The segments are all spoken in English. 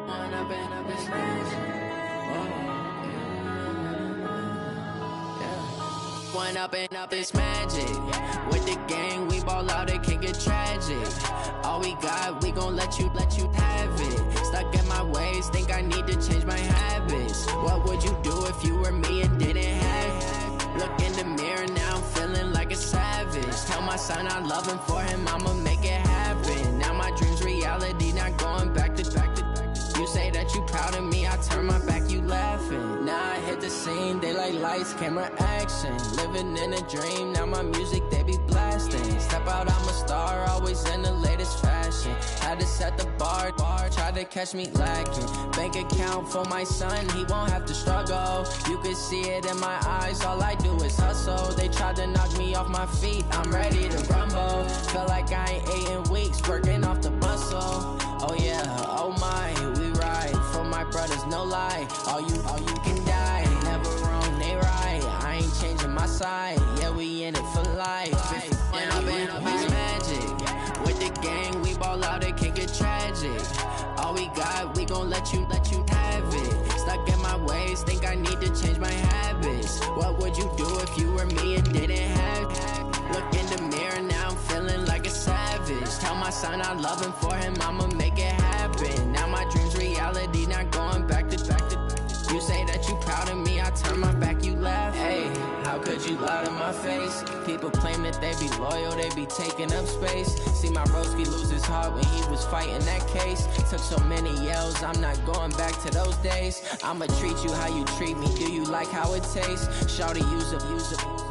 Up this magic. One up and up this magic. With the gang, we ball out, it can get tragic. All we got, we gon' let you have it. Stuck in my ways, think I need to change my habits. What would you do if you were me and didn't have it? Look in the mirror, now I'm feeling like a savage. Tell my son I love him, for him I'ma make it happen. Now my dream's reality, not going back to. You say that you proud of me, I turn my back, you laughing. Now I hit the scene, they like lights, camera, action. Living in a dream, now my music, they be blasting. Step out, I'm a star, always in the latest fashion. Had to set the bar, try to catch me lacking. Bank account for my son, he won't have to struggle. You can see it in my eyes, all I do is hustle. They tried to knock me off my feet, I'm ready to rumble. Feel like I ain't ate in weeks, working off the muscle. Oh yeah, oh my, we ride for my brothers, no lie. All you can die, never wrong, they right. I ain't changing my side, yeah, we in it for life. When up and up is magic. With the gang, we ball out, it can get tragic. All we got, we gon' let you have it. Stuck in my ways, think I need to change my habits. What would you do if you were me and didn't have it? Look in the mirror, now I'm feeling like a savage. Tell my son I love him, for him I'ma make it happen. Now my dream's reality, not going back to. You say that you proud of me, I turn my back, you laugh. Hey, how could you lie to my face? People claim that they be loyal, they be taking up space. See my broski lose his heart when he was fighting that case. Took so many yells, I'm not going back to those days. I'ma treat you how you treat me, do you like how it tastes? Shawty, use a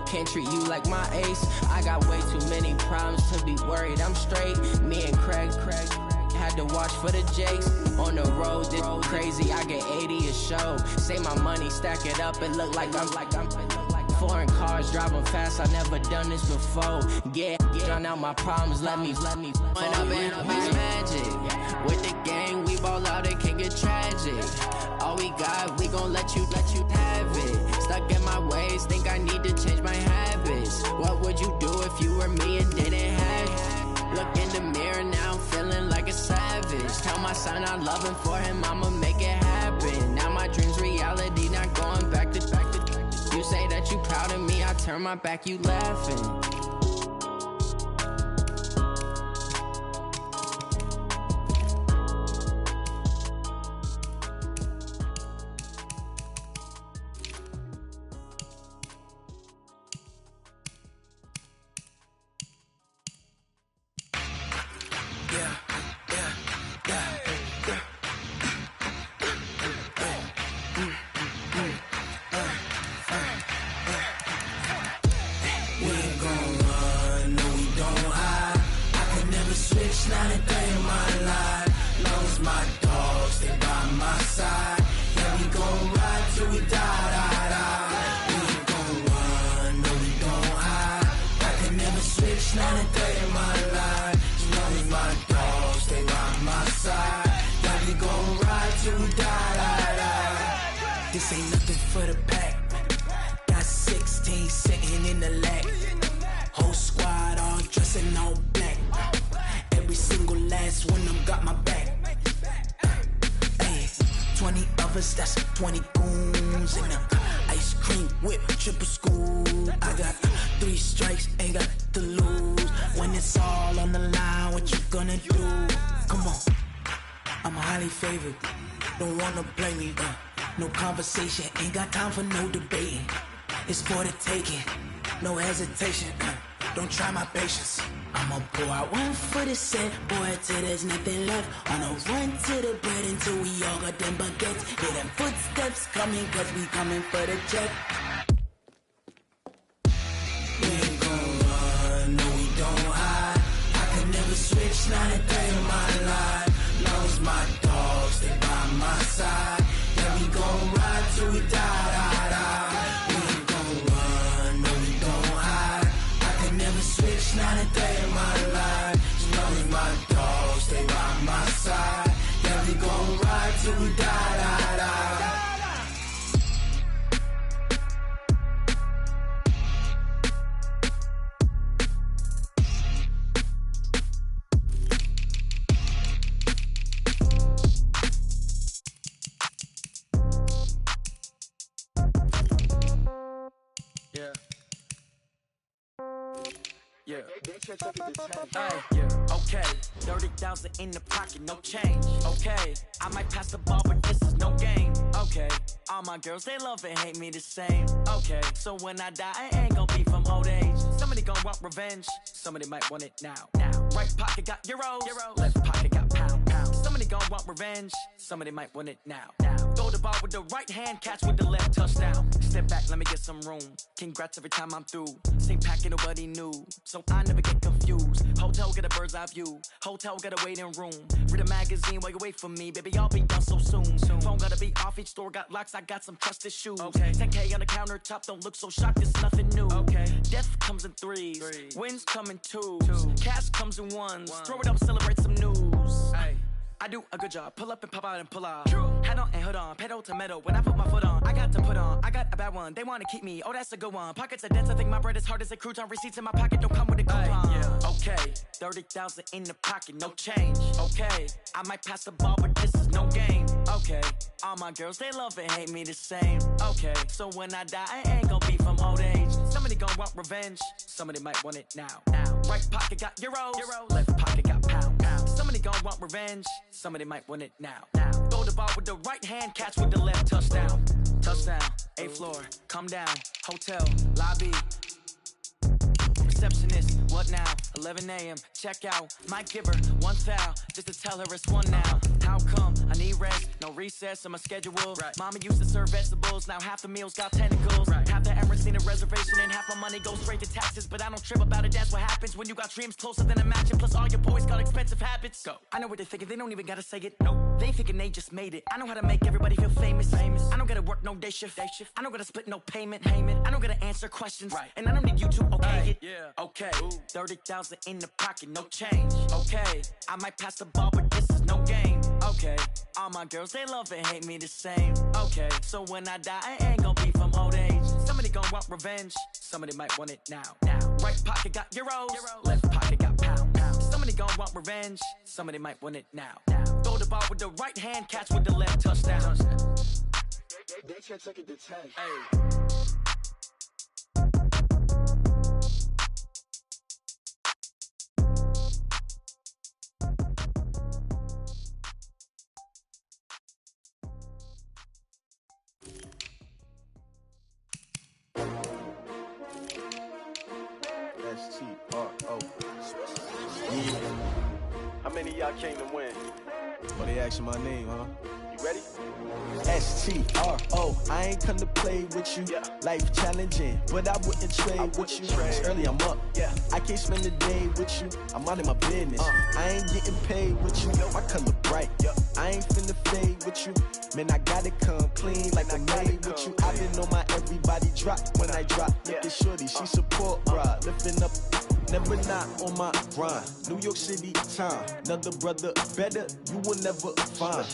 can't treat you like my ace. I got way too many problems to be worried, I'm straight. Me and Craig had to watch for the Jakes. On the road, did crazy, I get 80 a show. Say my money, stack it up, it look like I'm foreign cars, driving fast, I never done this before. Yeah, drown out my problems, let me When up and up is magic. With the gang, we ball out, it can get tragic. All we got, we gon' let you have it. Stuck in my ways, think I need to change my habits. What would you do if you were me and didn't have it? Look in the mirror, now I'm feeling like a savage. Tell my son I love him, for him I'ma make it happen. Now my dream's reality, not going back to. You say that you proud of me, I turn my back, you laughing. Not a day in my life, long as my dogs, they by my side. Yeah, we gon' ride till we die. We ain't gon' run, no we don't hide. I can never switch, not a day in my life. As long as my dogs, they by my side. Yeah, we gon' ride till we die. This ain't nothing for the pack. Got 16 sitting in the lap. Whole squad all dressing all black. Every single last one of them got my back. Ay, 20 of us, that's 20 goons in the ice cream whip, triple school. I got 3 strikes, ain't got to lose. When it's all on the line, what you gonna do? Come on, I'm highly favored. Don't wanna blame me. No conversation, ain't got time for no debating. It's for the taking, no hesitation. Don't try my patience. I'ma pour out one for the set, boy, till there's nothing left. On a run to the bread until we all got them baguettes. Hear them footsteps coming, cause we coming for the check. We ain't gon' run, no we don't hide. I can never switch, not a day in my life. Long as my dogs, they by my side. Yeah, we gon' ride till we die. We ain't gon' run, no we don't hide. I can never switch, not a day in my life. As long as my dogs, they by my side. Yeah, we gon' ride till we die. Ay, yeah, okay, 30,000 in the pocket, no change. Okay, I might pass the ball, but this is no game. Okay, all my girls, they love and hate me the same. Okay, so when I die, I ain't gon' be from old age. Somebody gon' want revenge, somebody might want it now. Right pocket got euros, left pocket got pound. Somebody gon' want revenge, somebody might want it now. Throw the ball with the right hand, catch with the left, touchdown. Step back, let me get some room. Congrats every time I'm through. Same packet, nobody knew, so I never get confused. Hotel get a bird's eye view, hotel get a waiting room. Read a magazine while you wait for me, baby, I'll be done so soon. Phone gotta be off, each store got locks, I got some trusted shoes. 10K on the countertop, don't look so shocked, it's nothing new. Death comes in threes, wins come in twos, cash comes in ones. Throw it up, celebrate some news. I do a good job, pull up and pop out and pull out. Head on and hood on, pedal to metal. When I put my foot on, I got to put on. I got a bad one, they wanna keep me, oh that's a good one. Pockets are dense, I think my bread is hard as a crouton. Receipts in my pocket don't come with a coupon. Okay, 30,000 in the pocket, no change. Okay, I might pass the ball, but this is no game. Okay, all my girls, they love and hate me the same. Okay, so when I die, I ain't gon' be from old age. Somebody gon' want revenge, somebody might want it now. Right pocket got euros, left pocket got pound. Somebody gon' want revenge, somebody might want it now. Throw the ball with the right hand, catch with the left, touchdown. Touchdown, 8th floor, come down, hotel, lobby. Receptionist, what now? 11 a.m., check out. Might give her one foul, just to tell her it's one now. How come? I need rest, no recess in my schedule. Mama used to serve vegetables, now half the meals got tentacles. Half the Emirates need a reservation and half my money goes straight to taxes. But I don't trip about it, that's what happens when you got dreams closer than a match. And plus all your boys got expensive habits. Go. I know what they're thinking, they don't even gotta say it. Nope. They thinking they just made it. I know how to make everybody feel famous. I don't gotta work no day shift. I don't gotta split no payment. I don't gotta answer questions. And I don't need you to okay it. Okay, 30,000 in the pocket, no change. Okay, I might pass the ball, but this is no game. Okay, all my girls, they love and hate me the same. Okay, so when I die, I ain't gon' be from old age. Somebody gon' want revenge, somebody might want it now. Right pocket got euros, left pocket got pound. Somebody gon' want revenge, somebody might want it now. Throw the ball with the right hand, catch with the left, touchdown. They can't take it to 10. S-T-R-O. Yeah. How many of y'all came to win? Oh, they asking my name, huh? You ready? S-T-R-O. I ain't come to play with you. Life challenging, but I wouldn't trade with you. It's early, I'm up. I can't spend the day with you. I'm out of my business. I ain't getting paid with you. My color bright. I ain't finna fade with you. Man, I gotta come clean like I made with you. I been on my everybody drop when I drop. Look at shorty, she support, bruh. Lifting up, never not on my grind. New York City time, another brother better, you will never find.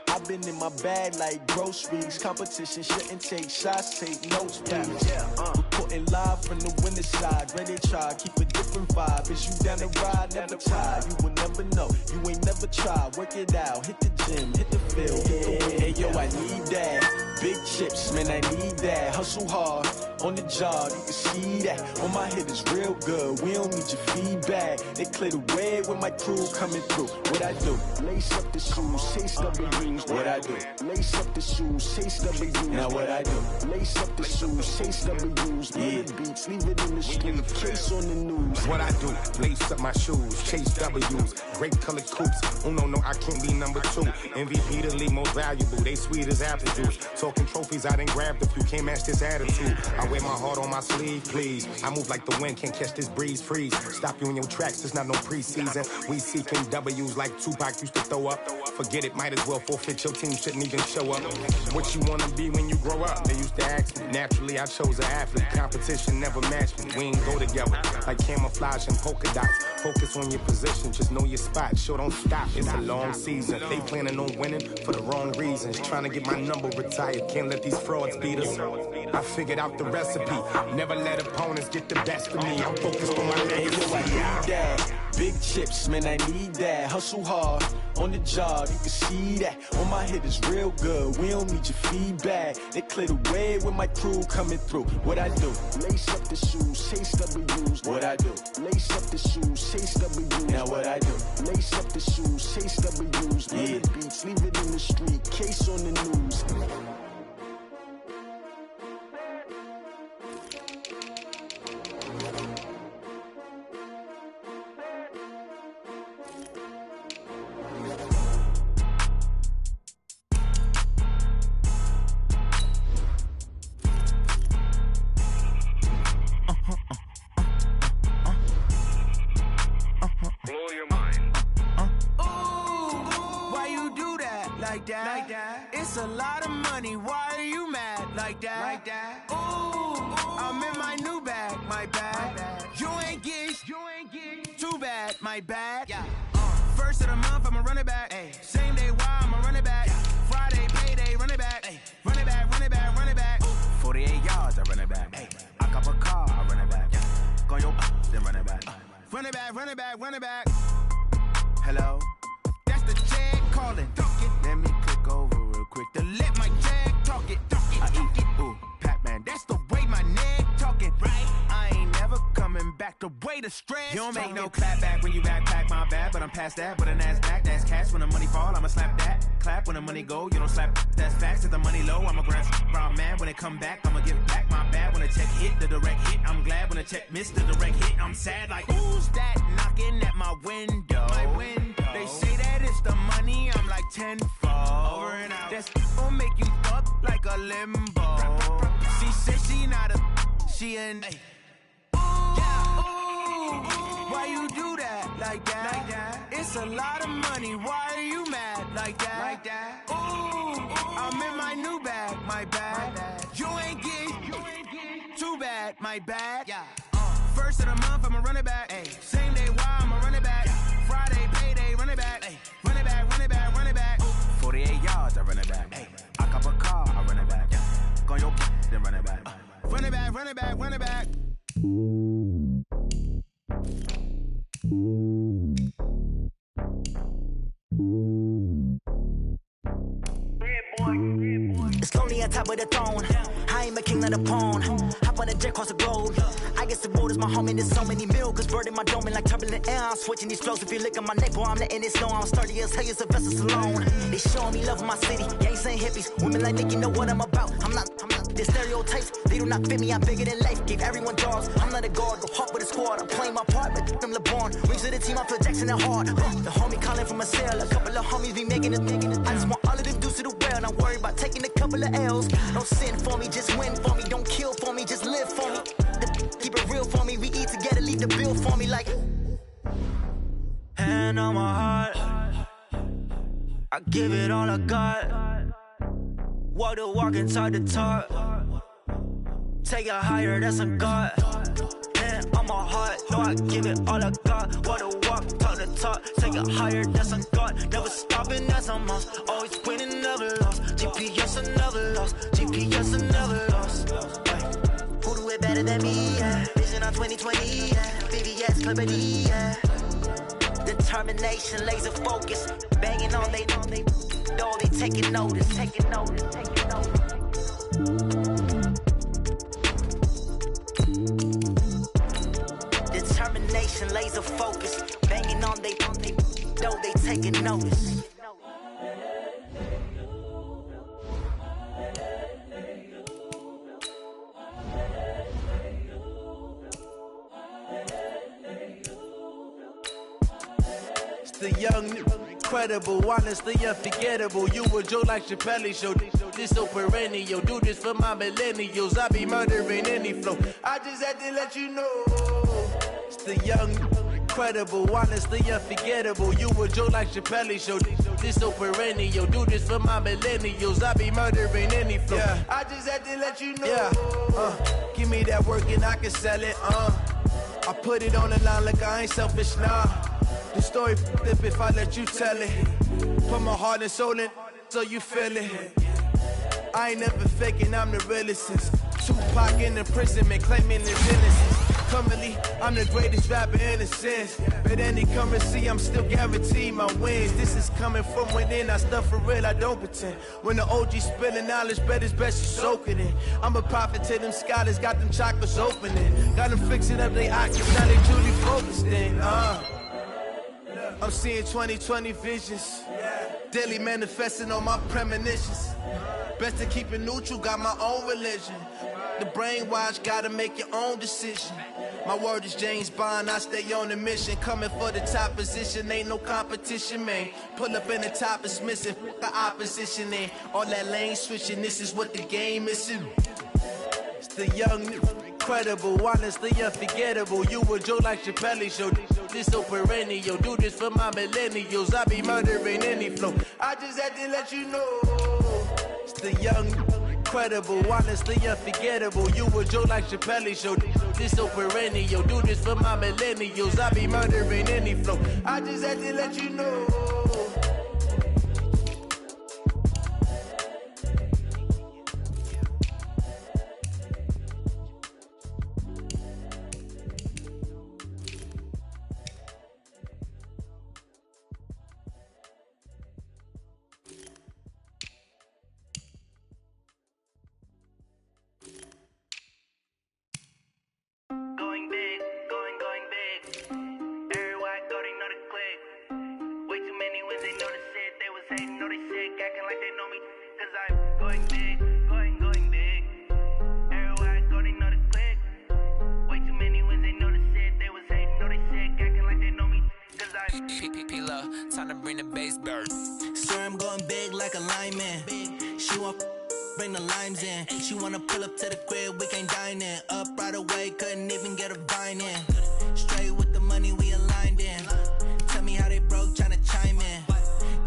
I've been in my bag like groceries. Competition shouldn't take shots, take notes, please. Reporting live from the winter side. Ready to try, keep a different vibe. Is you down the ride, never tired. You will never know, you ain't never tried. Work it out, hit the gym, hit the field, hit the wind. Hey yo, I need that. Big chips, man, I need that. Hustle hard, on the job, you can see that. On my hit is real good, we don't need your feedback. They clear the way with my crew coming through. What I do? Lace up the shoes, chase W's. What I do? Lace up the shoes, chase W's. Now what I do? Lace up the shoes, chase W's. Murder beats, leave it in the street, case on the news. What I do? Lace up my shoes, chase W's. Great colored coops. Oh no, I can't be number 2. MVP the league most valuable. They sweet as apple juice. Talking trophies, I done grabbed a few. Can't match this attitude. I wear my heart on my sleeve, please. I move like the wind, can't catch this breeze, freeze. Stop you in your tracks, there's not no preseason. We seeking W's like Tupac used to throw up. Forget it, might as well forfeit, your team shouldn't even show up. What you wanna be when you grow up? They used to ask me. Naturally, I chose an athlete. Competition never matched me. We ain't go together like camouflage and polka dots. Focus on your position, just know your spot. Sure, don't stop, it's a long season. They planning on winning for the wrong reasons. Trying to get my number retired, can't let these frauds beat us. I figured out the recipe. Never let opponents get the best of me. I'm focused on my legacy. Hey, yo, I need that. Big chips, man, I need that. Hustle hard, on the job, you can see that. On my head is real good, we don't need your feedback. They clear the way with my crew coming through. What I do? Lace up the shoes, chase W's. What I do? Lace up the shoes, chase W's. Now what I do? Lace up the shoes, chase W's. Yeah. The beats, leave it in the street, case on the news. It's a lot of money, why are you mad like that? Ooh, I'm in my new bag, my bad. You ain't get too bad, my bad. First of the month, I'ma run it back. Same day, why I'ma run it back. Friday, payday, run it back. Run it back, run it back, run it back. 48 yards, I run it back. I cop a car, I run it back. Go your then run it back. Run it back, run it back, run it back. Hello? That's the jag calling. Let me click over real quick to let my jag talk it. I eat it, ooh, Pac-Man. That's the way my neck talking, right? I ain't never coming back the way the stress. You don't make no clap back when you backpack, my bad, but I'm past that. But a NASDAQ, that's cash. When the money fall, I'ma slap that. Clap when the money go, you don't slap. That's facts. If the money low, I'ma grab brown man. When it come back, I'ma give back my bad. When the check hit, the direct hit. I'm glad when the check missed the direct hit. I'm sad like, who's that knocking at my window? They say that it's the money, I'm like tenfold. Over and out. That's gon' make you up like a limbo. She said she not a, she an. Ooh, why you do that like that? It's a lot of money, why are you mad like that? Ooh, I'm in my new bag, my bad. You ain't get too bad, my bad. First of the month, I'ma run it back. Same day, why I'ma run it back. Friday, payday, run it back. Run it back, run it back, run it back. 48 yards, I run it back. I cop a car, I run it back. Go your then run it back. Run it back, run it back, run it back. It's lonely on top of the throne. I ain't a king, not a pawn. Hop on a jet across the globe. I guess the road is my home and there's so many milk. Bird in my dome and like turbulent air. I'm switching these flows. If you look at my neck, boy, I'm letting it slow. I'm sturdy as hell, as a vessel alone. They showing me love in my city. Gangs ain't hippies. Women like Nick, you know what I'm about. I'm not. The stereotypes, they do not fit me. I'm bigger than life. Gave everyone dogs. I'm not a guard. Go hard with a squad. I'm playing my part, but them LeBron. Rings to the team, I feel Jackson and hard. The homie calling from a cell. A couple of homies be making it. I just want all of them dudes to the well. Not worry about taking a couple of L's. Don't sin for me, just win for me. Don't kill for me, just live for me. Keep it real for me. We eat together, leave the bill for me like. Hand on my heart, I give it all I got. Walk the walk and talk the talk. Take it higher, that's a God. Hand on my heart, no, I give it all I got. Walk the walk, talk the talk. Take it higher, that's a God. Never stopping, that's a must. Always winning, never lost. GPS, I never lost. GPS, I never lost. Who do it better than me? Yeah. Vision on 2020. Yeah. VVS, Clarity. Yeah. Determination, laser focus. Banging on they door, they taking notice. Determination, laser focus. Banging on they door, they taking notice. The young, incredible, honestly unforgettable. You a joke like Chappelle show. This so perennial. Do this for my millennials. I be murdering any flow. I just had to let you know. It's the young, incredible, honestly unforgettable. You a joke like Chappelle show. This so perennial. Do this for my millennials. I be murdering any flow. Yeah. I just had to let you know. Yeah. Give me that work and I can sell it. I put it on the line like I ain't selfish, nah. The story flip if I let you tell it. Put my heart and soul in so you feel it. I ain't never faking, I'm the realest since Tupac in imprisonment claiming his innocence. Currently, I'm the greatest rapper in a sense. But any currency, I'm still guaranteed my wins. This is coming from within, I stuff for real, I don't pretend. When the OG spilling knowledge, bet it's best you soak it in. I'm a prophet to them scholars, got them chakras opening. Got them fixing up they octaves, now they truly focused in. I'm seeing 2020 visions. Daily manifesting on my premonitions. Best to keep it neutral, got my own religion. The brainwash, gotta make your own decision. My word is James Bond, I stay on a mission. Coming for the top position, ain't no competition, man. Pull up in the top is missing, fuck the opposition, and all that lane switching, this is what the game is. It's the young, incredible, honestly unforgettable. You a Joe like Chappelle show, this so perennial. Do this for my millennials, I be murdering any flow. I just had to let you know. It's the young, incredible, honestly unforgettable. You a Joe like Chappelle show, this so perennial. Do this for my millennials, I be murdering any flow. I just had to let you know. Time to bring the bass bird. Sir, I'm going big like a lineman. She want bring the limes in. She wanna pull up to the crib, we can't dine in. Up right away, couldn't even get a vine in. Straight with the money we aligned in. Tell me how they broke, tryna chime in.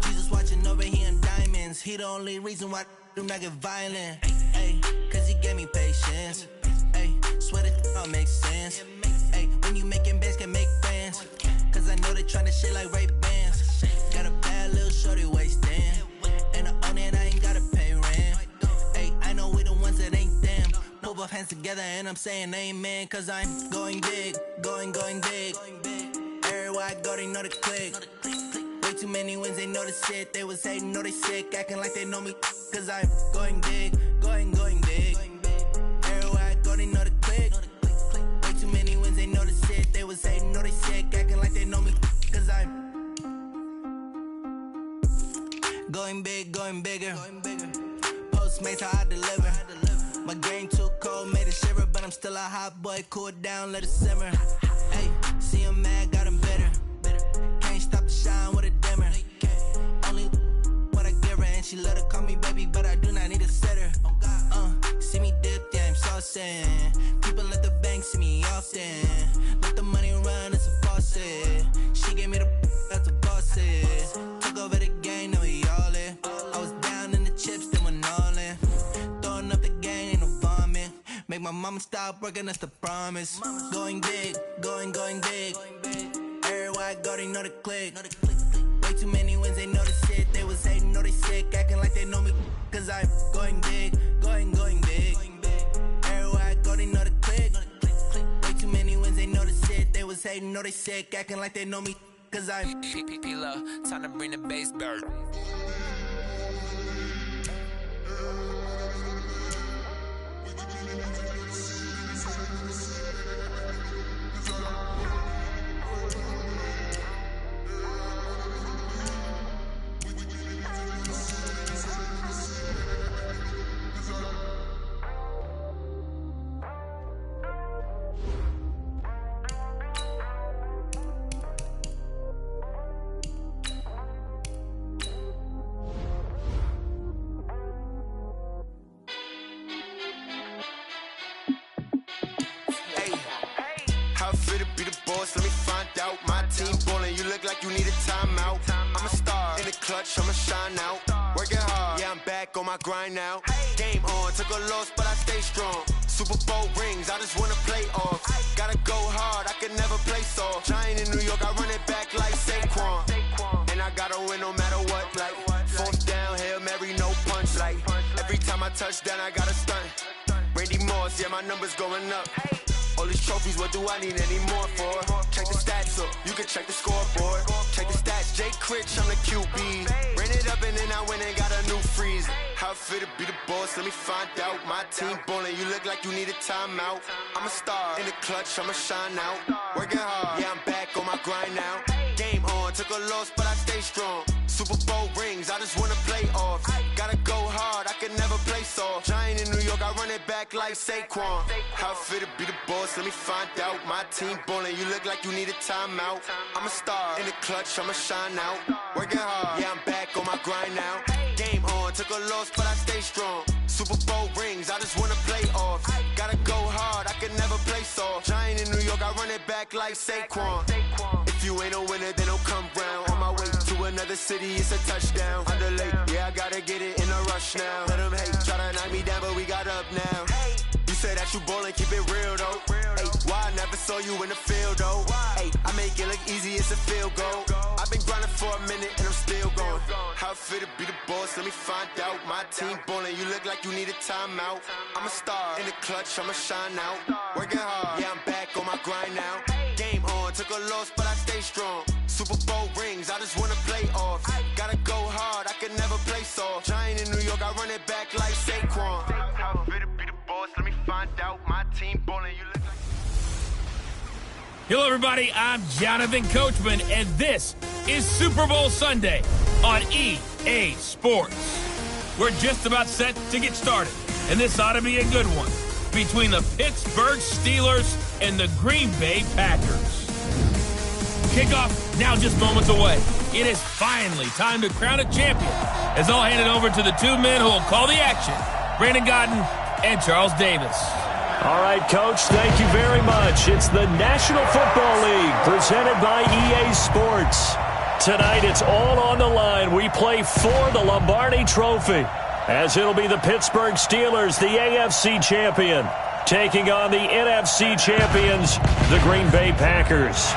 Jesus watching over here in diamonds. He the only reason why I do not get violent. Ay, cause he gave me patience. Ay, swear that all makes sense. Ay, when you making bands, can make friends. Cause I know they tryna shit like Ray Bans. Got a bad little shorty wasting. And I own it, I ain't gotta pay rent. Ay, I know we the ones that ain't them. Put both hands together and I'm saying amen. Cause I'm going big, going big. Everywhere I go, they know the click. Way too many wins, they know the shit. They was hating, know they sick, acting like they know me. Cause I'm going big, going big. Everywhere I go, they know the click. Way too many wins, they know the shit. They was hating, know they sick, acting like they know me. Cause I'm going big, going bigger. Postmates how I deliver. My game too cold, made it shiver, but I'm still a hot boy. Cool it down, let it simmer. Hey, see him mad, got him bitter. Can't stop the shine with a dimmer. Only what I give her, and she let her call me baby, but I do not need a sitter. See me dip, yeah, I'm saucing. People at the bank see me often. Let the money run, it's a faucet. She gave me the that's a boss it. Took over the game, now we all in. I was down in the chips, then went all in. Throwing up the game, ain't no vomit. Make my mama stop working, that's the promise. Going big, going big. Everywhere I go, they know the click. Way too many wins, they know the shit. They was hating, know they sick, acting like they know me. Cause I'm going big, going big. Everywhere I go, they know the click. Way too many wins, they know the shit. They was hating, know they sick, acting like they know me. Cause I'm P-P-P-Love, time to bring the bass bird. Let me find out. My team ballin', you look like you need a timeout. I'm a star in the clutch, I'ma shine out. Working hard, yeah, I'm back on my grind now. Game on, took a loss, but I stay strong. Super Bowl rings, I just wanna play off. Gotta go hard, I can never play soft. Giant in New York, I run it back like Saquon. And I gotta win no matter what. Like fourth down, Hail Mary, no punch. Like every time I touch down, I gotta stunt. Randy Moss, yeah, my numbers going up. All these trophies, what do I need any more for? Check the stats up, you can check the scoreboard. Check the stats, Jay Critch, I'm the QB. Ran it up and then I went and got a new freeze. How it feel to be the boss, let me find out. My team ballin', you look like you need a timeout. I'm a star, in the clutch, I'ma shine out. Working hard, yeah, I'm back on my grind now. Game on, took a loss, but I stay strong. Super Bowl rings, I just wanna play off. Gotta go hard, I can never play soft. Giant in New York, I run it back like Saquon. How it feel to be the boss, let me find out. My team ballin', you look like you need a timeout. I'm a star, in the clutch, I'ma shine out. Working hard, yeah, I'm back on my grind now. Game on, took a loss, but I stay strong. Super Bowl rings, I just wanna play off. Gotta go hard, I can never play soft. Giant in New York, I run it back like Saquon. If you ain't a winner, then don't come round. On my way to another city, it's a touchdown. Underlay, yeah, I gotta get it in a rush now. Let them hate, try to knock me down, but we got up now. You say that you ballin', keep it real though. Hey, why I never saw you in the field though? Hey, I make it look easy, it's a field goal. I've been grinding for a minute and I'm still going. How it feel to be the boss, let me find out. My team ballin', you look like you need a timeout. I'm a star, in the clutch, I'ma shine out. Working hard, yeah, I'm back on my grind now. Game on, took a loss, but I stay strong. Super Bowl rings, I just wanna play off. Gotta go hard, I can never play soft. Giant in New York, I run it back like Saquon. How it feel to be the boss, let me find out. My team ballin', you look like... Hello, everybody. I'm Jonathan Coachman, and this is Super Bowl Sunday on EA Sports. We're just about set to get started, and this ought to be a good one between the Pittsburgh Steelers and the Green Bay Packers. Kickoff now just moments away. It is finally time to crown a champion, as I'll hand it over to the two men who will call the action, Brandon Godden and Charles Davis. All right, Coach, thank you very much. It's the National Football League presented by EA Sports. Tonight, it's all on the line. We play for the Lombardi Trophy, as it'll be the Pittsburgh Steelers, the AFC champion, taking on the NFC champions, the Green Bay Packers.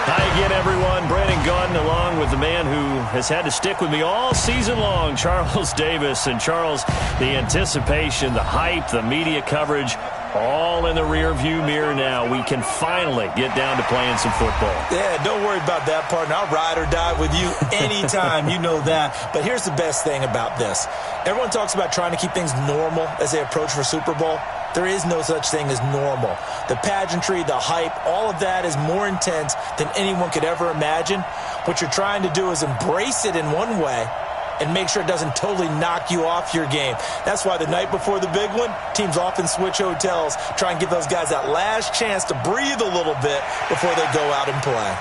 Hi again, everyone. Brandon Godden, along with the man who has had to stick with me all season long, Charles Davis. And Charles, the anticipation, the hype, the media coverage, all in the rearview mirror now. We can finally get down to playing some football. Yeah, don't worry about that, partner. I'll ride or die with you anytime. You know that. But here's the best thing about this. Everyone talks about trying to keep things normal as they approach for Super Bowl. There is no such thing as normal. The pageantry, the hype, all of that is more intense than anyone could ever imagine. What you're trying to do is embrace it in one way and make sure it doesn't totally knock you off your game. That's why the night before the big one, teams often switch hotels, try and give those guys that last chance to breathe a little bit before they go out and play.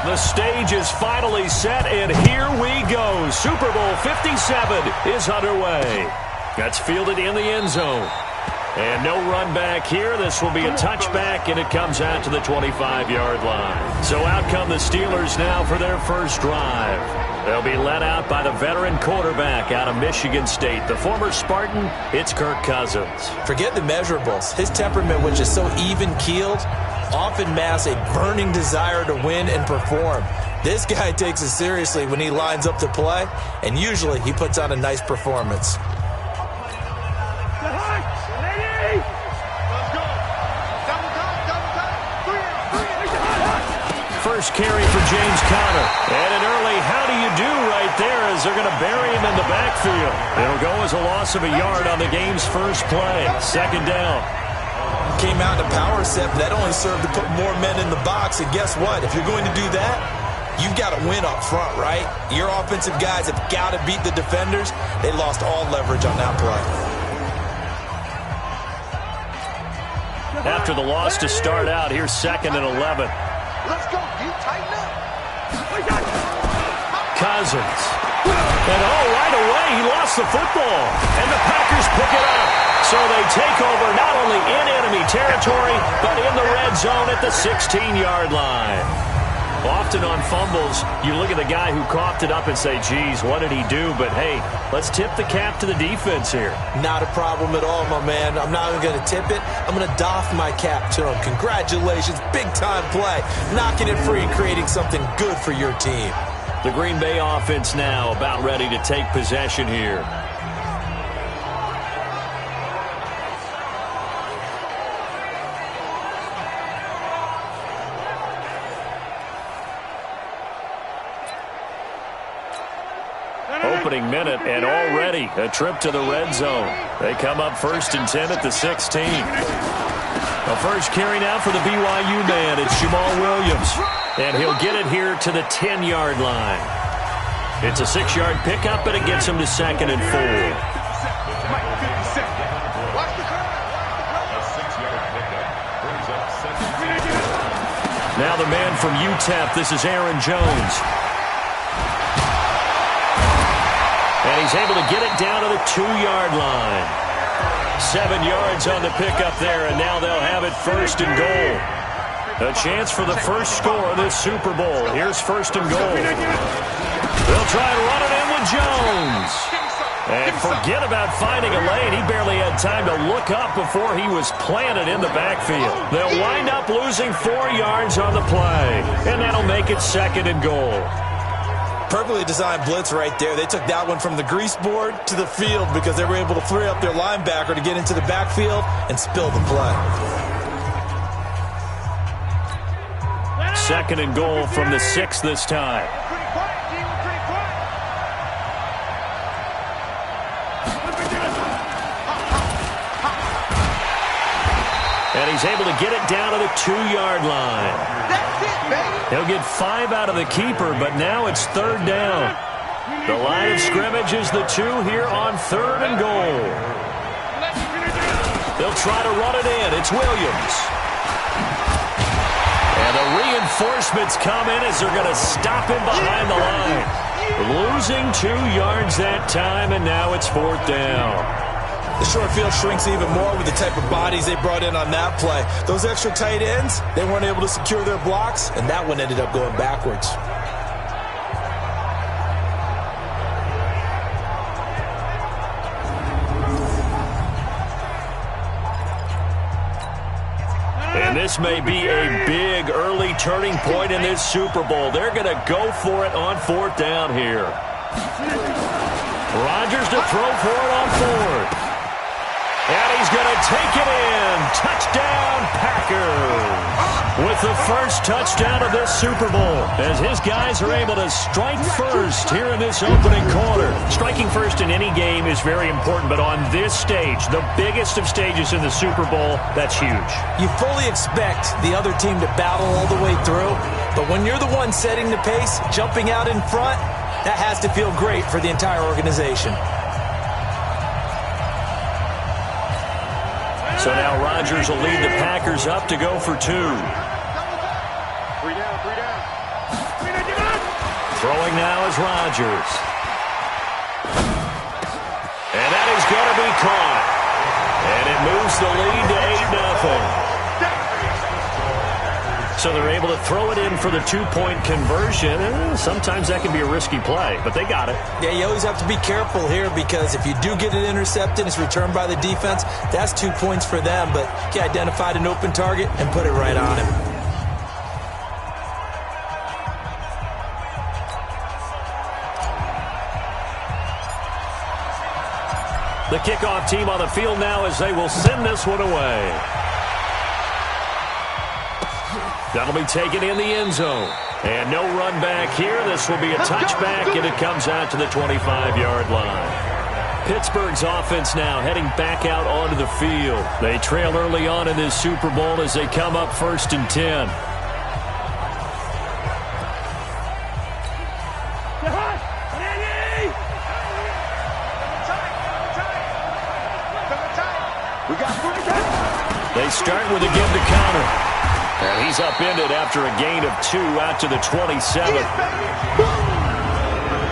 The stage is finally set, and here we go. Super Bowl 57 is underway. That's fielded in the end zone. And no run back here. This will be a touchback, and it comes out to the 25-yard line. So out come the Steelers now for their first drive. They'll be led out by the veteran quarterback out of Michigan State. The former Spartan, it's Kirk Cousins. Forget the measurables. His temperament, which is so even-keeled, often masks a burning desire to win and perform. This guy takes it seriously when he lines up to play, and usually he puts on a nice performance. First carry for James Conner. And an early how do you do right there as they're going to bury him in the backfield. It'll go as a loss of a yard on the game's first play. Second down. came out in a power set, but that only served to put more men in the box. And guess what? If you're going to do that, you've got to win up front, right? Your offensive guys have got to beat the defenders. They lost all leverage on that play. After the loss to start out, here's 2nd and 11. Let's go. You tighten up. Cousins. And right away, he lost the football. And the Packers pick it up. So they take over not only in enemy territory, but in the red zone at the 16-yard line. Often on fumbles, you look at the guy who coughed it up and say, geez, what did he do? But, hey, let's tip the cap to the defense here. Not a problem at all, my man. I'm not even going to tip it. I'm going to doff my cap to him. Congratulations. Big-time play. Knocking it free and creating something good for your team. The Green Bay offense now about ready to take possession here. Opening minute, and already a trip to the red zone. They come up 1st and 10 at the 16. The first carry now for the BYU man. It's Jamal Williams, and he'll get it here to the 10-yard line. It's a 6-yard pickup, but it gets him to 2nd and 4. Now the man from UTEP, this is Aaron Jones. And he's able to get it down to the 2-yard line. 7 yards on the pickup there, and now they'll have it 1st and goal. A chance for the first score of this Super Bowl. Here's 1st and goal. They'll try and run it in with Jones. And forget about finding a lane. He barely had time to look up before he was planted in the backfield. They'll wind up losing 4 yards on the play, and that'll make it 2nd and goal. Perfectly designed blitz right there. They took that one from the grease board to the field because they were able to free up their linebacker to get into the backfield and spill the play. 2nd and goal from the 6 this time. And he's able to get it down to the 2-yard line. He'll get 5 out of the keeper, but now it's 3rd down. The line of scrimmage is the 2 here on 3rd and goal. They'll try to run it in. It's Williams. And the reinforcements come in as they're going to stop him behind the line. Losing 2 yards that time, and now it's 4th down. The short field shrinks even more with the type of bodies they brought in on that play. Those extra tight ends, they weren't able to secure their blocks, and that one ended up going backwards. And this may be a big early turning point in this Super Bowl. They're going to go for it on 4th down here. Rodgers to throw for it on 4th. And he's going to take it in. Touchdown, Packers. With the first touchdown of this Super Bowl, as his guys are able to strike first here in this opening quarter. Striking first in any game is very important, but on this stage, the biggest of stages in the Super Bowl, that's huge. You fully expect the other team to battle all the way through, but when you're the one setting the pace, jumping out in front, that has to feel great for the entire organization. So now Rodgers will lead the Packers up to go for 2. 3 down. Throwing now is Rodgers. And that is going to be caught. And it moves the lead to 8-0. So they're able to throw it in for the 2-point conversion. Sometimes that can be a risky play, but they got it. Yeah, you always have to be careful here because if you do get it intercepted, it's returned by the defense. That's 2 points for them, but he identified an open target and put it right on him. The kickoff team on the field now as they will send this one away. That'll be taken in the end zone. And no run back here. This will be a touchback, and it comes out to the 25-yard line. Pittsburgh's offense now heading back out onto the field. They trail early on in this Super Bowl as they come up 1st and 10. They start with a give to counter. And he's upended after a gain of 2 out to the 27.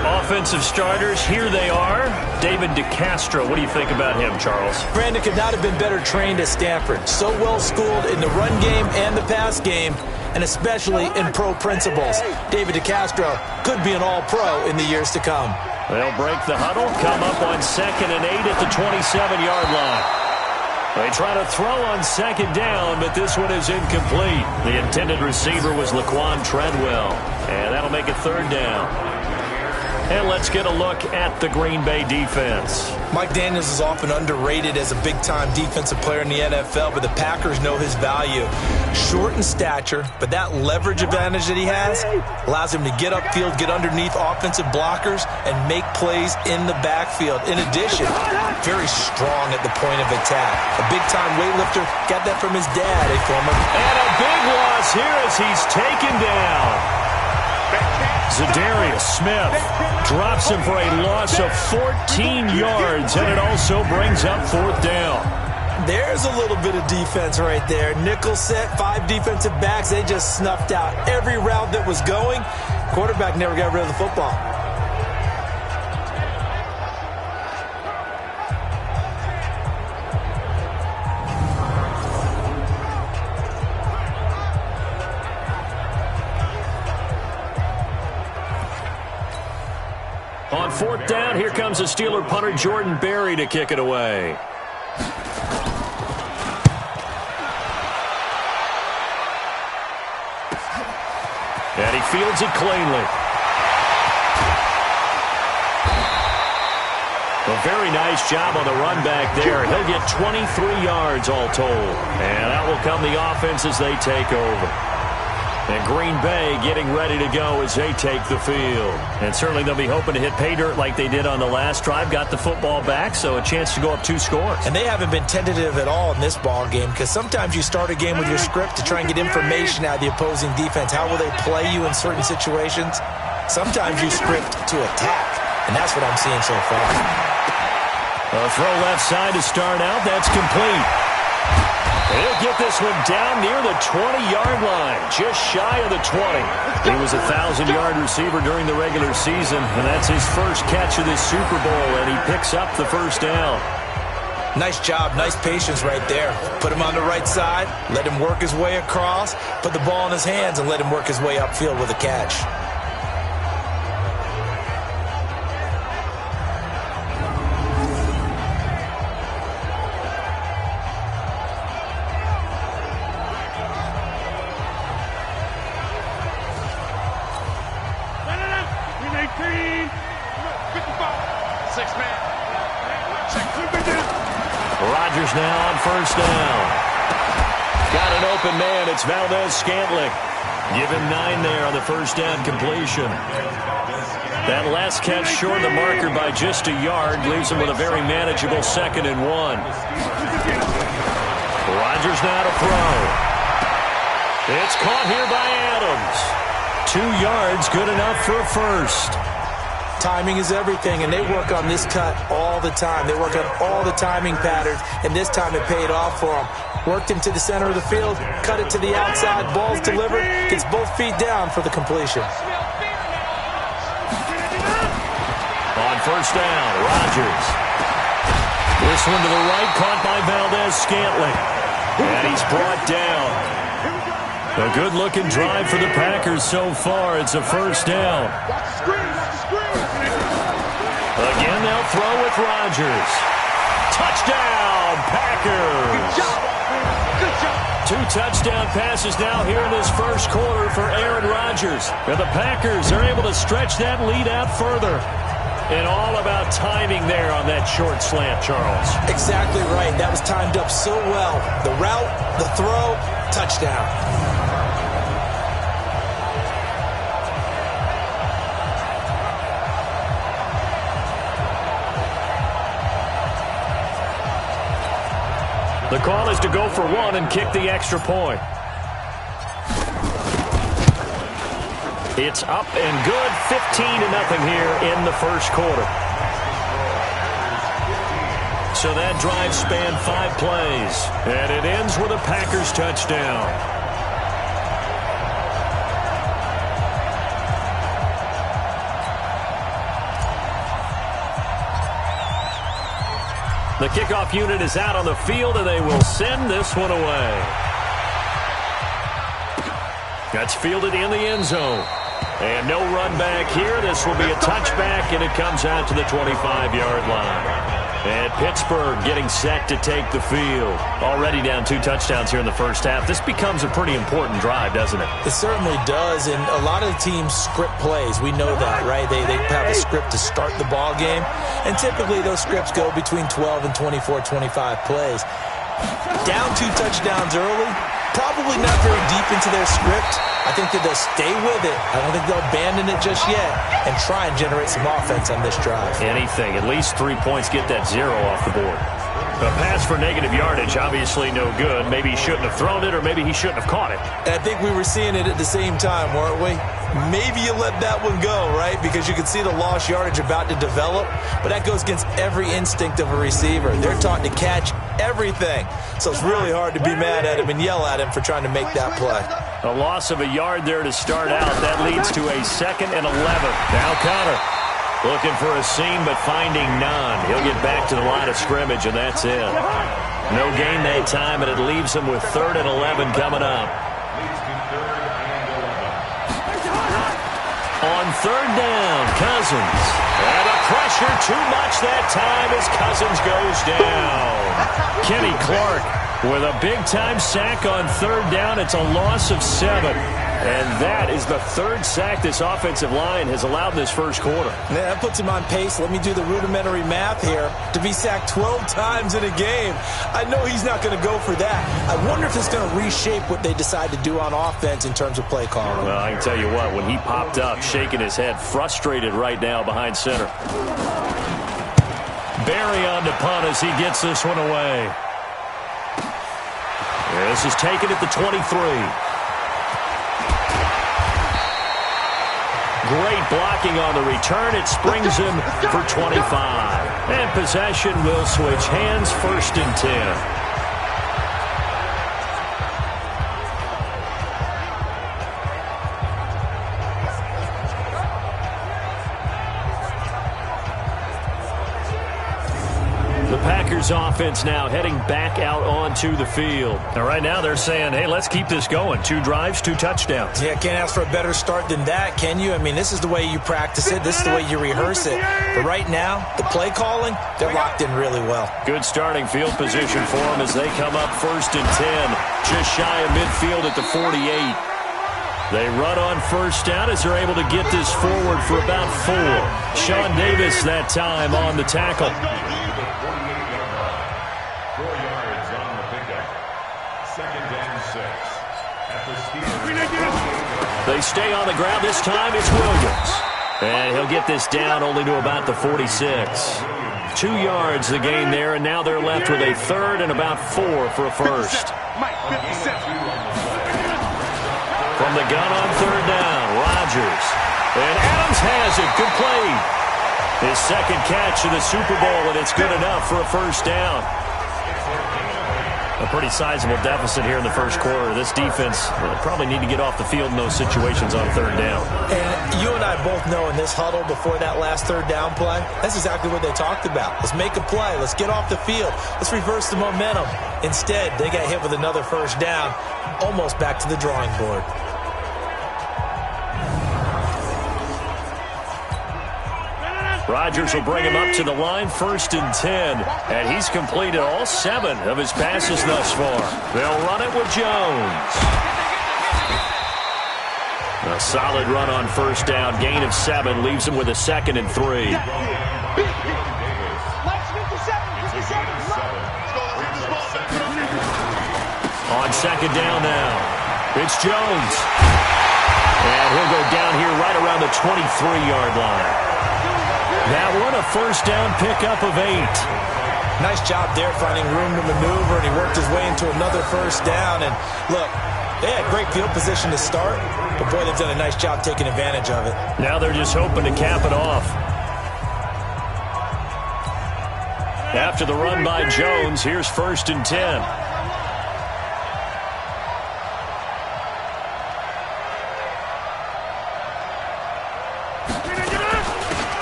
Offensive starters, here they are. David DeCastro, what do you think about him, Charles? Brandon could not have been better trained at Stanford. So well schooled in the run game and the pass game, and especially in pro principles. David DeCastro could be an all-pro in the years to come. They'll break the huddle, come up on 2nd and 8 at the 27-yard line. They try to throw on 2nd down, but this one is incomplete. The intended receiver was Laquan Treadwell, and that'll make it 3rd down. And let's get a look at the Green Bay defense. Mike Daniels is often underrated as a big-time defensive player in the NFL, but the Packers know his value. Short in stature, but that leverage advantage that he has allows him to get upfield, get underneath offensive blockers, and make plays in the backfield. In addition, very strong at the point of attack. A big-time weightlifter, got that from his dad, a former. And a big loss here as he's taken down. Zadarius Smith drops him for a loss of 14 yards, and it also brings up 4th down. There's a little bit of defense right there. Nickel set, 5 defensive backs. They just snuffed out every route that was going. Quarterback never got rid of the football. On 4th down, here comes the Steeler punter Jordan Berry to kick it away. And he fields it cleanly. A very nice job on the run back there. He'll get 23 yards all told. And that will come the offense as they take over. And Green Bay getting ready to go as they take the field. And certainly they'll be hoping to hit pay dirt like they did on the last drive. Got the football back, so a chance to go up 2 scores. And they haven't been tentative at all in this ball game, because sometimes you start a game with your script to try and get information out of the opposing defense. How will they play you in certain situations? Sometimes you script to attack, and that's what I'm seeing so far. A throw left side to start out. That's complete. He'll get this one down near the 20-yard line, just shy of the 20. He was a 1,000-yard receiver during the regular season, and that's his first catch of this Super Bowl, and he picks up the 1st down. Nice job, nice patience right there. Put him on the right side, let him work his way across, put the ball in his hands, and let him work his way upfield with a catch. Rodgers now on 1st down. Got an open man. It's Valdez-Scantling. Give him 9 there on the 1st down completion. That last catch short of the marker by just a yard leaves him with a very manageable 2nd and 1. Rodgers now to throw. It's caught here by Adams. 2 yards, good enough for a first. Timing is everything, and they work on this cut all the time. They work on all the timing patterns, and this time it paid off for them. Worked him to the center of the field, cut it to the outside, ball's delivered, gets both feet down for the completion. On 1st down, Rodgers. This one to the right, caught by Valdez-Scantling. And he's brought down. A good-looking drive for the Packers so far. It's a 1st down. Again, they'll throw with Rodgers. Touchdown, Packers. Good job. 2 touchdown passes now here in this 1st quarter for Aaron Rodgers. And the Packers are able to stretch that lead out further. And all about timing there on that short slant, Charles. Exactly right. That was timed up so well. The route, the throw, touchdown. The call is to go for one and kick the extra point. It's up and good, 15-0 here in the first quarter. So that drive spanned 5 plays, and it ends with a Packers touchdown. The kickoff unit is out on the field, and they will send this one away. That's fielded in the end zone. And no run back here. This will be a touchback, and it comes out to the 25-yard line. And Pittsburgh getting set to take the field. Already down 2 touchdowns here in the first half. This becomes a pretty important drive, doesn't it? It certainly does, and a lot of the teams script plays. We know that, right? They have a script to start the ball game, and typically those scripts go between 12 and 24, 25 plays. Down 2 touchdowns early, probably not very deep into their script. I think that they'll stay with it. I don't think they'll abandon it just yet and try and generate some offense on this drive. Anything. At least 3 points, get that 0 off the board. A pass for negative yardage, obviously no good. Maybe he shouldn't have thrown it, or maybe he shouldn't have caught it. And I think we were seeing it at the same time, weren't we? Maybe you let that one go, right? Because you can see the lost yardage about to develop, but that goes against every instinct of a receiver. They're taught to catch everything. So it's really hard to be mad at him and yell at him for trying to make that play. A loss of a yard there to start out. That leads to a 2nd and 11. Now Connor looking for a seam, but finding none. He'll get back to the line of scrimmage, and that's it. No gain that time, and it leaves him with 3rd and 11 coming up. On 3rd down, Cousins. And a pressure too much that time as Cousins goes down. Kenny Clark with a big-time sack on 3rd down. It's a loss of 7. And that is the 3rd sack this offensive line has allowed this first quarter. Yeah, that puts him on pace. Let me do the rudimentary math here. To be sacked 12 times in a game, I know he's not going to go for that. I wonder if it's going to reshape what they decide to do on offense in terms of play calling. Well, I can tell you what, when he popped up, shaking his head, frustrated right now behind center. Barry on the punt as he gets this one away. This is taken at the 23. Great blocking on the return. It springs him for 25. And possession will switch hands, 1st and 10. Offense now heading back out onto the field. And right now they're saying, hey, let's keep this going. 2 drives, 2 touchdowns. Yeah, can't ask for a better start than that, can you? I mean, this is the way you practice it. This is the way you rehearse it. But right now, the play calling, they're locked in really well. Good starting field position for them as they come up 1st and 10. Just shy of midfield at the 48. They run on 1st down as they're able to get this forward for about 4. Sean Davis that time on the tackle. They stay on the ground. This time it's Williams. And he'll get this down only to about the 46. 2 yards the gain there, and now they're left with a 3rd and about 4 for a first. From the gun on 3rd down, Rodgers. And Adams has it, complete. His 2nd catch of the Super Bowl, and it's good enough for a first down. A pretty sizable deficit here in the first quarter. This defense probably need to get off the field in those situations on 3rd down. And you and I both know in this huddle before that last 3rd down play, that's exactly what they talked about. Let's make a play. Let's get off the field. Let's reverse the momentum. Instead, they got hit with another first down, almost back to the drawing board. Rodgers will bring him up to the line, 1st and 10. And he's completed all 7 of his passes thus far. They'll run it with Jones. A solid run on 1st down. Gain of 7 leaves him with a 2nd and 3. On 2nd down now. It's Jones. And he'll go down here right around the 23-yard line. That one, a 1st down pickup of 8. Nice job there finding room to maneuver, and he worked his way into another first down. And look, they had great field position to start, but boy, they've done a nice job taking advantage of it. Now they're just hoping to cap it off. After the run by Jones, here's 1st and 10.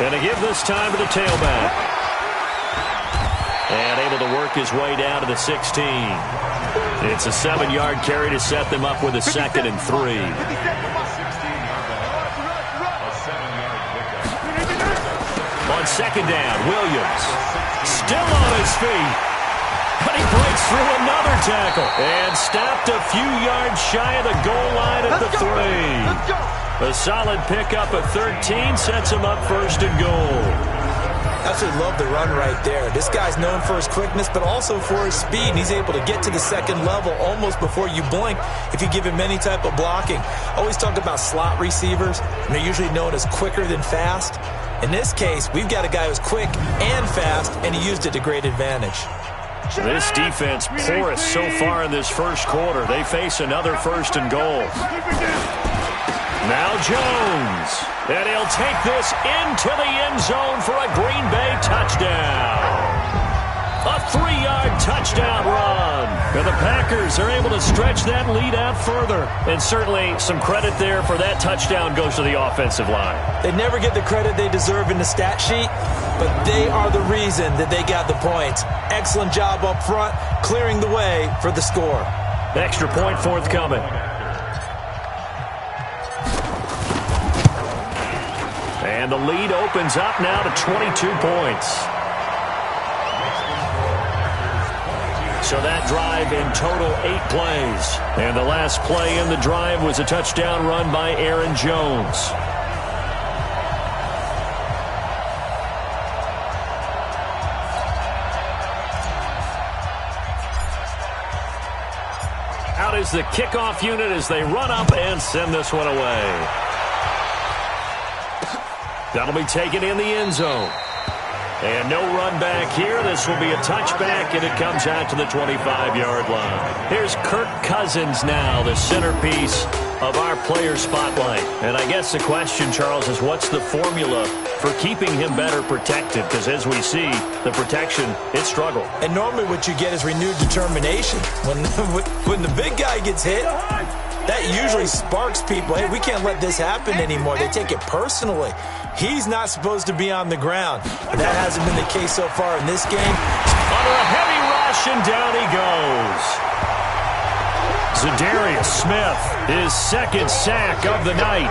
And to give this time to the tailback. And able to work his way down to the 16. It's a 7-yard carry to set them up with a 2nd and 3. On 2nd down, Williams still on his feet. But he breaks through another tackle. And stopped a few yards shy of the goal line at the 3. A solid pickup at 13 sets him up 1st and goal. Absolutely love the run right there. This guy's known for his quickness, but also for his speed. And he's able to get to the 2nd level almost before you blink if you give him any type of blocking. Always talk about slot receivers, and they're usually known as quicker than fast. In this case, we've got a guy who's quick and fast, and he used it to great advantage. This defense porous so far in this first quarter. They face another 1st and goal. Now Jones, and he'll take this into the end zone for a Green Bay touchdown. A 3-yard touchdown run. And the Packers are able to stretch that lead out further. And certainly some credit there for that touchdown goes to the offensive line. They never get the credit they deserve in the stat sheet, but they are the reason that they got the points. Excellent job up front, clearing the way for the score. Extra point forthcoming. And the lead opens up now to 22 points. So that drive in total 8 plays. And the last play in the drive was a touchdown run by Aaron Jones. Out is the kickoff unit as they run up and send this one away. That'll be taken in the end zone. And no run back here. This will be a touchback, and it comes out to the 25-yard line. Here's Kirk Cousins now, the centerpiece of our player spotlight. And I guess the question, Charles, is what's the formula for keeping him better protected? Because as we see, the protection, it struggled. And normally what you get is renewed determination. When the big guy gets hit, that usually sparks people. Hey, we can't let this happen anymore. They take it personally. He's not supposed to be on the ground. But that hasn't been the case so far in this game. Under a heavy rush, and down he goes. Zadarius Smith, his 2nd sack of the night.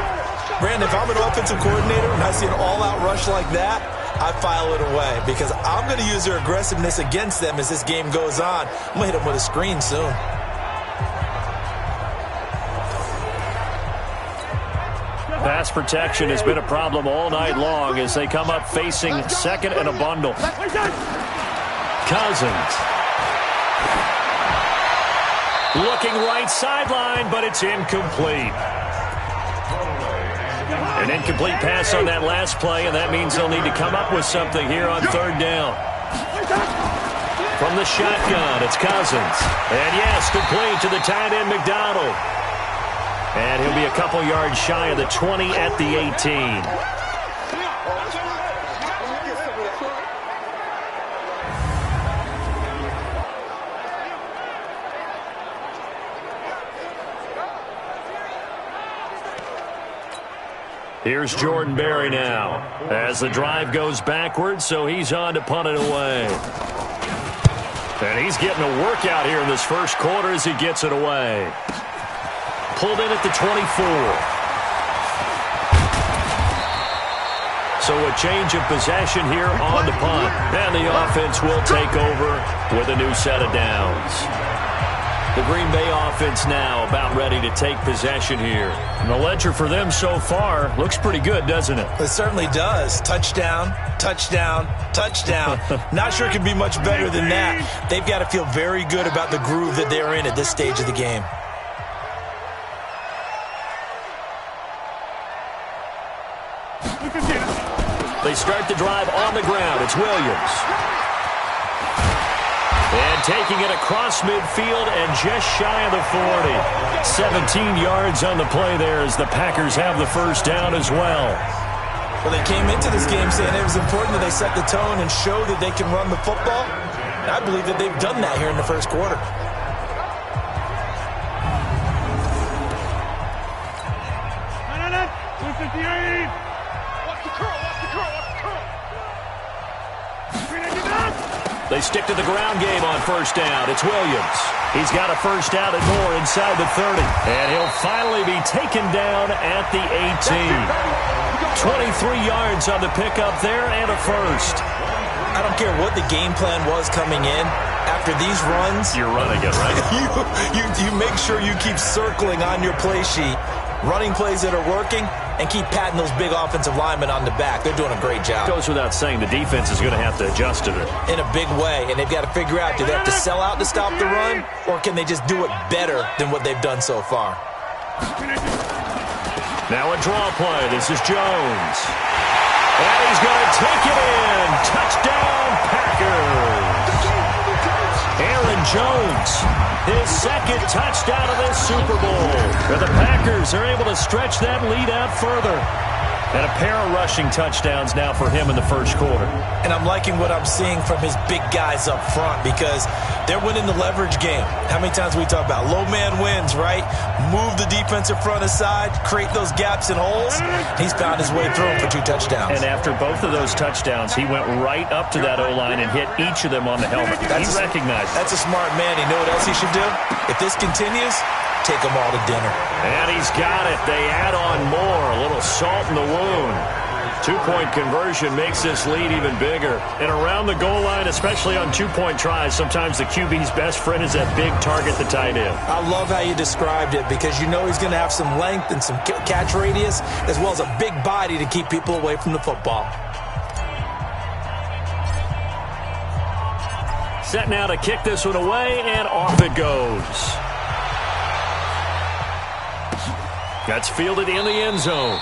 Brandon, if I'm an offensive coordinator and I see an all-out rush like that, I file it away because I'm going to use their aggressiveness against them as this game goes on. I'm going to hit them with a screen soon. Pass protection has been a problem all night long as they come up facing 2nd and a bundle. Cousins. Looking right sideline, but it's incomplete. An incomplete pass on that last play, and that means they'll need to come up with something here on 3rd down. From the shotgun, it's Cousins. And yes, complete to the tight end, McDonald. And he'll be a couple yards shy of the 20 at the 18. Here's Jordan Berry now as the drive goes backwards, so he's on to punt it away. And he's getting a workout here in this first quarter as he gets it away. Pulled in at the 24. So a change of possession here on the punt. And the offense will take over with a new set of downs. The Green Bay offense now about ready to take possession here. And the ledger for them so far looks pretty good, doesn't it? It certainly does. Touchdown, touchdown, touchdown. Not sure it can be much better than that. They've got to feel very good about the groove that they're in at this stage of the game. They start the drive on the ground. It's Williams. And taking it across midfield and just shy of the 40. 17 yards on the play there as the Packers have the first down as well. Well, they came into this game saying it was important that they set the tone and show that they can run the football. And I believe that they've done that here in the first quarter. They stick to the ground game on first down. It's Williams. He's got a first down and more inside the 30. And he'll finally be taken down at the 18. 23 yards on the pickup there and a first. I don't care what the game plan was coming in. After these runs, you're running it, right? you make sure you keep circling on your play sheet, running plays that are working, and keep patting those big offensive linemen on the back. They're doing a great job. Goes without saying, the defense is going to have to adjust to it. In a big way, and they've got to figure out, do they have to sell out to stop the run, or can they just do it better than what they've done so far? Now a draw play. This is Jones. And he's going to take it in. Touchdown, Packers. Aaron Jones, his second touchdown of this Super Bowl. And the Packers are able to stretch that lead out further. And a pair of rushing touchdowns now for him in the first quarter. And I'm liking what I'm seeing from his big guys up front because they're winning the leverage game. How many times we talk about low man wins, right? Move the defensive front aside, create those gaps and holes. He's found his way through them for 2 touchdowns. And after both of those touchdowns, he went right up to that O-line and hit each of them on the helmet. He recognized it. That's a smart man. You know what else he should do? If this continues, take them all to dinner. And he's got it. They add on more. A little salt in the wound. 2-point conversion makes this lead even bigger. And around the goal line, especially on 2-point tries, sometimes the QB's best friend is that big target, the tight end. I love how you described it because you know he's going to have some length and some catch radius as well as a big body to keep people away from the football. Set now to kick this one away, and off it goes. That's fielded in the end zone.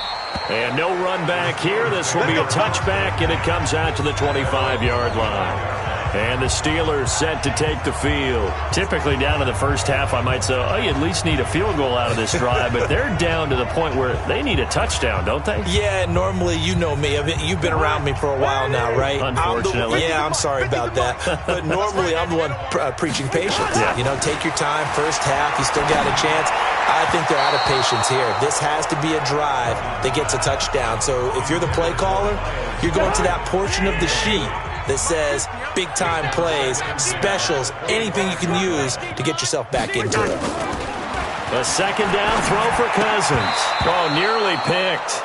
And no run back here. This will be a touchback, and it comes out to the 25-yard line. And the Steelers set to take the field. Typically down in the first half, I might say, oh, you at least need a field goal out of this drive. But they're down to the point where they need a touchdown, don't they? Yeah, normally, you know me. You've been around me for a while now, right? Unfortunately. I'm sorry about that. But normally, I'm the one preaching patience. Yeah. You know, take your time. First half, you still got a chance. I think they're out of patience here. This has to be a drive that gets a touchdown. So if you're the play caller, you're going to that portion of the sheet that says big-time plays, specials, anything you can use to get yourself back into it. A second down throw for Cousins. Oh, nearly picked.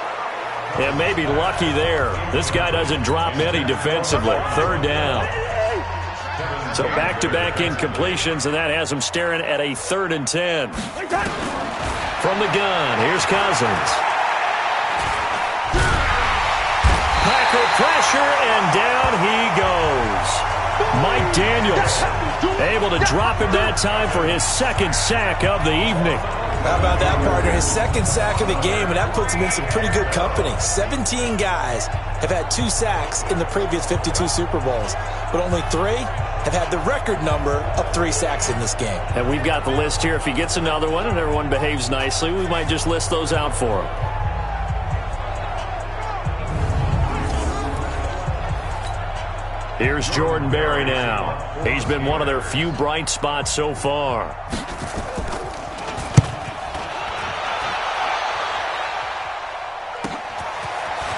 And maybe lucky there. This guy doesn't drop many defensively. Third down. So back-to-back incompletions, and that has him staring at a 3rd and 10. From the gun, here's Cousins. Packer pressure, and down he goes. Mike Daniels able to drop him that time for his 2nd sack of the evening. How about that, partner? His 2nd sack of the game, and that puts him in some pretty good company. 17 guys have had 2 sacks in the previous 52 Super Bowls, but only 3 have had the record number of 3 sacks in this game. And we've got the list here. If he gets another one and everyone behaves nicely, we might just list those out for him. Here's Jordan Berry now. He's been one of their few bright spots so far.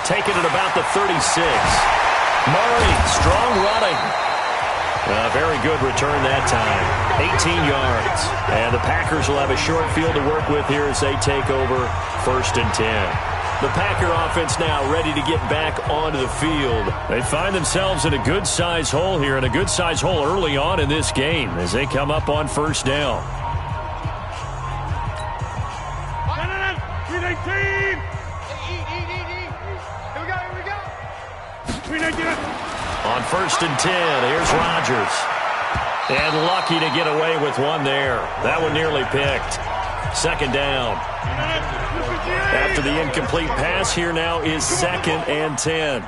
Taking it about the 36. Murray, strong running. Very good return that time. 18 yards. And the Packers will have a short field to work with here as they take over 1st and 10. The Packer offense now ready to get back onto the field. They find themselves in a good-sized hole here, and a good-sized hole early on in this game as they come up on 1st down. On 1st and 10, here's Rodgers. And lucky to get away with one there. That one nearly picked. Second down. After the incomplete pass, here now is 2nd and 10.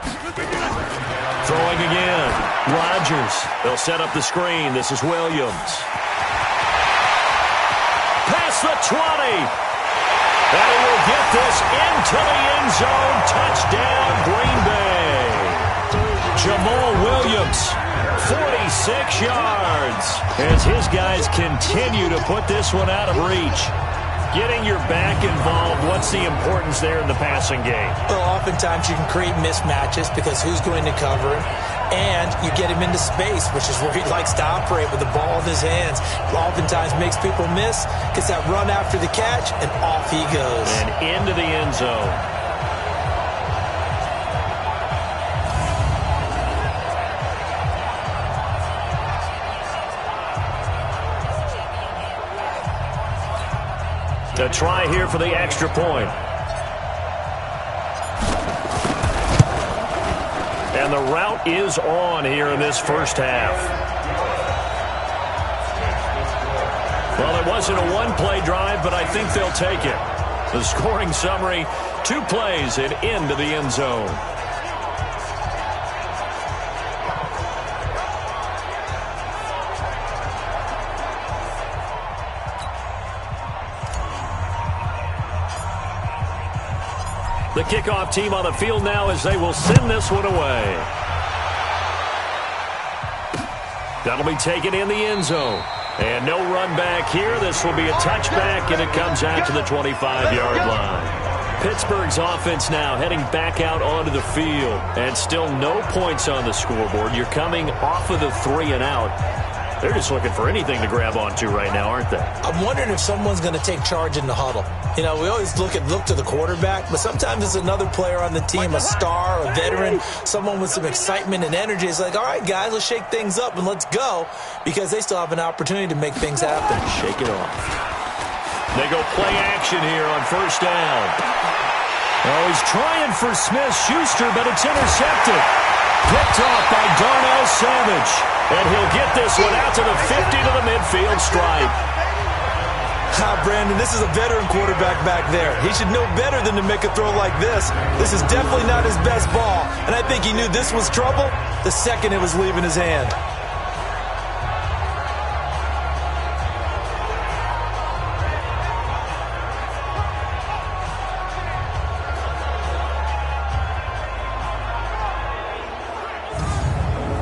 Throwing again. Rodgers. They'll set up the screen. This is Williams. Past the 20. And he will get this into the end zone. Touchdown, Green Bay. Jamal Williams, 46 yards. As his guys continue to put this one out of reach. Getting your back involved, what's the importance there in the passing game? Well, oftentimes you can create mismatches because who's going to cover him? And you get him into space, which is where he likes to operate with the ball in his hands. Oftentimes makes people miss, gets that run after the catch, and off he goes. And into the end zone. A try here for the extra point. And the route is on here in this first half. Well, it wasn't a one-play drive, but I think they'll take it. The scoring summary, 2 plays and into the end zone. The kickoff team on the field now as they will send this one away. That'll be taken in the end zone. And no run back here. This will be a touchback, and it comes out to the 25-yard line. Pittsburgh's offense now heading back out onto the field. And still no points on the scoreboard. You're coming off of the 3 and out. They're just looking for anything to grab onto right now, aren't they? I'm wondering if someone's going to take charge in the huddle. You know, we always look to the quarterback, but sometimes it's another player on the team, a star, a veteran, someone with some excitement and energy. It's like, all right, guys, let's shake things up and let's go, because they still have an opportunity to make things happen. Shake it off. They go play action here on first down. Oh, he's trying for Smith-Schuster, but it's intercepted. Picked off by Darnell Savage. And he'll get this one out to the 50 to the midfield stripe. Brandon, this is a veteran quarterback back there. He should know better than to make a throw like this. This is definitely not his best ball. And I think he knew this was trouble the second it was leaving his hand.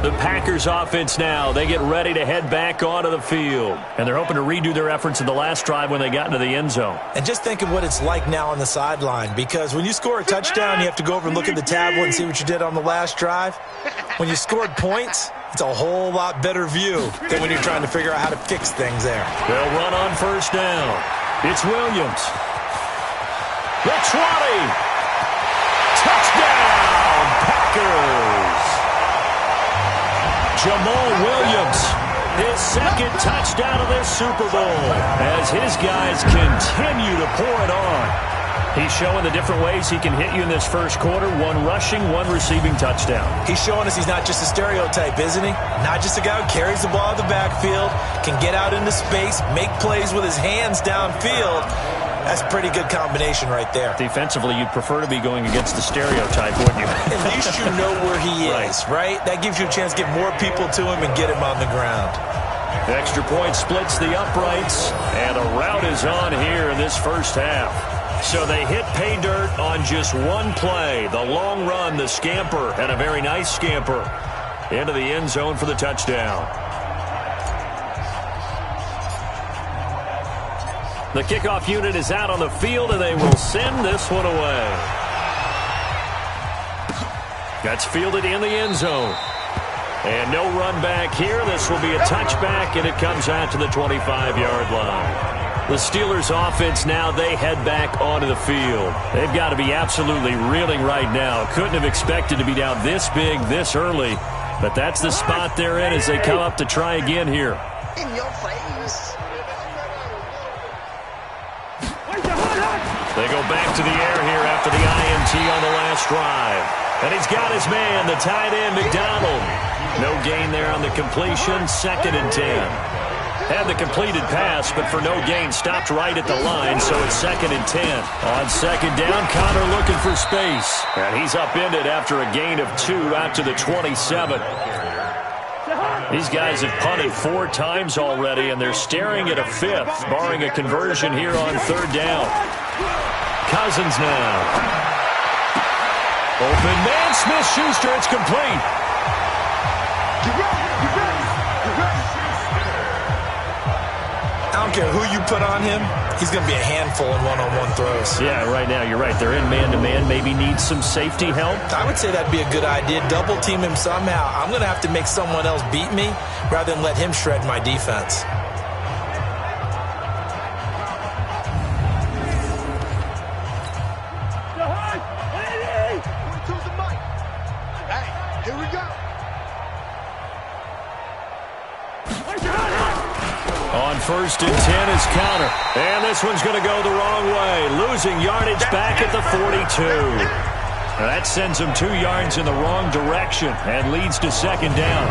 The Packers offense now, they get ready to head back onto the field. And they're hoping to redo their efforts in the last drive when they got into the end zone. And just think of what it's like now on the sideline, because when you score a touchdown, you have to go over and look at the tablet and see what you did on the last drive. When you scored points, it's a whole lot better view than when you're trying to figure out how to fix things there. They'll run on first down. It's Williams. The 20. Touchdown, Packers. Jamal Williams, his second touchdown of this Super Bowl, as his guys continue to pour it on. He's showing the different ways he can hit you in this first quarter. 1 rushing, 1 receiving touchdown. He's showing us he's not just a stereotype, isn't he? Not just a guy who carries the ball in the backfield, can get out into space, make plays with his hands downfield. That's a pretty good combination right there. Defensively, you'd prefer to be going against the stereotype, wouldn't you? At least you know where he is, right? That gives you a chance to get more people to him and get him on the ground. Extra point splits the uprights, and a route is on here in this first half. So they hit pay dirt on just 1 play. The long run, the scamper, and a very nice scamper into the end zone for the touchdown. The kickoff unit is out on the field, and they will send this one away. That's fielded in the end zone. And no run back here. This will be a touchback, and it comes out to the 25-yard line. The Steelers offense now, they head back onto the field. They've got to be absolutely reeling right now. Couldn't have expected to be down this big, this early. But that's the spot they're in as they come up to try again here. In your face. They go back to the air here after the INT on the last drive. And he's got his man, the tight end, McDonald. No gain there on the completion, 2nd and 10. Had the completed pass, but for no gain, stopped right at the line, so it's 2nd and 10. On 2nd down, Connor looking for space. And he's upended after a gain of 2 out to the 27. These guys have punted 4 times already, and they're staring at a 5th, barring a conversion here on 3rd down. Cousins now. Open man, Smith-Schuster, it's complete. I don't care who you put on him, he's going to be a handful in one-on-one throws. Yeah, right now, you're right. They're in man-to-man, maybe needs some safety help. I would say that'd be a good idea. Double team him somehow. I'm going to have to make someone else beat me rather than let him shred my defense. Here we go. On 1st and 10 is counter. And this one's going to go the wrong way. Losing yardage back at the 42. Now that sends them 2 yards in the wrong direction and leads to 2nd down.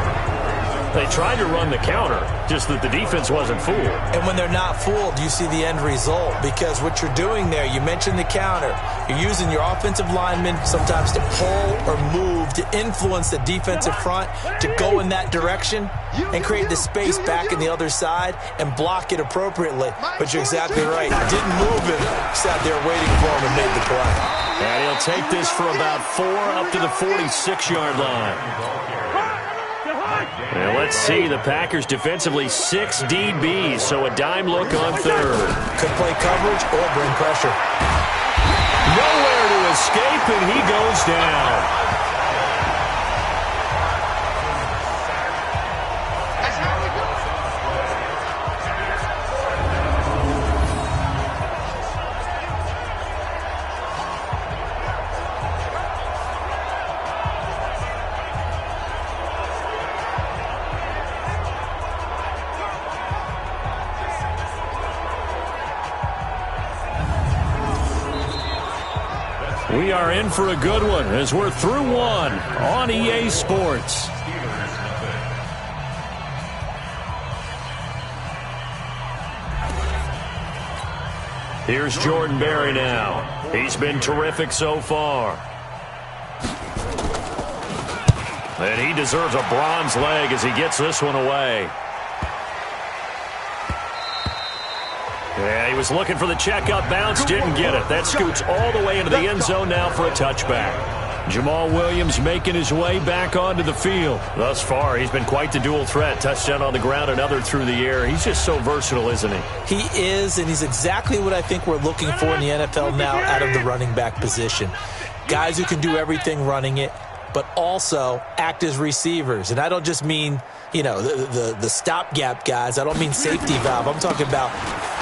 They tried to run the counter, just that the defense wasn't fooled. And when they're not fooled, you see the end result. Because what you're doing there, you mentioned the counter. You're using your offensive linemen sometimes to pull or move to influence the defensive front to go in that direction and create the space back in the other side and block it appropriately. But you're exactly right. Didn't move him. Sat there waiting for him and made the play. And he'll take this for about 4 up to the 46-yard line. Well, let's see. The Packers defensively 6 DBs, so a dime look on 3rd. Could play coverage or bring pressure. Nowhere to escape, and he goes down. We are in for a good one as we're through 1 on EA Sports. Here's Jordan Berry now. He's been terrific so far. And he deserves a bronze leg as he gets this one away. Yeah, he was looking for the check-up bounce, didn't get it. That scoots all the way into the end zone now for a touchback. Jamal Williams making his way back onto the field. Thus far, he's been quite the dual threat. Touchdown on the ground, another through the air. He's just so versatile, isn't he? He is, and he's exactly what I think we're looking for in the NFL now out of the running back position. Guys who can do everything running it, but also act as receivers. And I don't just mean, you know, the stopgap guys. I don't mean safety valve. I'm talking about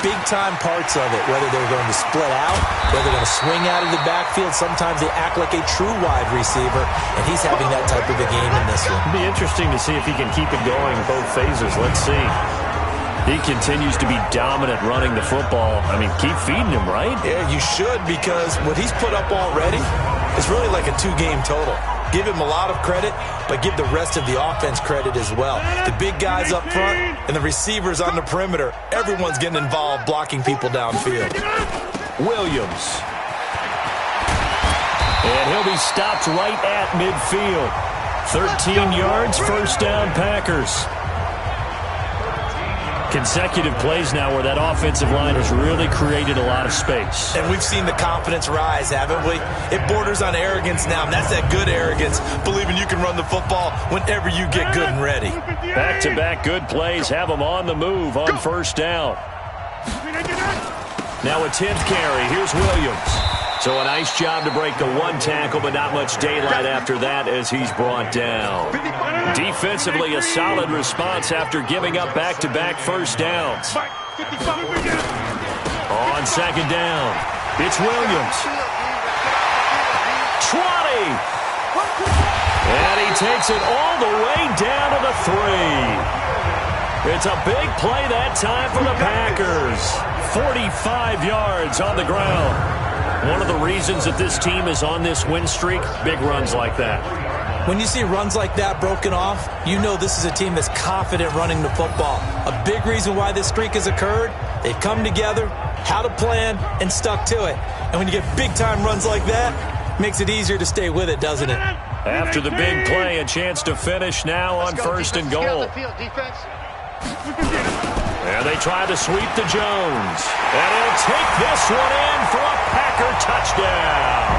big-time parts of it, whether they're going to split out, whether they're going to swing out of the backfield. Sometimes they act like a true wide receiver, and he's having that type of a game in this one. It'll be interesting to see if he can keep it going both phases. Let's see. He continues to be dominant running the football. I mean, keep feeding him, right? Yeah, you should, because what he's put up already is really like a 2-game total. Give him a lot of credit, but give the rest of the offense credit as well. The big guys up front and the receivers on the perimeter, everyone's getting involved blocking people downfield. Williams. And he'll be stopped right at midfield. 13 yards, 1st down Packers. Consecutive plays now where that offensive line has really created a lot of space. And we've seen the confidence rise, haven't we? It borders on arrogance now, and that's that good arrogance, believing you can run the football whenever you get good and ready. Back-to-back good plays have them on the move on 1st down. Now a 10th carry. Here's Williams. So a nice job to break the 1 tackle, but not much daylight after that as he's brought down. Defensively, a solid response after giving up back-to-back 1st downs. On 2nd down, it's Williams. 20! And he takes it all the way down to the 3. It's a big play that time for the Packers. 45 yards on the ground. One of the reasons that this team is on this win streak, big runs like that. When you see runs like that broken off, you know this is a team that's confident running the football. A big reason why this streak has occurred, they've come together, had a plan, and stuck to it. And when you get big-time runs like that, it makes it easier to stay with it, doesn't it? After the big play, a chance to finish now on first and goal. And they try to sweep to Jones. And he'll take this one in for a Packer touchdown.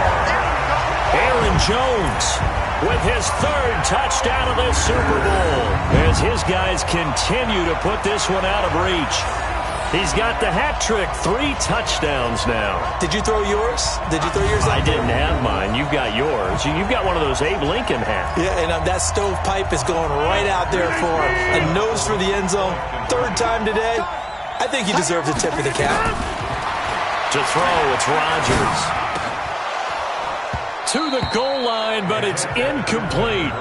Aaron Jones with his third touchdown of this Super Bowl as his guys continue to put this one out of reach. He's got the hat trick, 3 touchdowns now. Did you throw yours? Did you throw yours out? I didn't have mine. You've got yours. You've got one of those Abe Lincoln hats. Yeah, and that stovepipe is going right out there for a nose for the end zone. 3rd time today. I think he deserves a tip of the cap. To throw, it's Rodgers. To the goal line, but it's incomplete.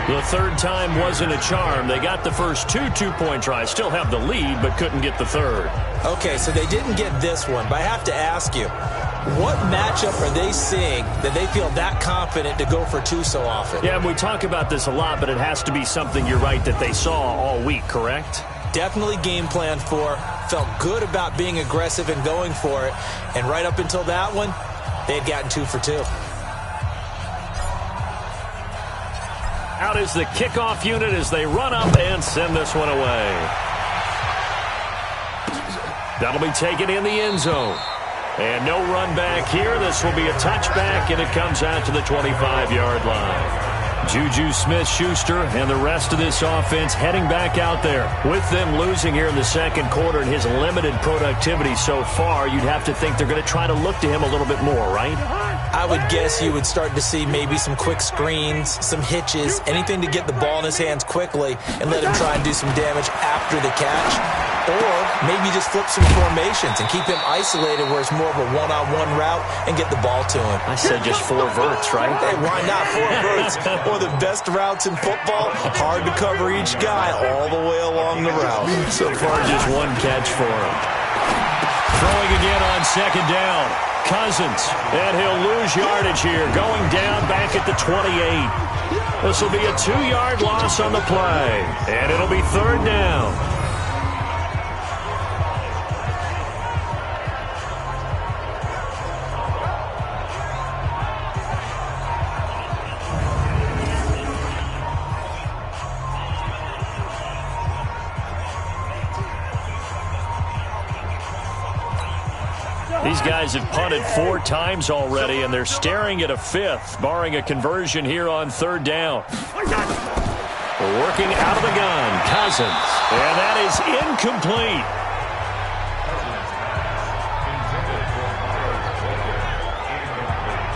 The 3rd time wasn't a charm. They got the first 2 two-point tries. Still have the lead, but couldn't get the 3rd. Okay, so they didn't get this one, but I have to ask you, what matchup are they seeing that they feel that confident to go for 2 so often? Yeah, we talk about this a lot, but it has to be something, you're right, that they saw all week, correct? Definitely game planned for, felt good about being aggressive and going for it, and right up until that one, they had gotten 2 for 2. Out is the kickoff unit as they run up and send this one away. That'll be taken in the end zone. And no run back here. This will be a touchback, and it comes out to the 25-yard line. Juju Smith-Schuster and the rest of this offense heading back out there. With them losing here in the second quarter and his limited productivity so far, you'd have to think they're going to try to look to him a little bit more, right? I would guess you would start to see maybe some quick screens, some hitches, anything to get the ball in his hands quickly and let him try and do some damage after the catch. Or maybe just flip some formations and keep him isolated where it's more of a one-on-one route and get the ball to him. I said just 4 verts, right? Hey, why not 4 verts? One of the best routes in football. Hard to cover each guy all the way along the route. So far, just 1 catch for him. Throwing again on 2nd down. Cousins, and he'll lose yardage here. Going down back at the 28. This will be a 2-yard loss on the play. And it'll be 3rd down. These guys have punted 4 times already, and they're staring at a 5th, barring a conversion here on 3rd down. Working out of the gun, Cousins. And that is incomplete.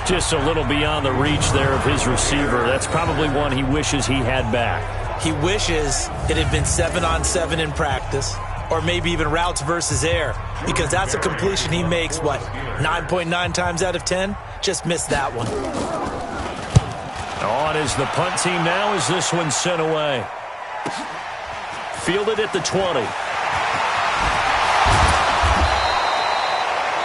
Just a little beyond the reach there of his receiver. That's probably one he wishes he had back. He wishes it had been 7-on-7 in practice, or maybe even routes versus air, because that's a completion he makes, 9.9 times out of 10? Just missed that one. On is the punt team now as this one's sent away. Fielded at the 20.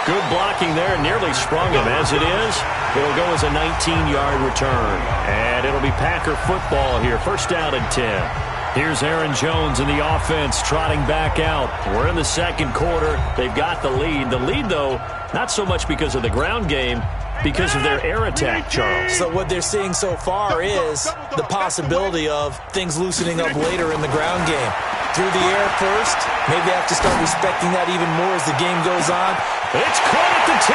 Good blocking there, nearly sprung him. As it is, it'll go as a 19-yard return. And it'll be Packer football here, 1st down and 10. Here's Aaron Jones in the offense trotting back out. We're in the second quarter. They've got the lead. The lead, though, not so much because of the ground game, because of their air attack, Charles. So what they're seeing so far is the possibility of things loosening up later in the ground game. Through the air first, maybe they have to start respecting that even more as the game goes on. It's caught at the 10.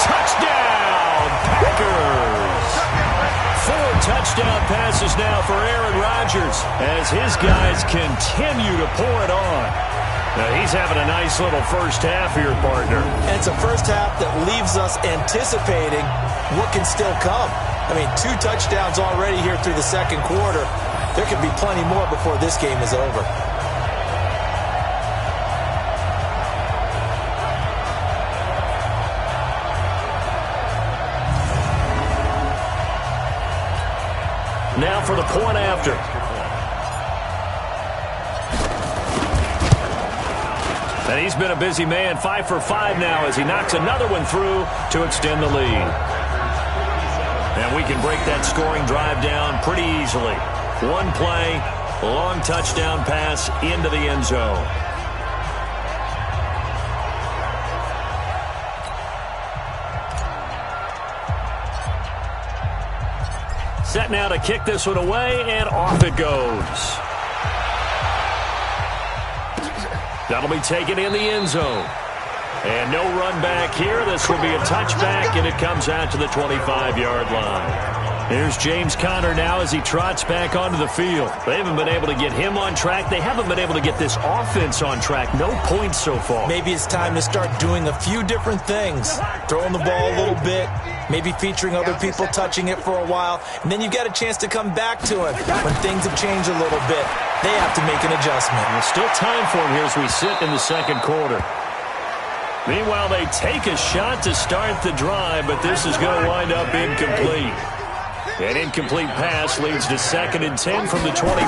Touchdown, Packers. 4 touchdown passes now for Aaron Rodgers as his guys continue to pour it on. Now he's having a nice little first half here, partner. And it's a first half that leaves us anticipating what can still come. I mean, 2 touchdowns already here through the second quarter. There could be plenty more before this game is over. Now for the point after. And he's been a busy man, 5 for 5 now as he knocks another one through to extend the lead. And we can break that scoring drive down pretty easily. One play, long touchdown pass into the end zone. Set now to kick this one away, and off it goes. That'll be taken in the end zone. And no run back here. This will be a touchback, and it comes out to the 25-yard line. Here's James Conner now as he trots back onto the field. They haven't been able to get him on track. They haven't been able to get this offense on track. No points so far. Maybe it's time to start doing a few different things. Throwing the ball a little bit, maybe featuring other people touching it for a while, and then you get a chance to come back to it when things have changed a little bit. They have to make an adjustment. There's still time for him here as we sit in the second quarter. Meanwhile, they take a shot to start the drive, but this is going to wind up incomplete. An incomplete pass leads to 2nd and 10 from the 25.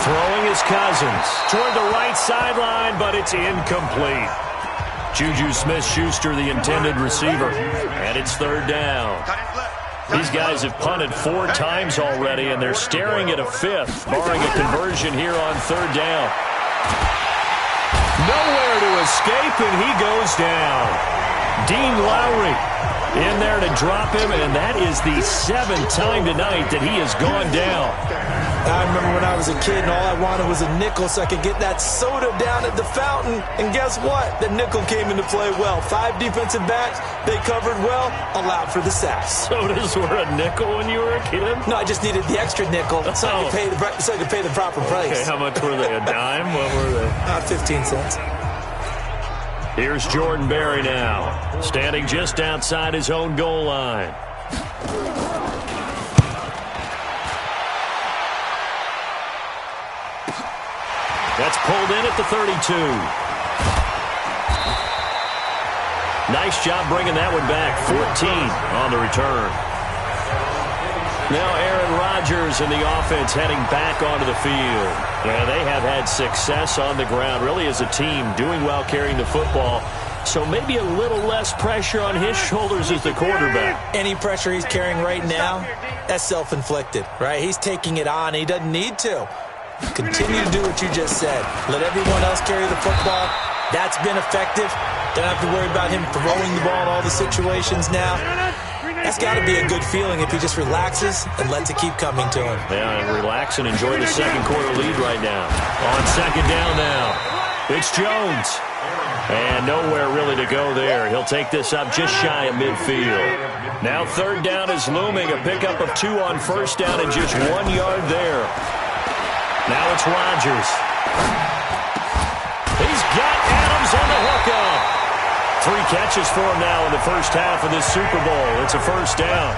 Throwing is Cousins toward the right sideline, but it's incomplete. Juju Smith-Schuster, the intended receiver, and it's 3rd down. These guys have punted 4 times already, and they're staring at a 5th, barring a conversion here on 3rd down. Nowhere to escape, and he goes down. Dean Lowry in there to drop him, and that is the 7th time tonight that he has gone down. I remember when I was a kid and all I wanted was a nickel so I could get that soda down at the fountain. And guess what? The nickel came into play well. 5 defensive backs, they covered well, allowed for the sacks. Sodas were a nickel when you were a kid? No, I just needed the extra nickel so I could pay the proper price. Okay, how much were they? A dime? What were they? 15 cents. Here's Jordan Berry now, standing just outside his own goal line. That's pulled in at the 32. Nice job bringing that one back. 14 on the return. Now Aaron Rodgers and the offense heading back onto the field. Yeah, they have had success on the ground, really as a team, doing well carrying the football. So maybe a little less pressure on his shoulders as the quarterback. Any pressure he's carrying right now, that's self-inflicted, right? He's taking it on. He doesn't need to. Continue to do what you just said. Let everyone else carry the football. That's been effective. Don't have to worry about him throwing the ball in all the situations now. That's got to be a good feeling if he just relaxes and lets it keep coming to him. Yeah, and relax and enjoy the second quarter lead right now. On 2nd down now, it's Jones. And nowhere really to go there. He'll take this up just shy of midfield. Now 3rd down is looming. A pickup of 2 on 1st down and just 1 yard there. Now it's Rodgers. He's got Adams on the hookup. 3 catches for him now in the first half of this Super Bowl. It's a 1st down.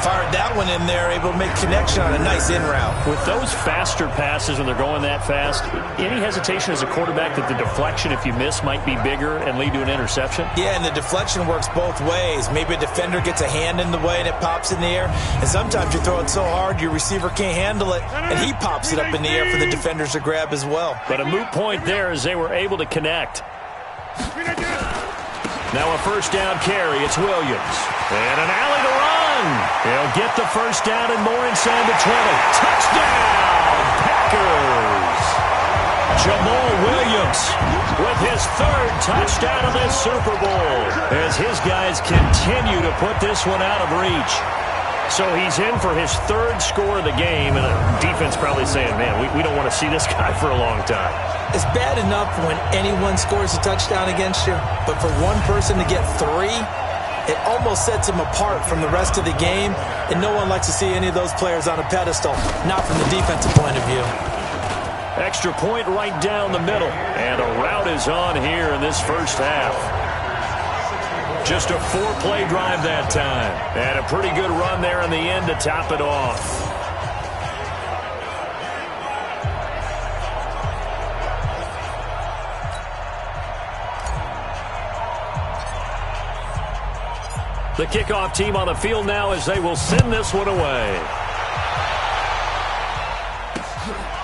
Fired that one in there, able to make connection on a nice in route. With those faster passes when they're going that fast, any hesitation as a quarterback that the deflection, if you miss, might be bigger and lead to an interception? Yeah, and the deflection works both ways. Maybe a defender gets a hand in the way and it pops in the air. And sometimes you throw it so hard your receiver can't handle it, and he pops it up in the air for the defenders to grab as well. But a moot point there as they were able to connect. Now a 1st down carry. It's Williams. And an alley to run. He'll get the 1st down and more inside the 20. Touchdown, Packers. Jamal Williams with his 3rd touchdown of this Super Bowl as his guys continue to put this one out of reach. So he's in for his 3rd score of the game, and the defense probably saying, man, we don't want to see this guy for a long time. It's bad enough when anyone scores a touchdown against you, but for one person to get 3, it almost sets him apart from the rest of the game, and no one likes to see any of those players on a pedestal, not from the defensive point of view. Extra point right down the middle, and a route is on here in this first half. Just a 4-play drive that time, and a pretty good run there in the end to top it off. The kickoff team on the field now as they will send this one away.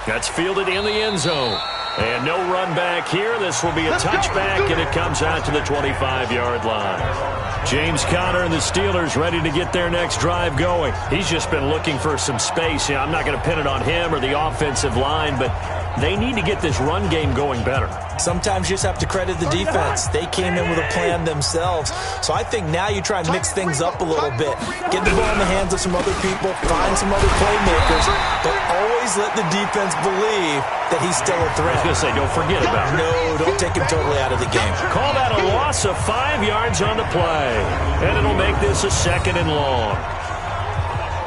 That's fielded in the end zone. And no run back here. This will be a touchback, and it comes out to the 25-yard line. James Conner and the Steelers ready to get their next drive going. He's just been looking for some space. I'm not going to pin it on him or the offensive line, but they need to get this run game going better. Sometimes you just have to credit the defense. They came in with a plan themselves. So I think now you try and mix things up a little bit. Get the ball in the hands of some other people, find some other playmakers, but always let the defense believe that he's still a threat. I was going to say, don't forget about it. No, don't take him totally out of the game. Call that a loss of 5 yards on the play. And it'll make this a 2nd and long.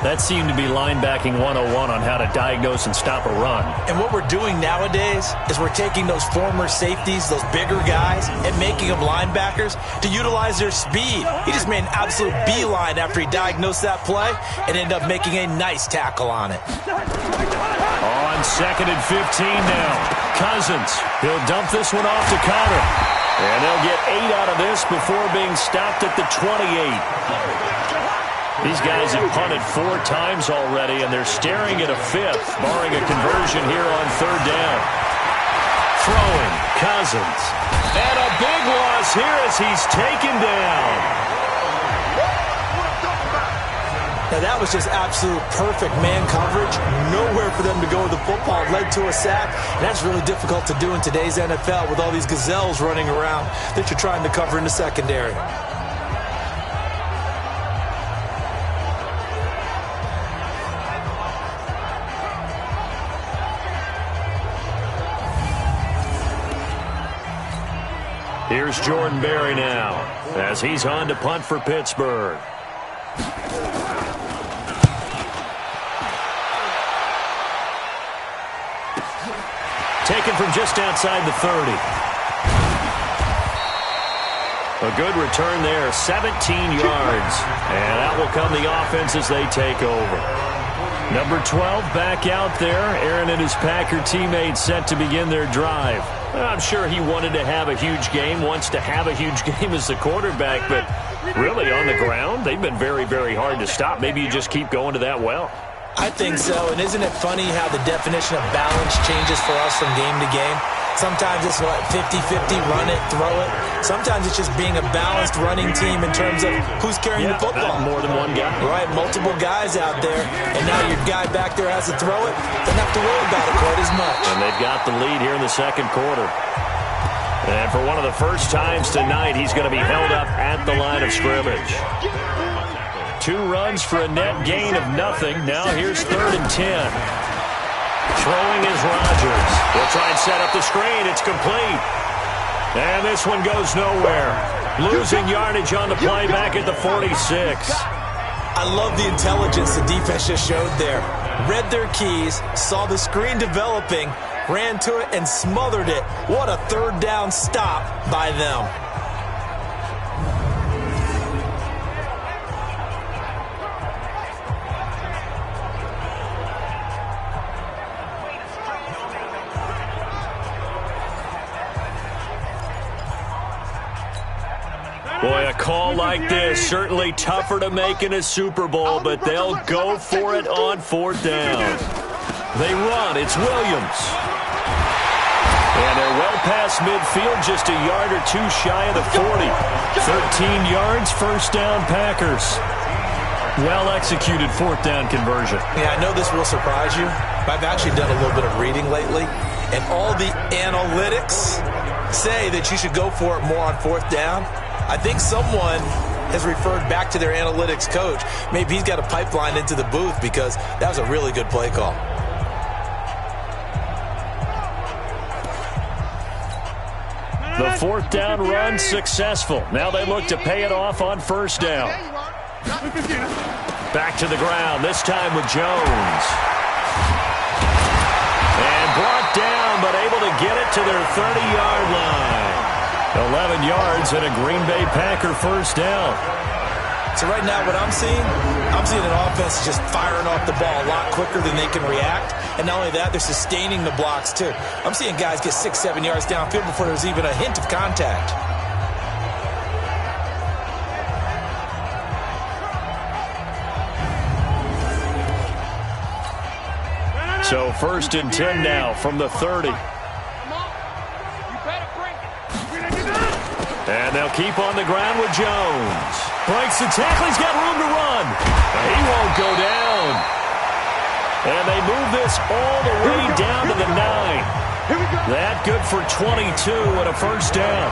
That seemed to be linebacking 101 on how to diagnose and stop a run. And what we're doing nowadays is we're taking those former safeties, those bigger guys, and making them linebackers to utilize their speed. He just made an absolute beeline after he diagnosed that play and ended up making a nice tackle on it. On 2nd and 15 now. Cousins. He'll dump this one off to Conner. And they'll get 8 out of this before being stopped at the 28. These guys have punted 4 times already, and they're staring at a 5th, barring a conversion here on 3rd down. Throwing, Cousins. And a big loss here as he's taken down. Now that was just absolute perfect man coverage. Nowhere for them to go with the football. Led to a sack. And that's really difficult to do in today's NFL with all these gazelles running around that you're trying to cover in the secondary. Here's Jordan Berry now as he's on to punt for Pittsburgh. Taken from just outside the 30. A good return there, 17 yards. And out will come the offense as they take over. Number 12 back out there. Aaron and his Packer teammates set to begin their drive. I'm sure he wanted to have a huge game, wants to have a huge game as the quarterback, but really on the ground, they've been very, very hard to stop. Maybe you just keep going to that well. I think so, and isn't it funny how the definition of balance changes for us from game to game? Sometimes it's what, 50-50, run it, throw it. Sometimes it's just being a balanced running team in terms of who's carrying the football. More than one guy. Right, multiple guys out there, and now your guy back there has to throw it. Doesn't have to worry about it quite as much. And they've got the lead here in the 2nd quarter. And for one of the first times tonight, he's going to be held up at the line of scrimmage. 2 runs for a net gain of nothing. Now here's 3rd and 10. Throwing is Rodgers. He'll try and set up the screen. It's complete. And this one goes nowhere. Losing yardage on the play back at the 46. I love the intelligence the defense just showed there. Read their keys, saw the screen developing, ran to it, and smothered it. What a 3rd down stop by them. Boy, a call like this, certainly tougher to make in a Super Bowl, but they'll go for it on 4th down. They run. It's Williams. And they're well past midfield, just a yard or 2 shy of the 40. 13 yards, 1st down Packers. Well-executed 4th down conversion. Yeah, I know this will surprise you. I've actually done a little bit of reading lately, and all the analytics say that you should go for it more on 4th down. I think someone has referred back to their analytics coach. Maybe he's got a pipeline into the booth because that was a really good play call. The 4th down run successful. Now they look to pay it off on 1st down. Back to the ground, this time with Jones. And brought down, but able to get it to their 30-yard line. 11 yards and a Green Bay Packer 1st down. So right now what I'm seeing an offense just firing off the ball a lot quicker than they can react. And not only that, they're sustaining the blocks too. I'm seeing guys get 6-7 yards downfield before there's even a hint of contact. So 1st and 10 now from the 30. And they'll keep on the ground with Jones. Breaks the tackle. He's got room to run. He won't go down. And they move this all the way down to the 9. That good for 22 and a first down.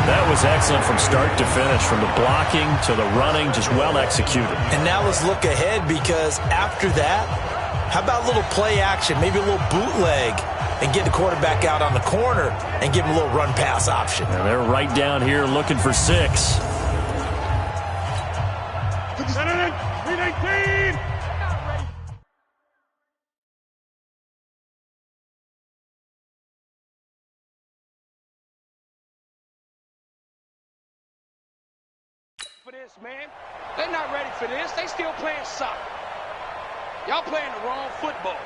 That was excellent from start to finish, from the blocking to the running, just well executed. And now let's look ahead, because after that, how about a little play action, maybe a little bootleg, and get the quarterback out on the corner and give him a little run-pass option. And they're right down here looking for 6. For this, man. They're not ready for this. They still playing soccer. Y'all playing the wrong football.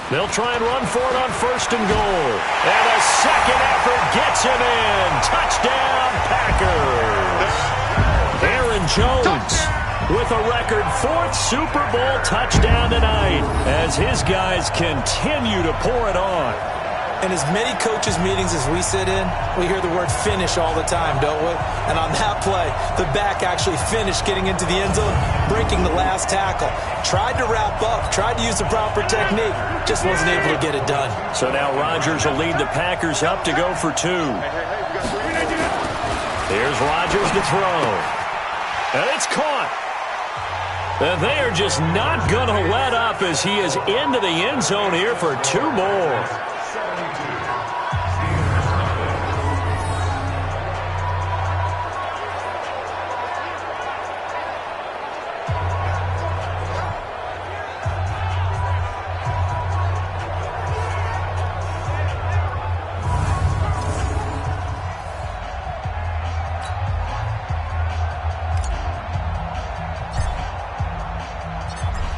They'll try and run for it on 1st and goal. And a second effort gets him in. Touchdown, Packers. Aaron Jones with a record 4th Super Bowl touchdown tonight as his guys continue to pour it on. In as many coaches' meetings as we sit in, we hear the word finish all the time, don't we? And on that play, the back actually finished getting into the end zone, breaking the last tackle. Tried to wrap up, tried to use the proper technique, just wasn't able to get it done. So now Rodgers will lead the Packers up to go for 2. Here's Rodgers to throw. And it's caught. And they are just not going to let up as he is into the end zone here for 2 more.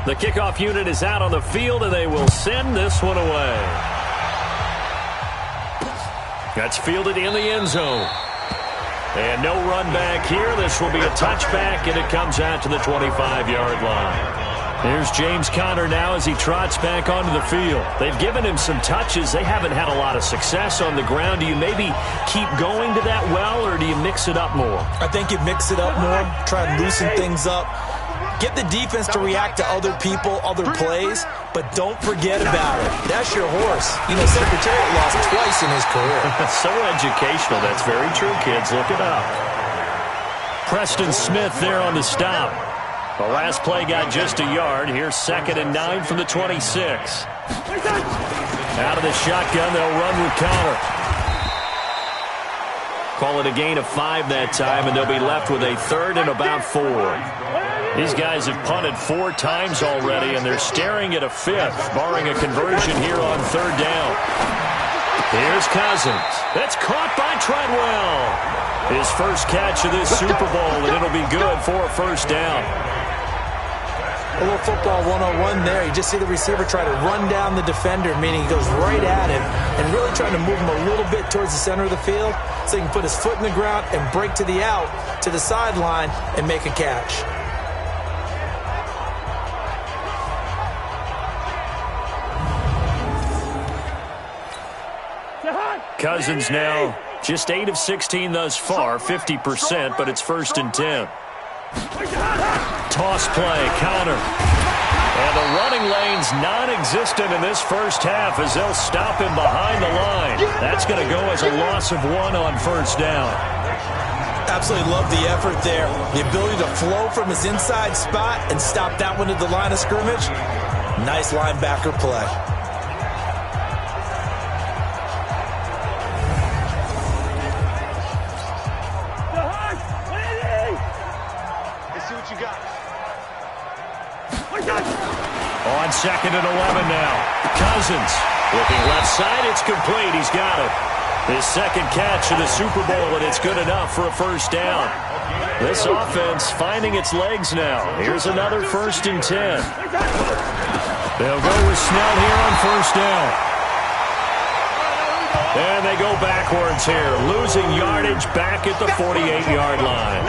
The kickoff unit is out on the field, and they will send this one away. That's fielded in the end zone. And no run back here. This will be a touchback, and it comes out to the 25-yard line. Here's James Conner now as he trots back onto the field. They've given him some touches. They haven't had a lot of success on the ground. Do you maybe keep going to that well, or do you mix it up more? I think you mix it up more, try and loosen things up. Get the defense to react to other people, other plays, but don't forget about it. That's your horse. You know, Secretariat lost twice in his career. So educational. That's very true, kids. Look it up. Preston Smith there on the stop. The last play got just a yard. Here's 2nd and 9 from the 26. Out of the shotgun, they'll run with Conner. Call it a gain of 5 that time, and they'll be left with a 3rd and about 4. These guys have punted 4 times already, and they're staring at a 5th, barring a conversion here on 3rd down. Here's Cousins. That's caught by Treadwell. His first catch of this Super Bowl, and it'll be good for a first down. A little football 101 there. You just see the receiver try to run down the defender, meaning he goes right at him and really trying to move him a little bit towards the center of the field so he can put his foot in the ground and break to the out, to the sideline, and make a catch. Cousins now just 8 of 16 thus far, 50%, but it's 1st and 10. Toss play, Conner. And the running lane's non-existent in this first half as they'll stop him behind the line. That's going to go as a loss of 1 on 1st down. Absolutely love the effort there. The ability to flow from his inside spot and stop that one at the line of scrimmage. Nice linebacker play. On 2nd and 11 now. Cousins looking left side. It's complete. He's got it. His 2nd catch of the Super Bowl, and it's good enough for a first down. This offense finding its legs now. Here's another 1st and 10. They'll go with Snell here on 1st down. And they go backwards here, losing yardage back at the 48-yard line.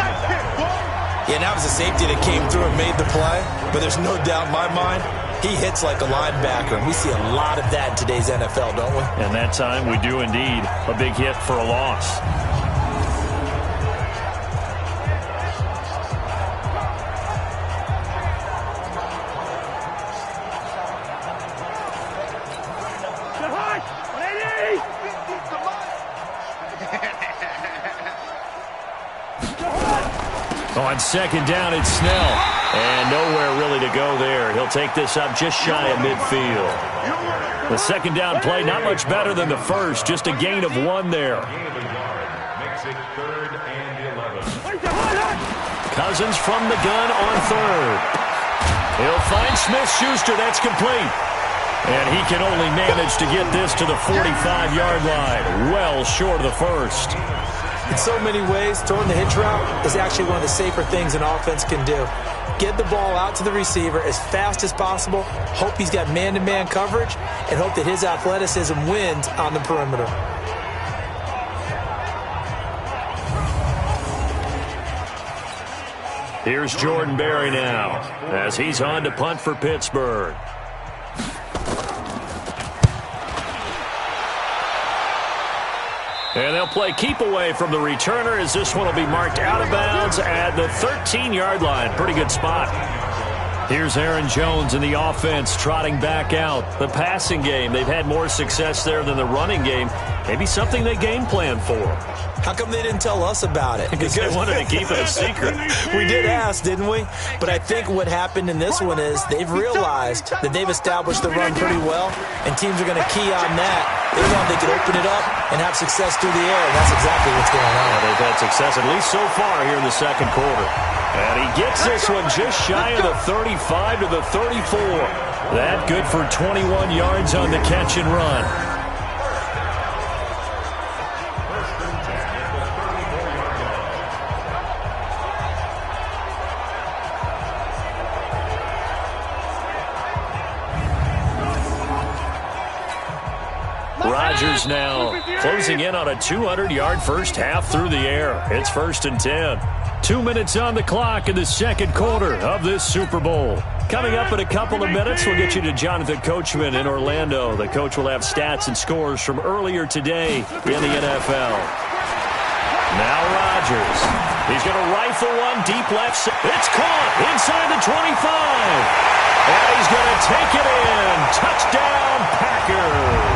Yeah, that was a safety that came through and made the play, but there's no doubt in my mind He hits like a linebacker, and we see a lot of that in today's NFL, don't we? And that time we do indeed. A big hit for a loss. On second down, it's Snell. And nowhere really to go there. He'll take this up just shy of midfield. The second down play, not much better than the first. Just a gain of 1 there. Makes it 3rd and 11. Cousins from the gun on 3rd. He'll find Smith-Schuster. That's complete. And he can only manage to get this to the 45-yard line. Well short of the first. In so many ways, throwing the hitch route is actually one of the safer things an offense can do. Get the ball out to the receiver as fast as possible, hope he's got man-to-man coverage, and hope that his athleticism wins on the perimeter. Here's Jordan Berry now as he's on to punt for Pittsburgh. And they'll play keep away from the returner as this one will be marked out of bounds at the 13-yard line. Pretty good spot. Here's Aaron Jones in the offense trotting back out. The passing game, they've had more success there than the running game. Maybe something they game plan for. How come they didn't tell us about it? Because they wanted to keep it a secret. We did ask, didn't we? But I think what happened in this one is they've realized that they've established the run pretty well, and teams are going to key on that. They thought they could open it up and have success through the air, and that's exactly what's going on. Yeah, they've had success, at least so far, here in the second quarter. And he gets this one just shy of the 35 to the 34. That good for 21 yards on the catch and run. Rodgers now closing in on a 200-yard first half through the air. It's 1st and 10. 2 minutes on the clock in the second quarter of this Super Bowl. Coming up in a couple of minutes, we'll get you to Jonathan Coachman in Orlando. The coach will have stats and scores from earlier today in the NFL. Now Rodgers. He's going to rifle one deep left. It's caught inside the 25. And he's going to take it in. Touchdown, Packers.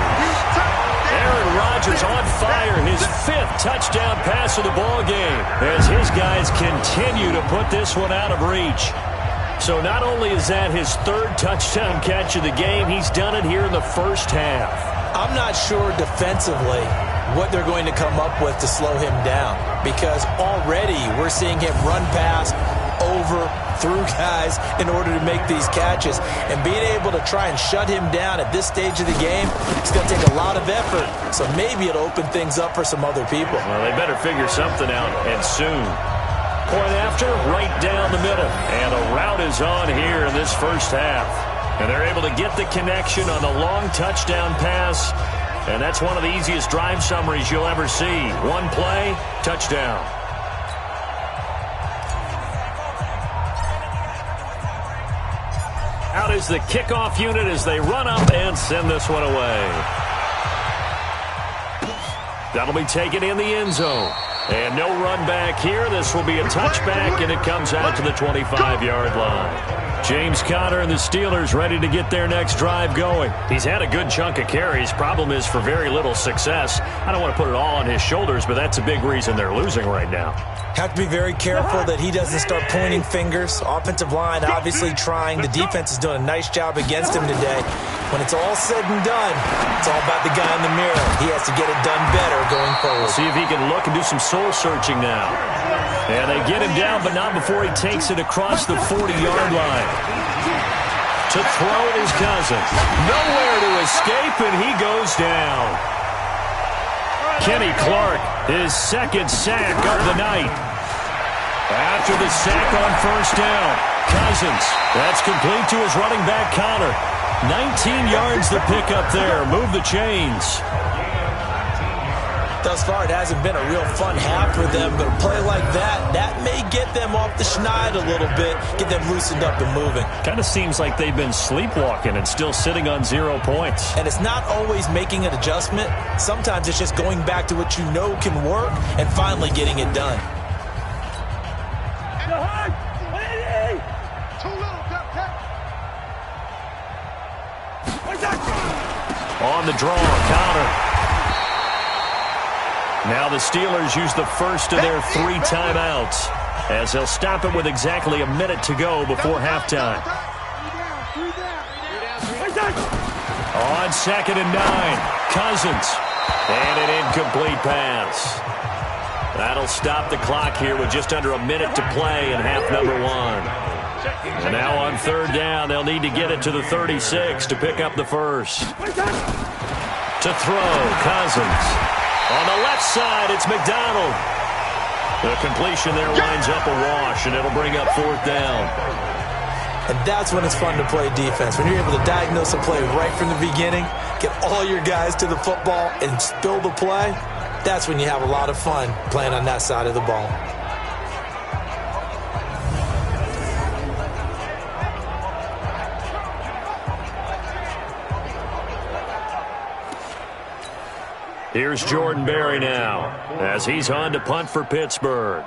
Aaron Rodgers on fire, his 5th touchdown pass of the ball game as his guys continue to put this one out of reach. So not only is that his 3rd touchdown catch of the game, he's done it here in the first half. I'm not sure defensively what they're going to come up with to slow him down, because already we're seeing him run past, over, through guys in order to make these catches. And being able to try and shut him down at this stage of the game, it's going to take a lot of effort. So maybe it'll open things up for some other people. Well, they better figure something out, and soon. Point after, right down the middle. And a route is on here in this first half. And they're able to get the connection on the long touchdown pass. And that's one of the easiest drive summaries you'll ever see. One play, touchdown. Out is the kickoff unit as they run up and send this one away. That'll be taken in the end zone. And no run back here. This will be a touchback, and it comes out to the 25-yard line. James Conner and the Steelers ready to get their next drive going. He's had a good chunk of carries. Problem is for very little success. I don't want to put it all on his shoulders, but that's a big reason they're losing right now. Have to be very careful that he doesn't start pointing fingers. Offensive line obviously trying. The defense is doing a nice job against him today. When it's all said and done, it's all about the guy in the mirror. He has to get it done better going forward. See if he can look and do some soul searching now. And they get him down, but not before he takes it across the 40-yard line. To throw his Cousins. Nowhere to escape, and he goes down. Kenny Clark, his 2nd sack of the night. After the sack on first down, Cousins. That's complete to his running back, Conner. 19 yards to pick up there. Move the chains. Thus far, it hasn't been a real fun half for them, but a play like that may get them off the schneid a little bit, get them loosened up and moving. Kind of seems like they've been sleepwalking and still sitting on 0 points. And it's not always making an adjustment. Sometimes it's just going back to what you know can work and finally getting it done. On the draw, counter. Now the Steelers use the first of their 3 timeouts as they'll stop it with exactly a minute to go before halftime. On 2nd and 9, Cousins. And an incomplete pass. That'll stop the clock here with just under a minute to play in half number 1. And now on 3rd down, they'll need to get it to the 36 to pick up the first. To throw, Cousins. On the left side, it's McDonald. The completion there winds up a wash, and it'll bring up 4th down. And that's when it's fun to play defense. When you're able to diagnose a play right from the beginning, get all your guys to the football, and spill the play, that's when you have a lot of fun playing on that side of the ball. Here's Jordan Berry now as he's on to punt for Pittsburgh.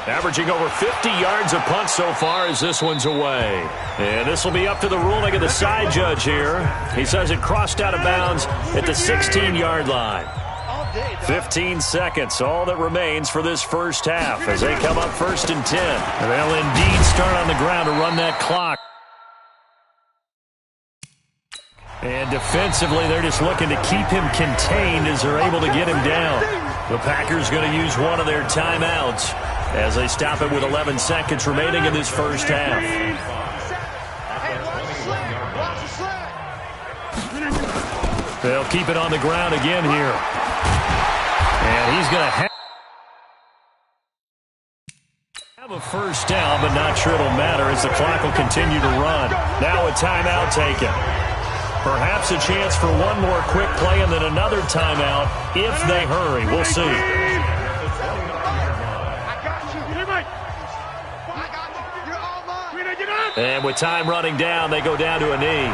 Averaging over 50 yards a punt so far as this one's away. And this will be up to the ruling of the side judge here. He says it crossed out of bounds at the 16-yard line. 15 seconds, all that remains for this first half as they come up 1st and 10. And they'll indeed start on the ground to run that clock. And defensively, they're just looking to keep him contained as they're able to get him down. The Packers going to use one of their timeouts as they stop it with 11 seconds remaining in this first half. They'll keep it on the ground again here. And he's going to have a first down, but not sure it'll matter as the clock will continue to run. Now a timeout taken. Perhaps a chance for one more quick play and then another timeout if they hurry. We'll see. And with time running down, they go down to a knee.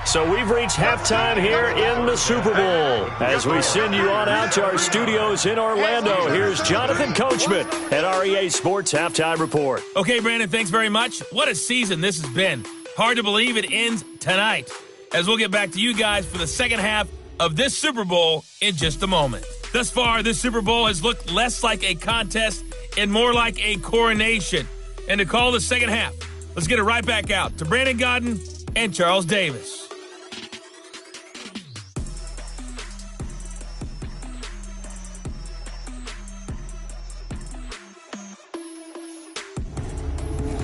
So we've reached halftime here in the Super Bowl. As we send you on out to our studios in Orlando, here's Jonathan Coachman at our EA Sports Halftime Report. Okay, Brandon, thanks very much. What a season this has been. Hard to believe it ends tonight, as we'll get back to you guys for the second half of this Super Bowl in just a moment. Thus far, this Super Bowl has looked less like a contest and more like a coronation. And to call the second half, let's get it right back out to Brandon Godden and Charles Davis.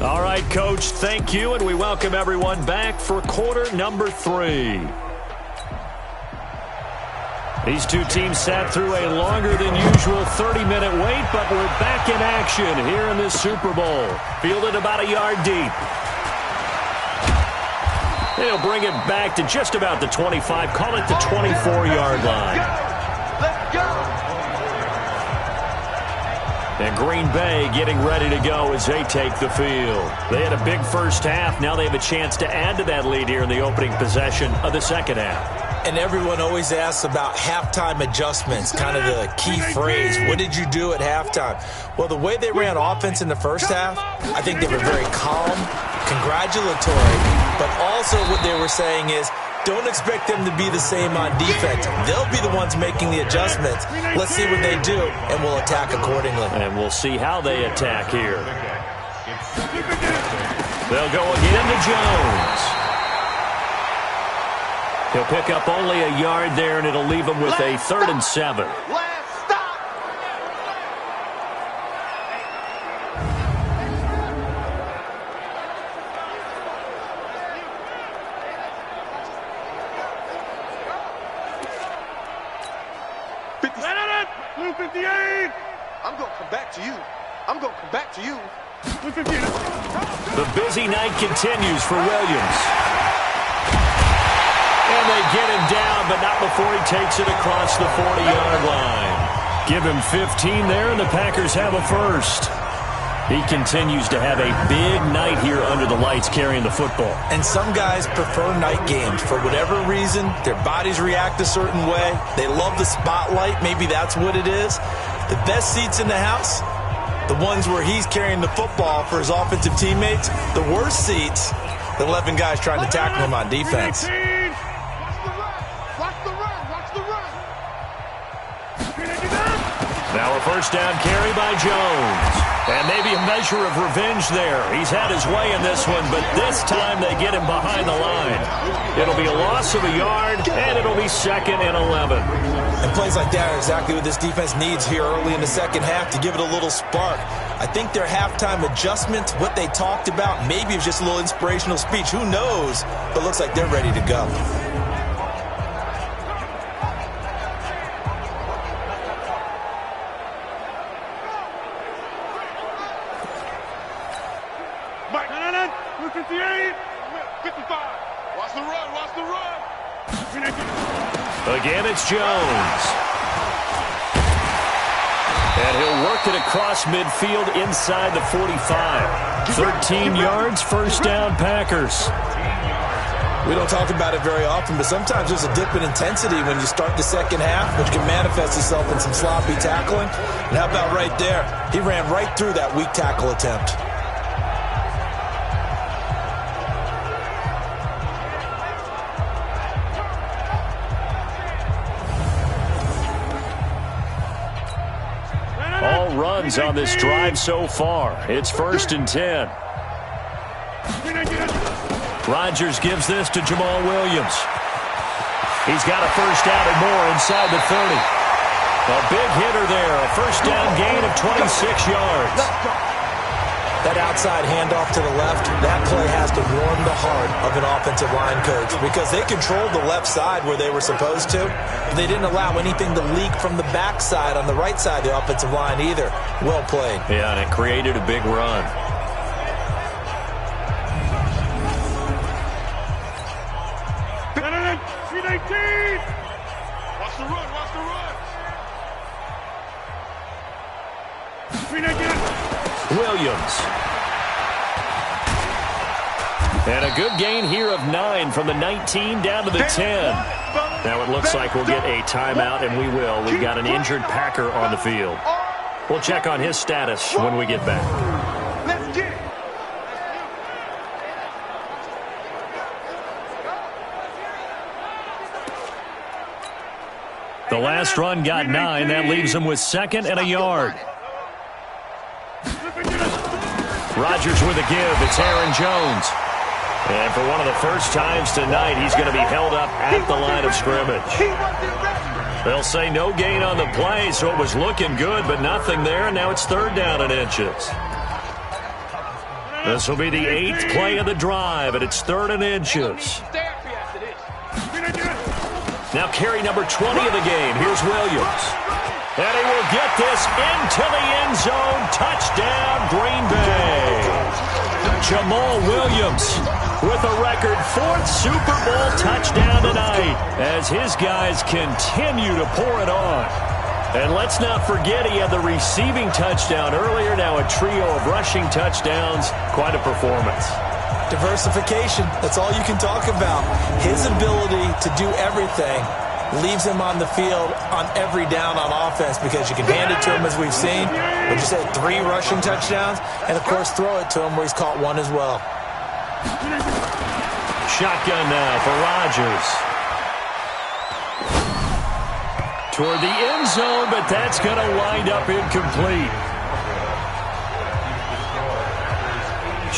All right, Coach, thank you, and we welcome everyone back for quarter number 3. These two teams sat through a longer than usual 30-minute wait, but we're back in action here in this Super Bowl. Fielded about a yard deep. They'll bring it back to just about the 25, call it the 24-yard line. Let's go! And Green Bay getting ready to go as they take the field. They had a big first half. Now they have a chance to add to that lead here in the opening possession of the second half. And everyone always asks about halftime adjustments, kind of the key phrase. What did you do at halftime? Well, the way they ran offense in the first half, I think they were very calm, congratulatory, but also what they were saying is, don't expect them to be the same on defense. They'll be the ones making the adjustments. Let's see what they do, and we'll attack accordingly. And we'll see how they attack here. They'll go again to Jones. He'll pick up only a yard there, and it'll leave him with a 3rd and 7. I'm going to come back to you. I'm going to come back to you. The busy night continues for Williams. And they get him down, but not before he takes it across the 40-yard line. Give him 15 there, and the Packers have a first. He continues to have a big night here under the lights carrying the football. And some guys prefer night games. For whatever reason, their bodies react a certain way. They love the spotlight. Maybe that's what it is. The best seats in the house, the ones where he's carrying the football for his offensive teammates. The worst seats, the 11 guys trying to tackle him on defense. Now a first down carry by Jones. And maybe a measure of revenge there. He's had his way in this one, but this time they get him behind the line. It'll be a loss of a yard, and it'll be 2nd and 11. And plays like that are exactly what this defense needs here early in the second half to give it a little spark. I think their halftime adjustment, what they talked about, maybe it was just a little inspirational speech. Who knows? But looks like they're ready to go. Again, it's Jones. And he'll work it across midfield inside the 45. 13 yards, first down, Packers. We don't talk about it very often, but sometimes there's a dip in intensity when you start the second half, which can manifest itself in some sloppy tackling. And how about right there? He ran right through that weak tackle attempt. All runs on this drive so far. It's 1st and 10. Rodgers gives this to Jamal Williams. He's got a first down and more inside the 30. A big hitter there. A first down gain of 26 yards. That outside handoff to the left, that play has to warm the heart of an offensive line coach because they controlled the left side where they were supposed to. They didn't allow anything to leak from the backside on the right side of the offensive line either. Well played. Yeah, and it created a big run. Watch the run, watch the run. Williams. And a good gain here of 9 from the 19 down to the 10. Now it looks like we'll get a timeout, and we will. We've got an injured Packer on the field. We'll check on his status when we get back. Let's get it. The last run got 9. That leaves him with 2nd and a yard. Rodgers with a give. It's Aaron Jones. And for one of the first times tonight, he's going to be held up at the line of scrimmage. They'll say no gain on the play, so it was looking good, but nothing there. And now it's 3rd down and inches. This will be the 8th play of the drive, and it's 3rd and inches. Now carry number 20 of the game. Here's Williams. And he will get this into the end zone. Touchdown, Green Bay. Jamal Williams with a record 4th Super Bowl touchdown tonight as his guys continue to pour it on. And let's not forget he had the receiving touchdown earlier. Now a trio of rushing touchdowns. Quite a performance. Diversification, that's all you can talk about. His ability to do everything leaves him on the field on every down on offense because you can hand it to him as we've seen. Would you say 3 rushing touchdowns? And, of course, throw it to him where he's caught 1 as well. Shotgun now for Rodgers. Toward the end zone, but that's going to wind up incomplete.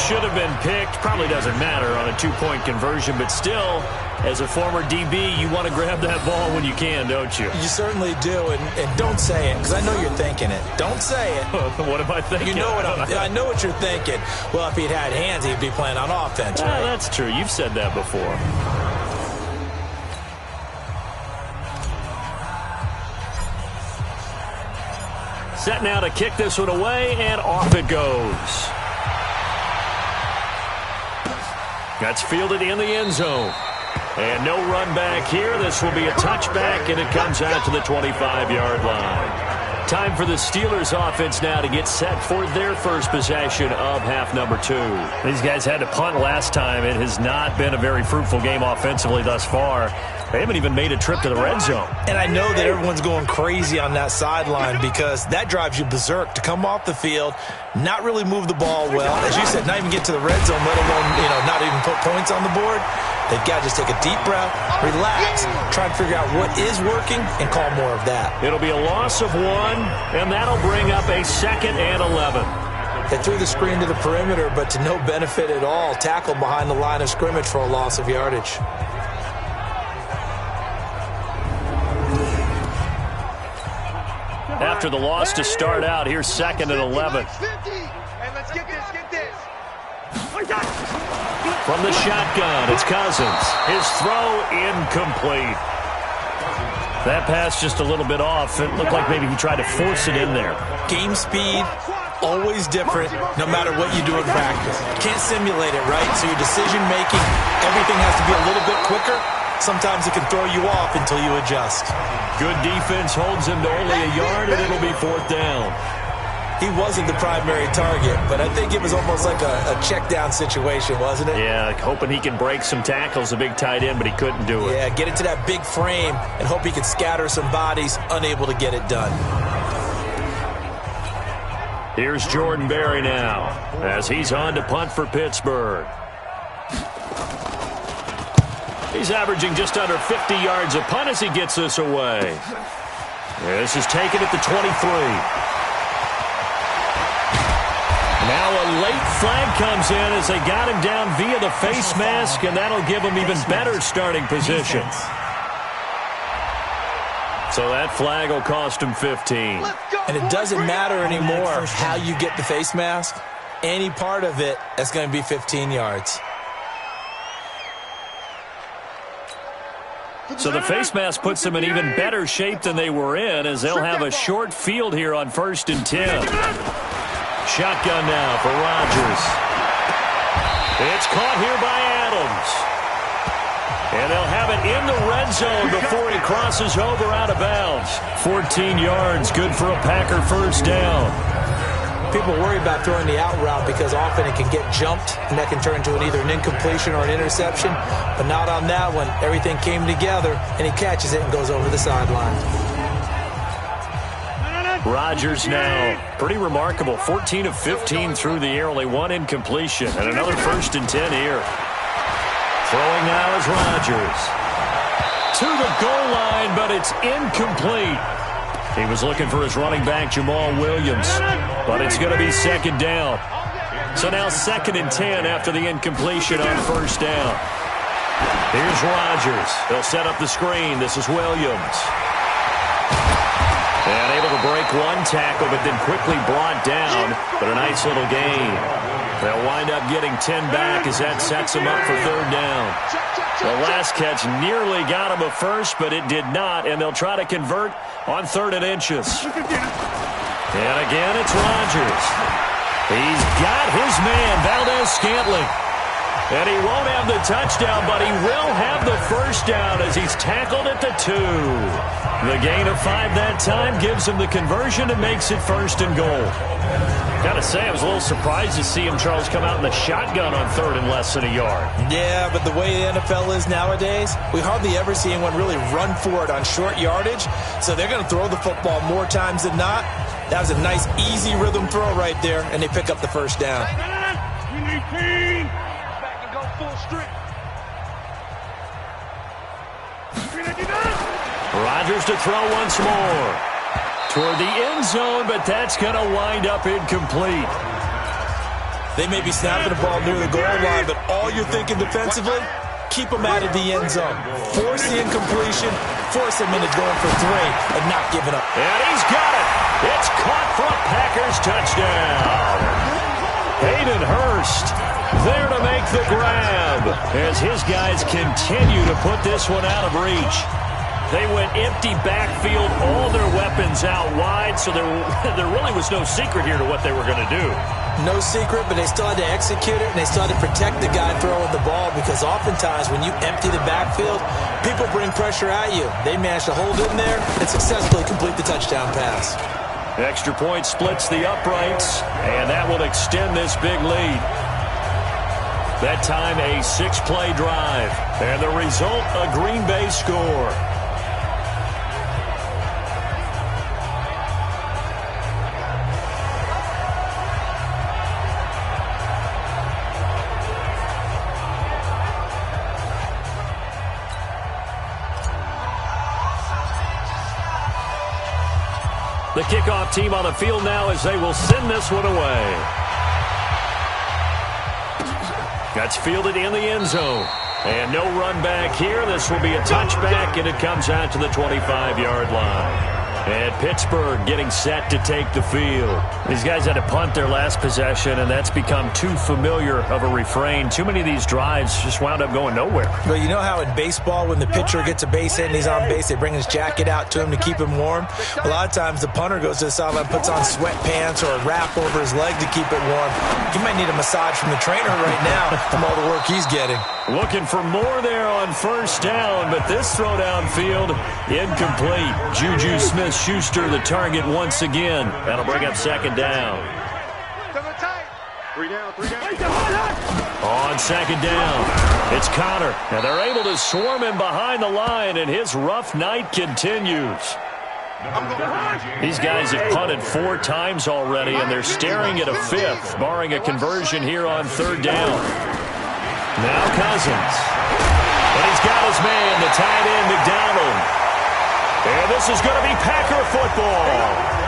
Should have been picked. Probably doesn't matter on a 2-point conversion, but still, as a former DB, you want to grab that ball when you can, don't you? You certainly do, and don't say it, because I know you're thinking it. Don't say it. What am I thinking? You know what I know what you're thinking. Well, if he'd had hands, he'd be playing on offense, right? That's true. You've said that before. Set now to kick this one away, and off it goes. That's fielded in the end zone. And no run back here. This will be a touchback, and it comes out to the 25-yard line. Time for the Steelers offense now to get set for their first possession of half number 2. These guys had to punt last time. It has not been a very fruitful game offensively thus far. They haven't even made a trip to the red zone. And I know that everyone's going crazy on that sideline because that drives you berserk to come off the field, not really move the ball well. As you said, not even get to the red zone, let alone, not even put points on the board. They've got to just take a deep breath, relax, try and figure out what is working, and call more of that. It'll be a loss of 1, and that'll bring up a 2nd and 11. They threw the screen to the perimeter, but to no benefit at all. Tackled behind the line of scrimmage for a loss of yardage. After the loss to start out, here's 2nd and 11. And let's get this. From the shotgun, it's Cousins. His throw incomplete. That pass just a little bit off. It looked like maybe he tried to force it in there. Game speed, always different, no matter what you do in practice. Can't simulate it, right? So your decision-making, everything has to be a little bit quicker. Sometimes it can throw you off until you adjust. Good defense holds him to only a yard, and it'll be 4th down. He wasn't the primary target, but I think it was almost like a check-down situation, wasn't it? Yeah, hoping he can break some tackles, a big tight end, but he couldn't do it. Yeah, get into that big frame and hope he could scatter some bodies, unable to get it done. Here's Jordan Berry now, as he's on to punt for Pittsburgh. He's averaging just under 50 yards a punt as he gets this away. This is taken at the 23. Now a late flag comes in as they got him down via the face mask, and that'll give him even better starting position. So that flag will cost him 15. And it doesn't matter anymore how you get the face mask. Any part of it, that's going to be 15 yards. So the face mask puts them in even better shape than they were in, as they'll have a short field here on 1st and 10. Shotgun now for Rodgers. It's caught here by Adams. And they'll have it in the red zone before he crosses over out of bounds. 14 yards, good for a Packer first down. People worry about throwing the out route because often it can get jumped, and that can turn into either an incompletion or an interception. But not on that one. Everything came together, and he catches it and goes over the sideline. Rodgers now, pretty remarkable. 14 of 15 through the air, only 1 incompletion. And another 1st and 10 here. Throwing now is Rodgers. To the goal line, but it's incomplete. He was looking for his running back, Jamal Williams. But it's going to be 2nd down. So now 2nd and 10 after the incompletion on 1st down. Here's Rodgers. They'll set up the screen. This is Williams. And able to break 1 tackle, but then quickly brought down. But a nice little gain. They'll wind up getting 10 back as that sets them up for 3rd down. The last catch nearly got him a first, but it did not, and they'll try to convert on 3rd and inches. And again, it's Rodgers. He's got his man, Valdez-Scantling. And he won't have the touchdown, but he will have the first down as he's tackled at the 2. The gain of 5 that time gives him the conversion and makes it 1st and goal. Gotta say, I was a little surprised to see him, Charles, come out in the shotgun on 3rd and less than a yard. Yeah, but the way the NFL is nowadays, we hardly ever see anyone really run for it on short yardage. So they're going to throw the football more times than not. That was a nice, easy rhythm throw right there, and they pick up the first down. Rodgers to throw once more. Toward the end zone, but that's going to wind up incomplete. They may be snapping the ball near the goal line, but all you're thinking defensively, keep them out of the end zone. Force the incompletion, force them into going for 3 and not giving up. And he's got it. It's caught for a Packers touchdown. Hayden Hurst there to make the grab as his guys continue to put this one out of reach. They went empty backfield, all their weapons out wide, so there really was no secret here to what they were going to do. No secret, but they still had to execute it, and they still had to protect the guy throwing the ball, because oftentimes when you empty the backfield, people bring pressure at you. They managed to hold in there and successfully complete the touchdown pass. Extra point splits the uprights, and that will extend this big lead. That time a 6-play drive, and the result, a Green Bay score. The kickoff team on the field now as they will send this one away. That's fielded in the end zone. And no run back here. This will be a touchback, and it comes out to the 25-yard line. And Pittsburgh getting set to take the field. These guys had to punt their last possession, and that's become too familiar of a refrain. Too many of these drives just wound up going nowhere. But you know how in baseball, when the pitcher gets a base hit and he's on base, they bring his jacket out to him to keep him warm? A lot of times the punter goes to the sideline, puts on sweatpants or a wrap over his leg to keep it warm. He might need a massage from the trainer right now from all the work he's getting. Looking for more there on first down, but this throw downfield incomplete. Juju Smith-Schuster the target once again. That'll bring up second down. On second down, it's Connor. And they're able to swarm him behind the line, and his rough night continues. These guys have punted 4 times already, and they're staring at a 5th, barring a conversion here on third down. Now Cousins. And he's got his man, the tight end, McDonald. And this is going to be Packer football.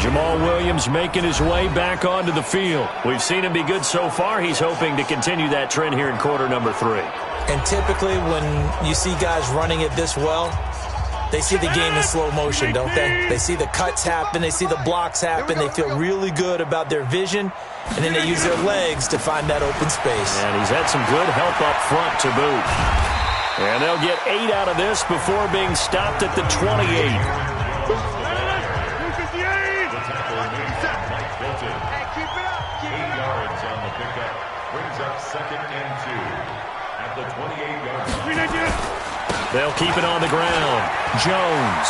Jamal Williams making his way back onto the field. We've seen him be good so far. He's hoping to continue that trend here in quarter number 3. And typically when you see guys running it this well, they see the game in slow motion, don't they? They see the cuts happen. They see the blocks happen. They feel really good about their vision. And then they use their legs to find that open space. And he's had some good help up front to boot. And they'll get 8 out of this before being stopped at the 28. Second and 2 at the 28-yard line. They'll keep it on the ground. Jones.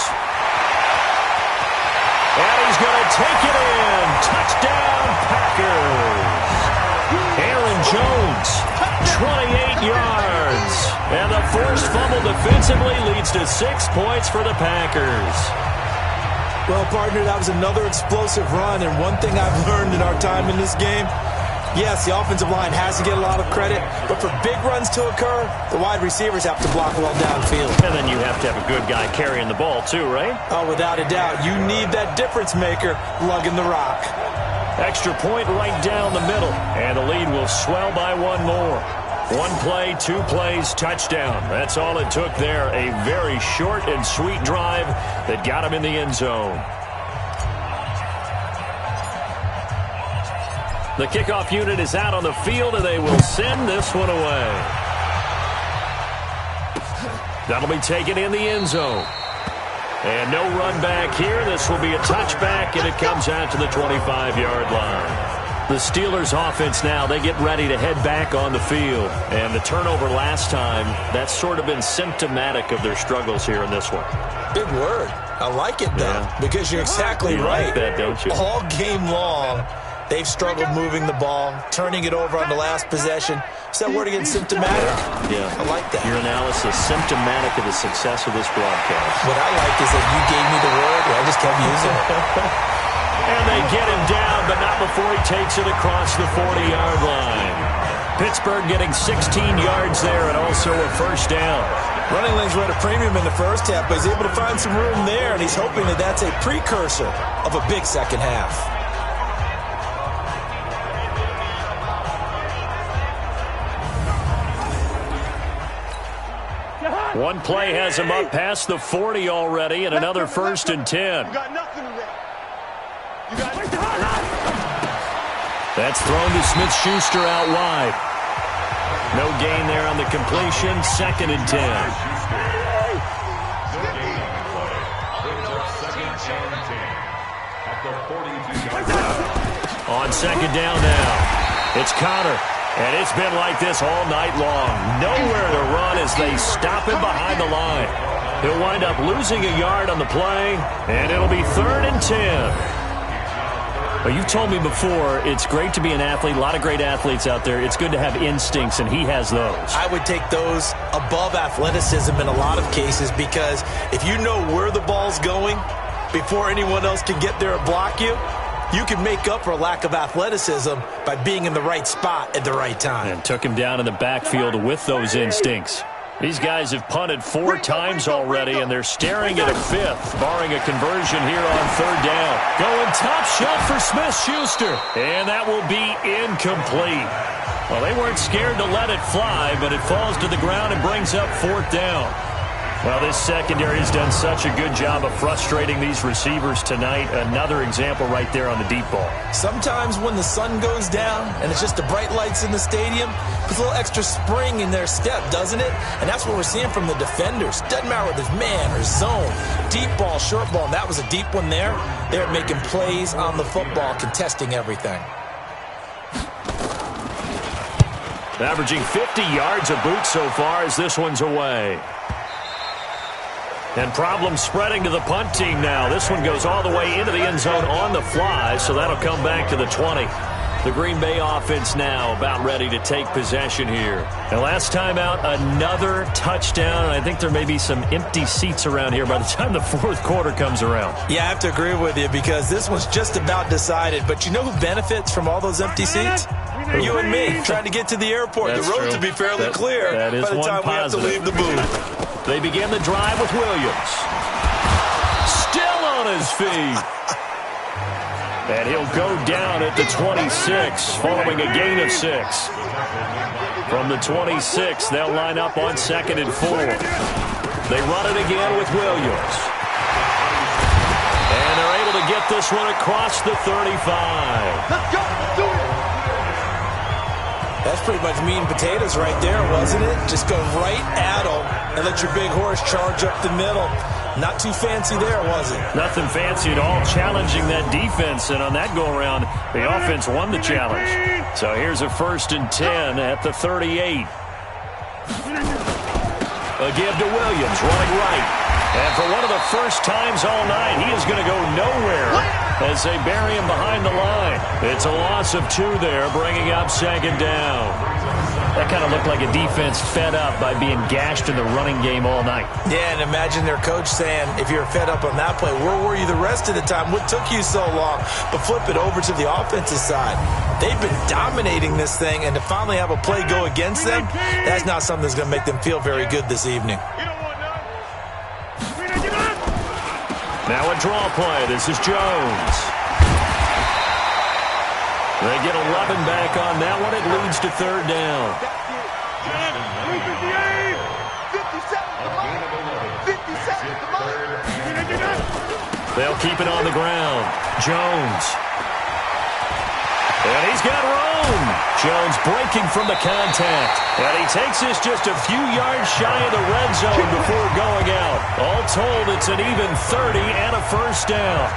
And he's going to take it in. Touchdown, Packers. Aaron Jones, 28 yards. And the forced fumble defensively leads to 6 points for the Packers. Well, partner, that was another explosive run. And one thing I've learned in our time in this game, yes, the offensive line has to get a lot of credit, but for big runs to occur, the wide receivers have to block well downfield. And then you have to have a good guy carrying the ball too, right? Oh, without a doubt. You need that difference maker lugging the rock. Extra point right down the middle, and the lead will swell by 1 more. 1 play, 2 plays, touchdown. That's all it took there. A very short and sweet drive that got him in the end zone. The kickoff unit is out on the field, and they will send this one away. That'll be taken in the end zone. And no run back here. This will be a touchback, and it comes out to the 25-yard line. The Steelers' offense now, they get ready to head back on the field. And the turnover last time, that's sort of been symptomatic of their struggles here in this one. Big word. I like it, though, because you're exactly right. Like that, don't you? All game long, they've struggled moving the ball, turning it over on the last possession. Is that word again, symptomatic? Yeah. I like that. Your analysis, symptomatic of the success of this broadcast. What I like is that you gave me the word, and I just kept using it. And they get him down, but not before he takes it across the 40-yard line. Pittsburgh getting 16 yards there and also a first down. Running lanes were at a premium in the first half, but he's able to find some room there, and he's hoping that that's a precursor of a big second half. One play has him up past the 40 already, and another 1st and 10. That's thrown to Smith-Schuster out wide. No gain there on the completion. 2nd and 10. On 2nd down now, it's Connor. And it's been like this all night long. Nowhere to run as they stop him behind the line. He'll wind up losing a yard on the play, and it'll be 3rd and 10. Well, you've told me before it's great to be an athlete. A lot of great athletes out there. It's good to have instincts, and he has those. I would take those above athleticism in a lot of cases, because if you know where the ball's going before anyone else can get there and block you, you can make up for lack of athleticism by being in the right spot at the right time. And took him down in the backfield with those instincts. These guys have punted 4 times already, and they're staring at a 5th, barring a conversion here on 3rd down. Going top shot for Smith-Schuster, and that will be incomplete. Well, they weren't scared to let it fly, but it falls to the ground and brings up 4th down. Well, this secondary has done such a good job of frustrating these receivers tonight. Another example right there on the deep ball. Sometimes when the sun goes down and it's just the bright lights in the stadium, puts a little extra spring in their step, doesn't it? And that's what we're seeing from the defenders. Doesn't matter whether it's man or zone, deep ball, short ball, and that was a deep one there. They're making plays on the football, contesting everything. Averaging 50 yards a boot so far as this one's away. And problems spreading to the punt team now. This one goes all the way into the end zone on the fly, so that'll come back to the 20. The Green Bay offense now about ready to take possession here. And last time out, another touchdown, and I think there may be some empty seats around here by the time the 4th quarter comes around. Yeah, I have to agree with you, because this one's just about decided. But you know who benefits from all those empty seats? You and me, trying to get to the airport. That's the roads true. will be fairly clear that is by the one time positive. we have to leave the booth. They begin the drive with Williams. Still on his feet. And he'll go down at the 26, following a gain of 6. From the 26, they'll line up on 2nd and 4. They run it again with Williams. And they're able to get this one across the 35. Let's go. Let's do it. That's pretty much meat and potatoes right there, wasn't it? Just go right at them and let your big horse charge up the middle. Not too fancy there, was it? Nothing fancy at all, challenging that defense. And on that go-around, the offense won the challenge. So here's a 1st and 10 at the 38. A give to Williams, running right. And for one of the first times all night, he is going to go nowhere as they bury him behind the line. It's a loss of 2 there, bringing up 2nd down. That kind of looked like a defense fed up by being gashed in the running game all night. Yeah, and imagine their coach saying, if you're fed up on that play, where were you the rest of the time? What took you so long? But flip it over to the offensive side. They've been dominating this thing, and to finally have a play go against them, that's not something that's going to make them feel very good this evening. Now a draw play. This is Jones. They get 11 back on that one. It leads to 3rd down. They'll keep it on the ground. Jones. And he's got room. Jones breaking from the contact. And he takes this just a few yards shy of the red zone before going out. All told, it's an even 30 and a 1st down.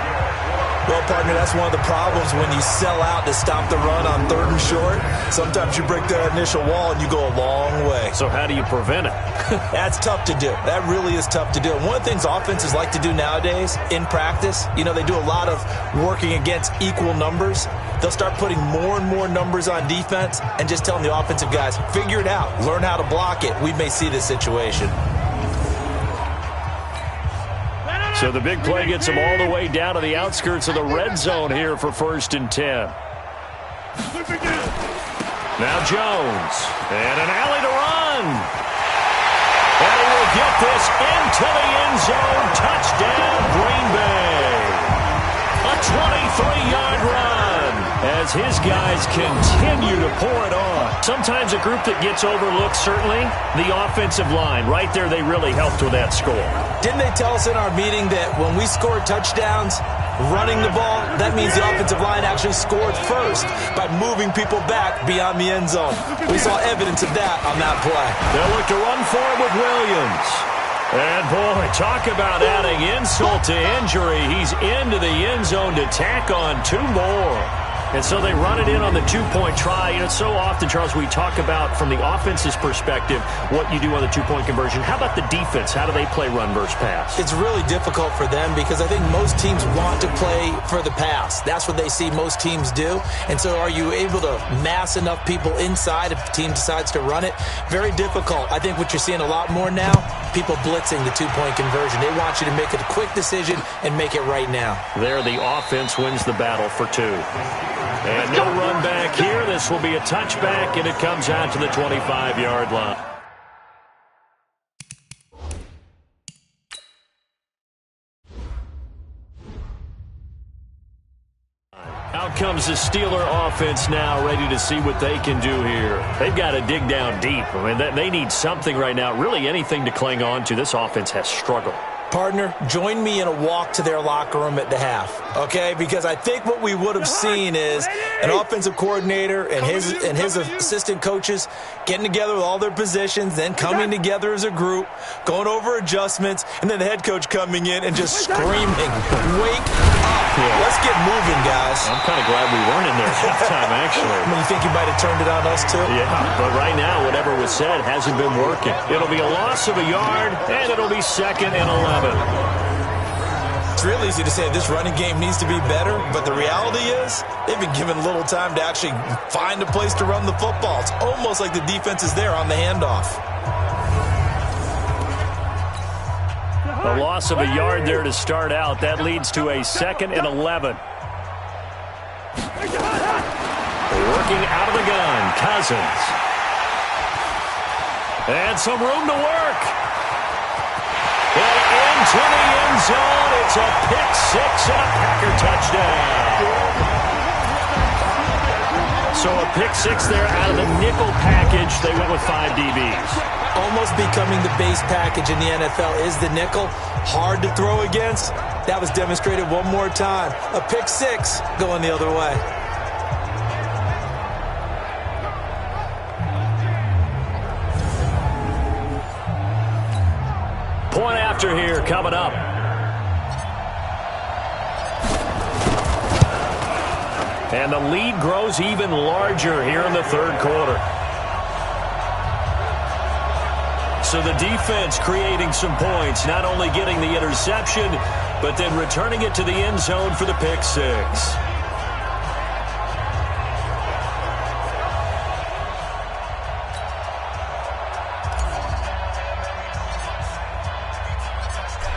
Well, partner, that's one of the problems when you sell out to stop the run on 3rd and short. Sometimes you break that initial wall and you go a long way. So how do you prevent it? That's tough to do. That really is tough to do. And one of the things offenses like to do nowadays in practice, you know, they do a lot of working against equal numbers. They'll start putting more and more numbers on defense and just telling the offensive guys, figure it out, learn how to block it. We may see this situation. So the big play gets him all the way down to the outskirts of the red zone here for 1st and 10. Now Jones. And an alley to run. And he will get this into the end zone. Touchdown, Green Bay. A 23-yard run as his guys continue to pour it on. Sometimes a group that gets overlooked, certainly, the offensive line. Right there, they really helped with that score. Didn't they tell us in our meeting that when we scored touchdowns, running the ball, that means the offensive line actually scored first by moving people back beyond the end zone. We saw evidence of that on that play. They'll look to run for it with Williams. And, boy, talk about adding insult to injury. He's into the end zone to tack on 2 more. And so they run it in on the 2-point try. You know, so often, Charles, we talk about, from the offense's perspective, what you do on the 2-point conversion. How about the defense? How do they play run versus pass? It's really difficult for them because I think most teams want to play for the pass. That's what they see most teams do. And so are you able to mass enough people inside if the team decides to run it? Very difficult. I think what you're seeing a lot more now, people blitzing the 2-point conversion. They want you to make a quick decision and make it right now. There, the offense wins the battle for 2. And no run back here. This will be a touchback, and it comes out to the 25-yard line. Out comes the Steeler offense now, ready to see what they can do here. They've got to dig down deep. I mean, they need something right now, really anything to cling on to. This offense has struggled. Partner, join me in a walk to their locker room at the half, okay? Because I think what we would have seen is an offensive coordinator and his assistant coaches getting together with all their positions, then coming together as a group, going over adjustments, and then the head coach coming in and just screaming, "Wake up! Yeah. Let's get moving, guys." I'm kind of glad we weren't in there at halftime, actually. I mean, you think you might have turned it on us, too? Yeah, but right now, whatever was said hasn't been working. It'll be a loss of a yard, and it'll be 2nd and 11. It's real easy to say this running game needs to be better, but the reality is they've been given little time to actually find a place to run the football. It's almost like the defense is there on the handoff. A loss of a yard there to start out. That leads to a 2nd and 11. Working out of the gun, Cousins. And some room to work. And into the end zone. It's a pick-6 and a Packer touchdown. So a pick-6 there out of the nickel package. They went with 5 DBs. Almost becoming the base package in the NFL is the nickel. Hard to throw against. That was demonstrated one more time. A pick-6 going the other way. Point after here coming up. And the lead grows even larger here in the 3rd quarter. So the defense creating some points, not only getting the interception, but then returning it to the end zone for the pick-6.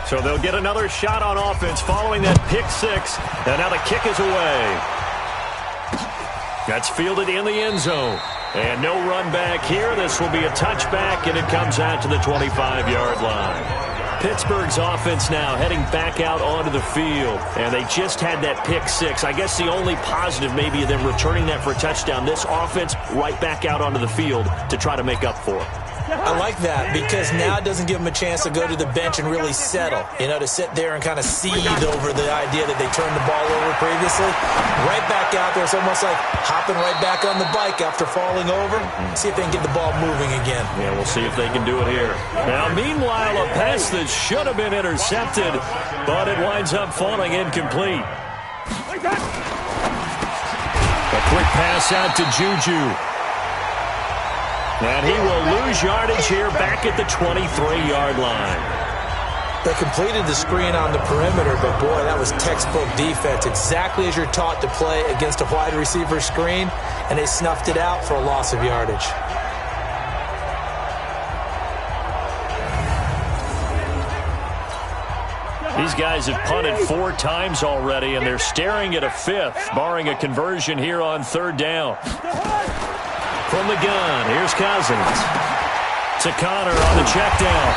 So they'll get another shot on offense following that pick-6. And now the kick is away. That's fielded in the end zone. And no run back here. This will be a touchback, and it comes out to the 25-yard line. Pittsburgh's offense now heading back out onto the field. And they just had that pick-6. I guess the only positive maybe of them returning that for a touchdown. This offense right back out onto the field to try to make up for it. I like that because now it doesn't give them a chance to go to the bench and really settle, you know, to sit there and kind of seethe over the idea that they turned the ball over previously. Right back out there, it's almost like hopping right back on the bike after falling over. See if they can get the ball moving again. Yeah, we'll see if they can do it here. Now, meanwhile, a pass that should have been intercepted, but it winds up falling incomplete. A quick pass out to Juju. And he will lose yardage here back at the 23-yard line. They completed the screen on the perimeter, but boy, that was textbook defense. Exactly as you're taught to play against a wide receiver screen, and they snuffed it out for a loss of yardage. These guys have punted 4 times already, and they're staring at a 5th, barring a conversion here on 3rd down. From the gun, here's Cousins. To Connor on the check down.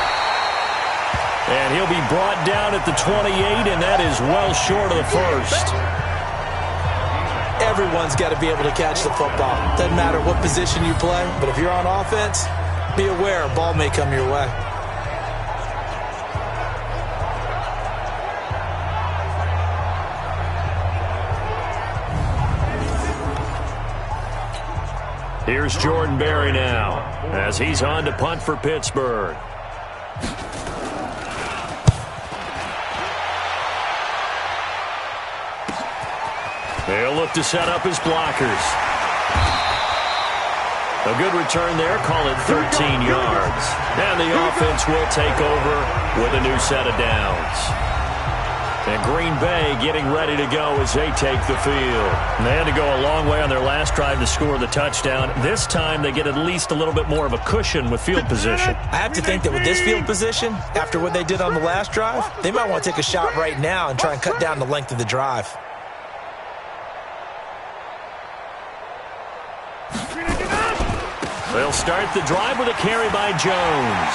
And he'll be brought down at the 28, and that is well short of the 1st. Everyone's got to be able to catch the football. Doesn't matter what position you play, but if you're on offense, be aware a ball may come your way. Here's Jordan Berry now as he's on to punt for Pittsburgh. They'll look to set up his blockers. A good return there, call it 13 yards. And the offense will take over with a new set of downs. And Green Bay getting ready to go as they take the field. And they had to go a long way on their last drive to score the touchdown. This time they get at least a little bit more of a cushion with field position. I have to think that with this field position, after what they did on the last drive, they might want to take a shot right now and try and cut down the length of the drive. They'll start the drive with a carry by Jones.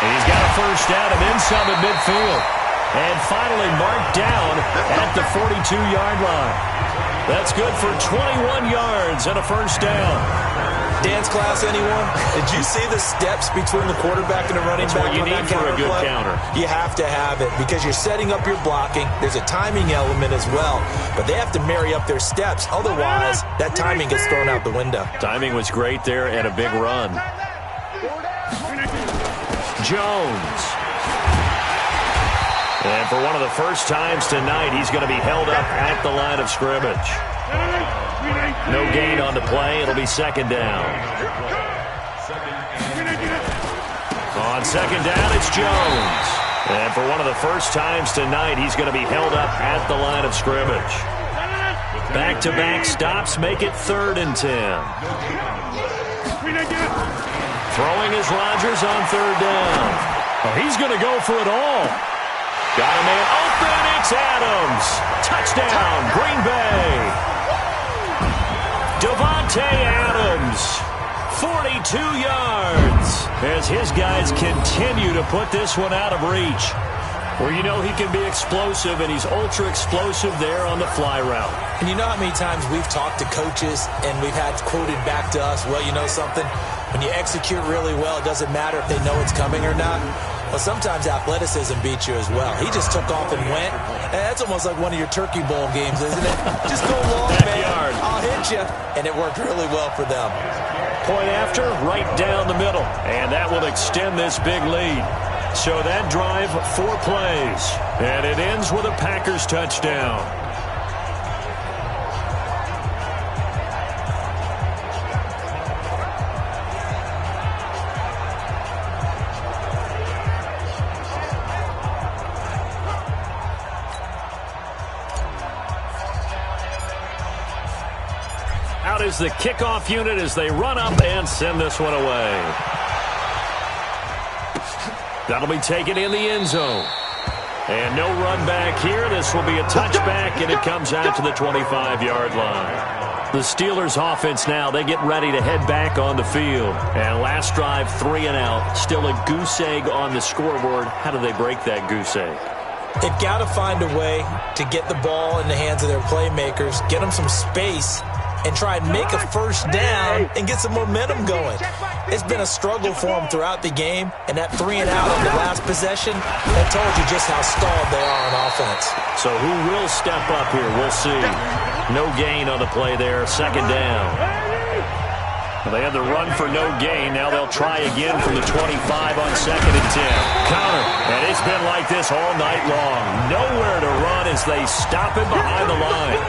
And he's got a first down and then some at midfield. And finally marked down at the 42-yard line. That's good for 21 yards and a first down. Dance class, anyone? Did you see the steps between the quarterback and the running back? That's what you need for a good counter. You have to have it because you're setting up your blocking. There's a timing element as well, but they have to marry up their steps. Otherwise, that timing gets thrown out the window. Timing was great there and a big run. Jones. And for one of the first times tonight, he's going to be held up at the line of scrimmage. No gain on the play. It'll be second down. On second down, it's Jones. And for one of the first times tonight, he's going to be held up at the line of scrimmage. Back-to-back stops make it 3rd and 10. Throwing is Rodgers on 3rd down. Oh, he's going to go for it all. Got a man open. It's Adams. Touchdown, Green Bay. Devontae Adams, 42 yards, as his guys continue to put this one out of reach. Well, you know he can be explosive, and he's ultra-explosive there on the fly route. And you know how many times we've talked to coaches, and we've had quoted back to us, well, you know something? When you execute really well, it doesn't matter if they know it's coming or not. Well, sometimes athleticism beats you as well. He just took off and went. And that's almost like one of your Turkey Bowl games, isn't it? Just go long, man. I'll hit you. And it worked really well for them. Point after, right down the middle. And that will extend this big lead. So that drive, 4 plays. And it ends with a Packers touchdown. Out is the kickoff unit as they run up and send this one away. That'll be taken in the end zone. And no run back here. This will be a touchback, and it comes out to the 25-yard line. The Steelers' offense now, they get ready to head back on the field. And last drive, 3 and out. Still a goose egg on the scoreboard. How do they break that goose egg? They've got to find a way to get the ball in the hands of their playmakers, get them some space, and try and make a first down and get some momentum going. It's been a struggle for them throughout the game, and that 3 and out on the last possession, that told you just how stalled they are on offense. So who will step up here? We'll see. No gain on the play there, second down. They had the run for no gain. Now they'll try again from the 25 on second and 10. Counter, and it's been like this all night long. Nowhere to run as they stop him behind the line.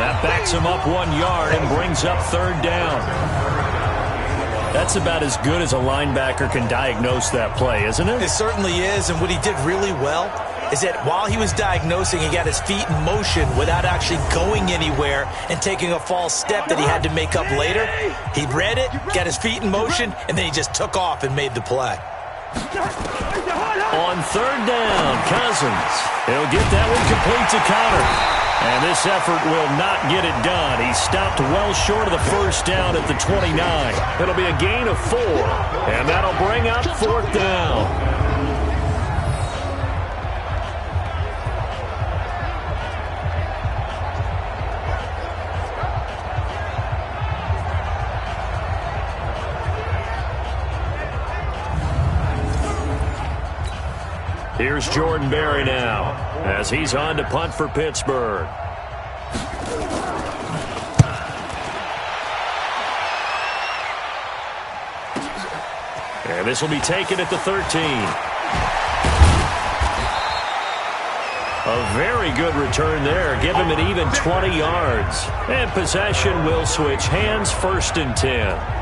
That backs him up 1 yard and brings up 3rd down. That's about as good as a linebacker can diagnose that play, isn't it? It certainly is, and what he did really well is that while he was diagnosing, he got his feet in motion without actually going anywhere and taking a false step that he had to make up later. He read it, got his feet in motion, and then he just took off and made the play. On 3rd down, Cousins. He'll get that one complete to Counter. And this effort will not get it done. He stopped well short of the first down at the 29. It'll be a gain of 4, and that'll bring up 4th down. Here's Jordan Berry now as he's on to punt for Pittsburgh. And this will be taken at the 13. A very good return there. Give him an even 20 yards. And possession will switch hands, 1st and 10.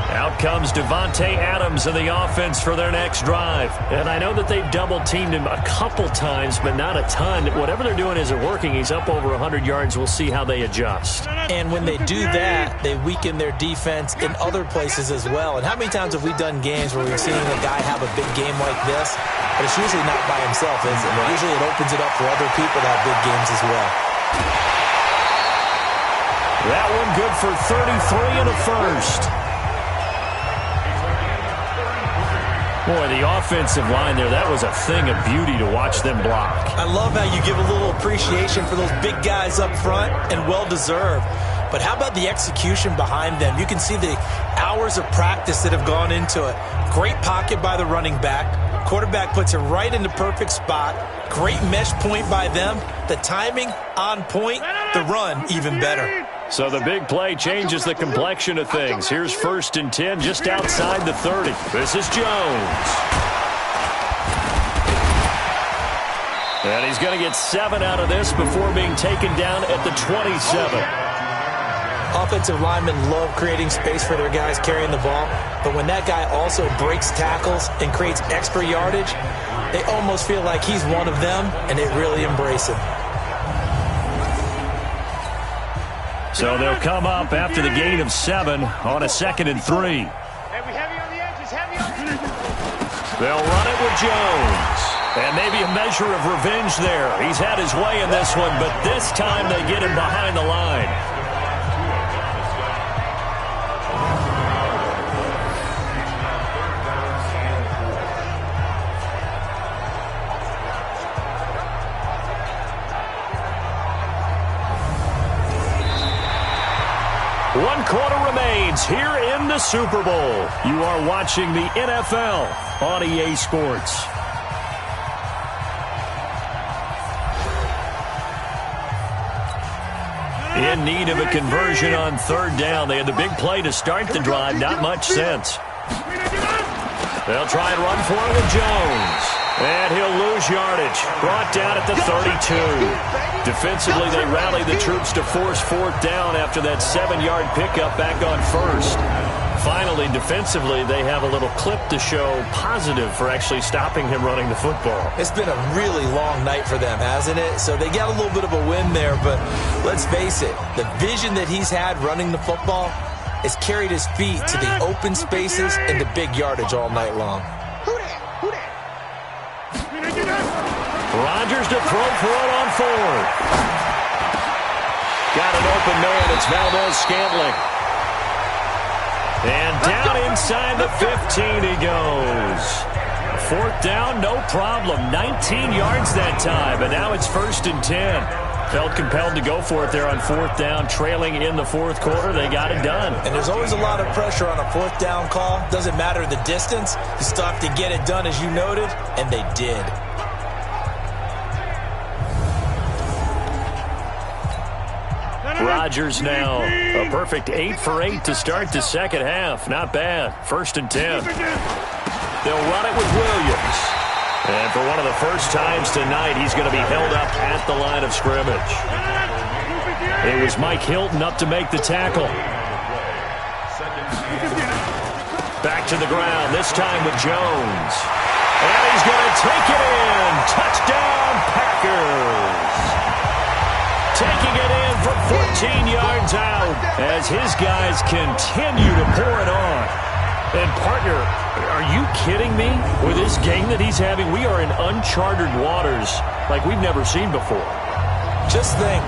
Out comes Devontae Adams in the offense for their next drive. And I know that they've double-teamed him a couple times, but not a ton. Whatever they're doing isn't working. He's up over 100 yards. We'll see how they adjust. And when they do that, they weaken their defense in other places as well. And how many times have we done games where we've seen a guy have a big game like this? But it's usually not by himself, is it? Usually it opens it up for other people to have big games as well. That one good for 33 and a first. Boy, the offensive line there, that was a thing of beauty to watch them block. I love how you give a little appreciation for those big guys up front, and well-deserved. But how about the execution behind them? You can see the hours of practice that have gone into it. Great pocket by the running back. Quarterback puts it right in the perfect spot. Great mesh point by them. The timing on point. The run even better. So the big play changes the complexion of things. Here's 1st and 10 just outside the 30. This is Jones. And he's going to get 7 out of this before being taken down at the 27. Offensive linemen love creating space for their guys carrying the ball, but when that guy also breaks tackles and creates extra yardage, they almost feel like he's one of them, and they really embrace him. So they'll come up after the gain of 7 on a 2nd and 3. They'll run it with Jones. And maybe a measure of revenge there. He's had his way in this one, but this time they get him behind the line. One quarter remains here in the Super Bowl. You are watching the NFL on EA Sports. In need of a conversion on 3rd down. They had the big play to start the drive. Not much sense. They'll try and run for it with Jones. And he'll lose yardage. Brought down at the 32. Defensively, they rally the troops to force 4th down after that 7-yard pickup back on 1st. Finally, defensively, they have a little clip to show positive for actually stopping him running the football. It's been a really long night for them, hasn't it? So they got a little bit of a win there, but let's face it, the vision that he's had running the football has carried his feet to the open spaces and the big yardage all night long. Rodgers to throw for it on 4th. Got an open man. It's Valdez-Scantling. And down inside the 15 he goes. 4th down, no problem. 19 yards that time, and now it's 1st and 10. Felt compelled to go for it there on 4th down, trailing in the 4th quarter. They got it done. And there's always a lot of pressure on a 4th down call. Doesn't matter the distance. You still have to get it done, as you noted, and they did. Rodgers now a perfect 8 for 8 to start the second half. Not bad. 1st and 10. They'll run it with Williams. And for one of the first times tonight, he's going to be held up at the line of scrimmage. It was Mike Hilton up to make the tackle. Back to the ground, this time with Jones. And he's going to take it in. Touchdown, Packers. Taking it in from 14 yards out as his guys continue to pour it on. And, partner, are you kidding me? With this game that he's having, we are in uncharted waters like we've never seen before. Just think,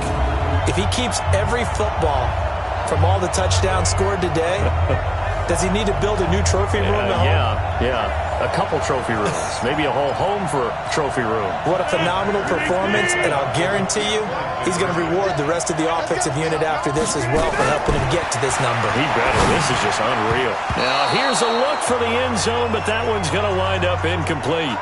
if he keeps every football from all the touchdowns scored today, does he need to build a new trophy room at home? Yeah. A couple trophy rooms. Maybe a whole home for a trophy room. What a phenomenal performance, and I'll guarantee you he's going to reward the rest of the offensive unit after this as well for helping him get to this number. He better. This is just unreal. Now, here's a look for the end zone, but that one's going to wind up incomplete.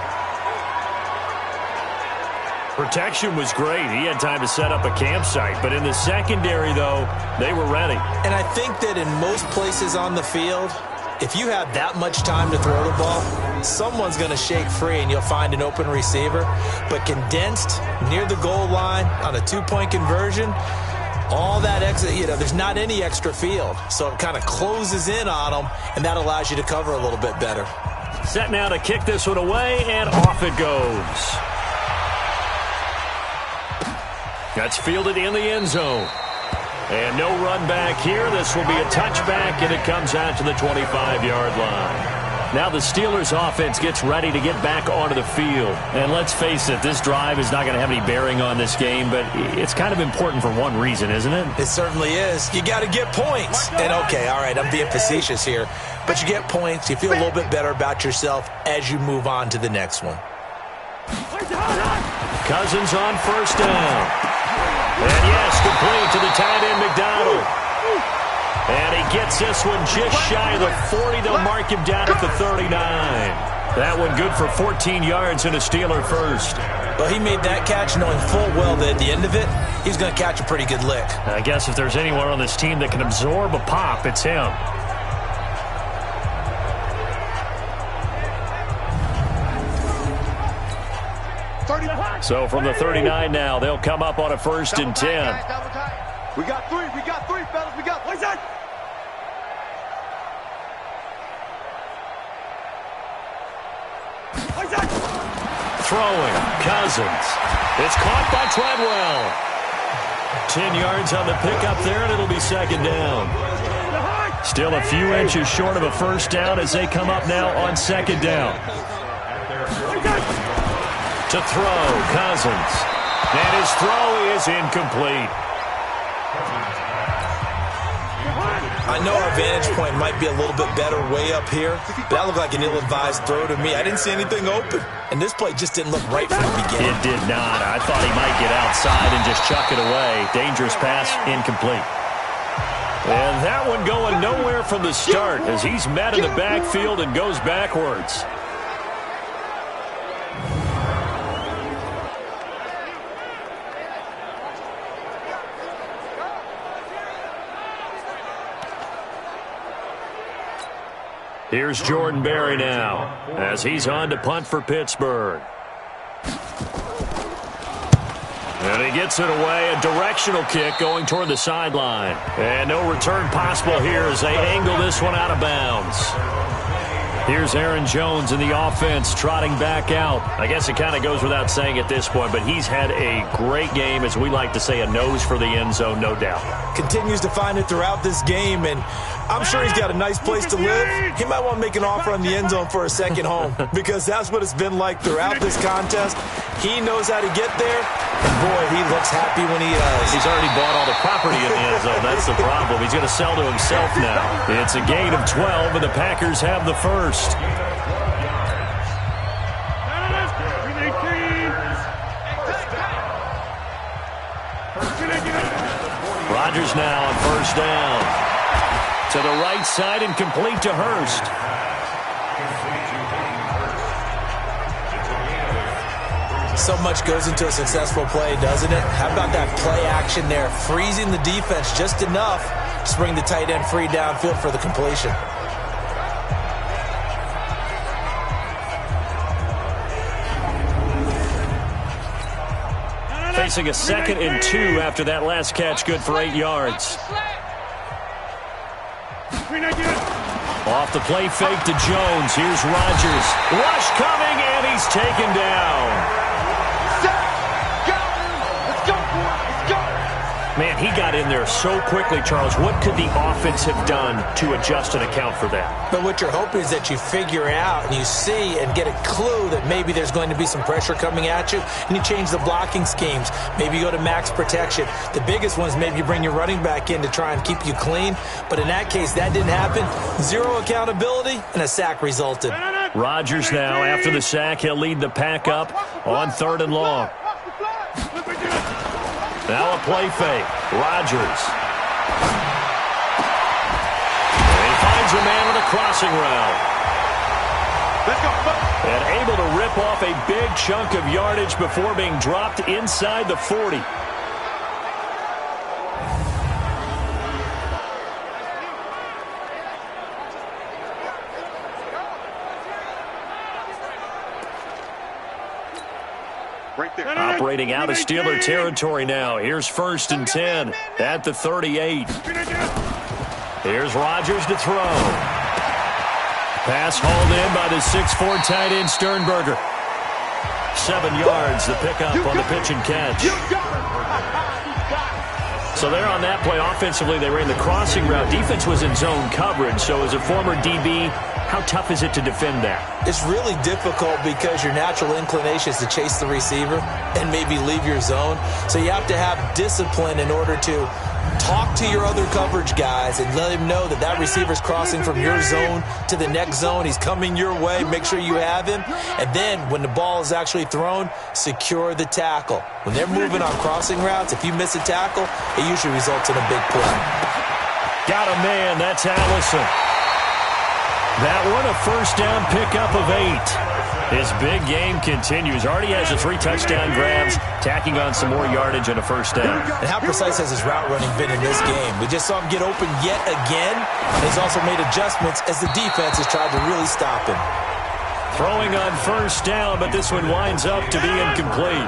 Protection was great. He had time to set up a campsite. But in the secondary, though, they were ready. And I think that in most places on the field, if you have that much time to throw the ball, someone's going to shake free and you'll find an open receiver. But condensed near the goal line on a 2-point conversion, all that extra, there's not any extra field. So it kind of closes in on them, and that allows you to cover a little bit better. Set now to kick this one away, and off it goes. That's fielded in the end zone. And no run back here. This will be a touchback, and it comes out to the 25-yard line. Now the Steelers offense gets ready to get back onto the field. And let's face it, this drive is not going to have any bearing on this game, but it's kind of important for one reason, isn't it? It certainly is. You got to get points. And okay, all right, I'm being facetious here, but you get points. You feel a little bit better about yourself as you move on to the next one. Cousins on first down. And yes, complete to the tight end, McDonald. And he gets this one just shy of the 40. They'll mark him down at the 39. That one good for 14 yards and a Steeler first. Well, he made that catch knowing full well that at the end of it, he's going to catch a pretty good lick. I guess if there's anyone on this team that can absorb a pop, it's him. So from the 39 now, they'll come up on a 1st and 10. We got three, fellas. We got what's that? Throwing, Cousins. It's caught by Treadwell. 10 yards on the pickup there, and it'll be 2nd down. Still a few inches short of a 1st down as they come up now on 2nd down. To throw, Cousins. And his throw is incomplete. I know our vantage point might be a little bit better way up here, but that looked like an ill-advised throw to me. I didn't see anything open, and this play just didn't look right from the beginning. It did not. I thought he might get outside and just chuck it away. Dangerous pass, incomplete. And that one going nowhere from the start as he's met in the backfield and goes backwards. Here's Jordan Berry now as he's on to punt for Pittsburgh. And he gets it away, a directional kick going toward the sideline. And no return possible here as they angle this one out of bounds. Here's Aaron Jones in the offense trotting back out. I guess it kind of goes without saying at this point, but he's had a great game, as we like to say, a nose for the end zone, no doubt. Continues to find it throughout this game, and I'm sure he's got a nice place to live. He might want to make an offer on the end zone for a second home because that's what it's been like throughout this contest. He knows how to get there, and boy, he looks happy when he does. He's already bought all the property in the end zone. That's the problem. He's going to sell to himself now. It's a gain of 12, and the Packers have the first. Rodgers now on first down. To the right side and complete to Hurst. So much goes into a successful play, doesn't it? How about that play action there? Freezing the defense just enough to bring the tight end free downfield for the completion. Facing a 2nd and 2 after that last catch, good for 8 yards. Off the play fake to Jones. Here's Rodgers. Rush coming, and he's taken down. Man, he got in there so quickly, Charles. What could the offense have done to adjust and account for that? But what you're hoping is that you figure out and you see and get a clue that maybe there's going to be some pressure coming at you, and you change the blocking schemes. Maybe you go to max protection. The biggest one is maybe you bring your running back in to try and keep you clean. But in that case, that didn't happen. Zero accountability, and a sack resulted. Rodgers now, after the sack, he'll lead the pack up on 3rd and long. Now a play fake. Rodgers. And he finds a man on a crossing route. And able to rip off a big chunk of yardage before being dropped inside the 40. Operating out of Steeler territory now. Here's 1st and 10 at the 38. Here's Rodgers to throw. Pass hauled in by the 6'4" tight end Sternberger. 7 yards, the pickup on the pitch and catch. So there on that play, offensively, they ran the crossing route. Defense was in zone coverage, so as a former DB, how tough is it to defend that? It's really difficult because your natural inclination is to chase the receiver and maybe leave your zone. So you have to have discipline in order to talk to your other coverage guys and let him know that that receiver's crossing from your zone to the next zone. He's coming your way. Make sure you have him. And then when the ball is actually thrown, secure the tackle. When they're moving on crossing routes, if you miss a tackle, it usually results in a big play. Got a man. That's Allison. That one a first down pickup of 8. His big game continues. Already has the 3 touchdown grabs, tacking on some more yardage and a first down. And how precise has his route running been in this game? We just saw him get open yet again. And he's also made adjustments as the defense has tried to really stop him. Throwing on first down, but this one winds up to be incomplete.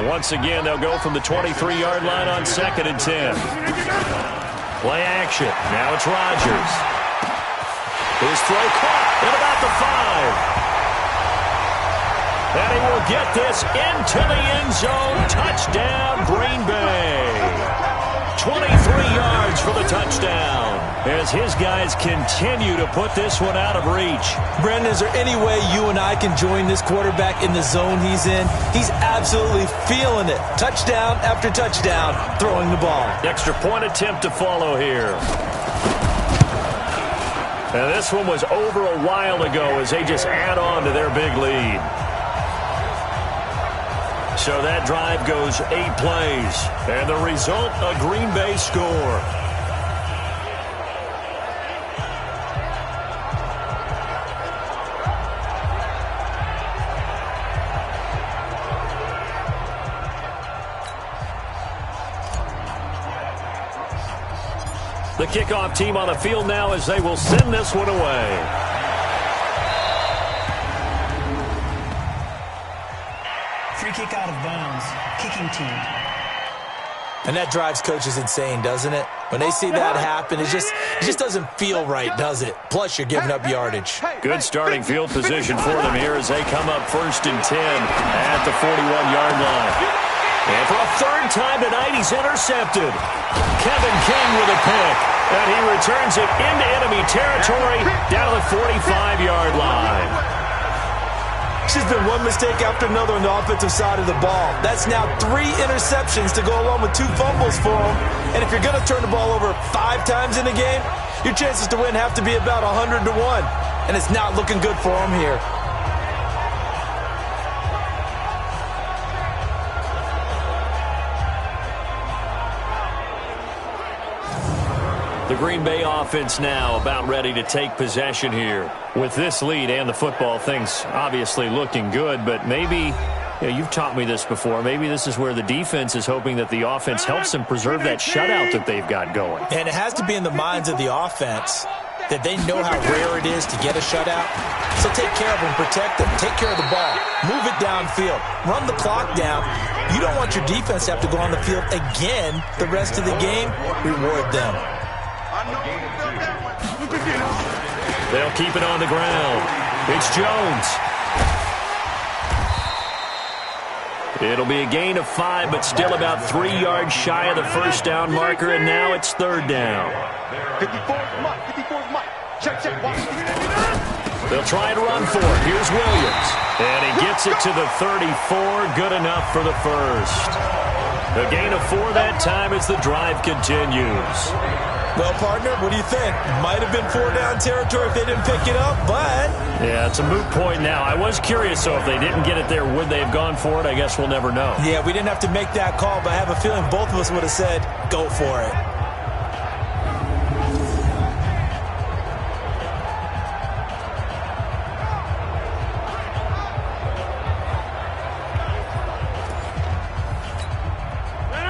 Once again, they'll go from the 23-yard line on 2nd and 10. Play action. Now it's Rodgers. His throw caught at about the 5. And he will get this into the end zone. Touchdown, Green Bay. 23 yards for the touchdown as his guys continue to put this one out of reach. Brandon, is there any way you and I can join this quarterback in the zone he's in? He's absolutely feeling it. Touchdown after touchdown, throwing the ball. Extra point attempt to follow here. And this one was over a while ago as they just add on to their big lead. So that drive goes 8 plays. And the result, a Green Bay score. The kickoff team on the field now as they will send this one away. Free kick out of bounds. Kicking team. And that drives coaches insane, doesn't it? When they see that happen, it just doesn't feel right, does it? Plus, you're giving up yardage. Good starting field position for them here as they come up 1st and 10 at the 41-yard line. And for a 3rd time tonight, he's intercepted. Kevin King with a pick. And he returns it into enemy territory down to the 45-yard line. There's been one mistake after another on the offensive side of the ball. That's now 3 interceptions to go along with 2 fumbles for him. And if you're going to turn the ball over 5 times in a game, your chances to win have to be about 100 to 1. And it's not looking good for him here. The Green Bay offense now about ready to take possession here. With this lead and the football, things obviously looking good, but maybe, you've taught me this before, maybe this is where the defense is hoping that the offense helps them preserve that shutout that they've got going. And it has to be in the minds of the offense that they know how rare it is to get a shutout. So take care of them, protect them, take care of the ball, move it downfield, run the clock down. You don't want your defense to have to go on the field again the rest of the game. Reward them. They'll keep it on the ground. It's Jones. It'll be a gain of 5, but still about 3 yards shy of the first down marker, and now it's 3rd down. 54's Mike. 54's Mike. Check. They'll try and run for it. Here's Williams. And he gets it to the 34. Good enough for the first. A gain of 4 that time as the drive continues. Well, partner, what do you think? Might have been 4 down territory if they didn't pick it up, but... Yeah, it's a moot point now. I was curious, so if they didn't get it there, would they have gone for it? I guess we'll never know. Yeah, we didn't have to make that call, but I have a feeling both of us would have said, go for it.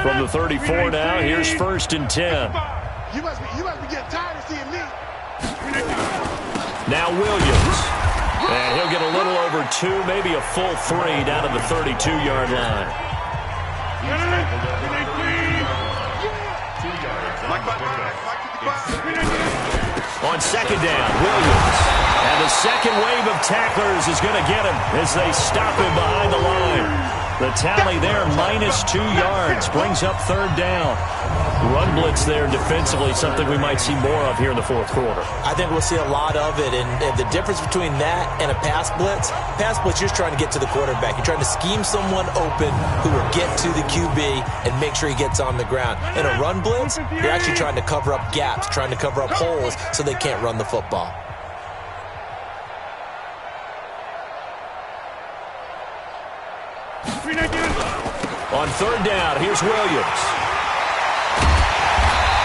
From the 34 now, here's 1st and 10. You must be getting tired of seeing me. Now Williams. And he'll get a little over 2, maybe a full 3 down to the 32-yard line. On 2nd down, Williams. And the second wave of tacklers is going to get him as they stop him behind the line. The tally there, -2 yards, brings up 3rd down. Run blitz there defensively, something we might see more of here in the 4th quarter. I think we'll see a lot of it, and the difference between that and a pass blitz, you're just trying to get to the quarterback. You're trying to scheme someone open who will get to the QB and make sure he gets on the ground. In a run blitz, you're actually trying to cover up gaps, trying to cover up holes so they can't run the football. On 3rd down, here's Williams.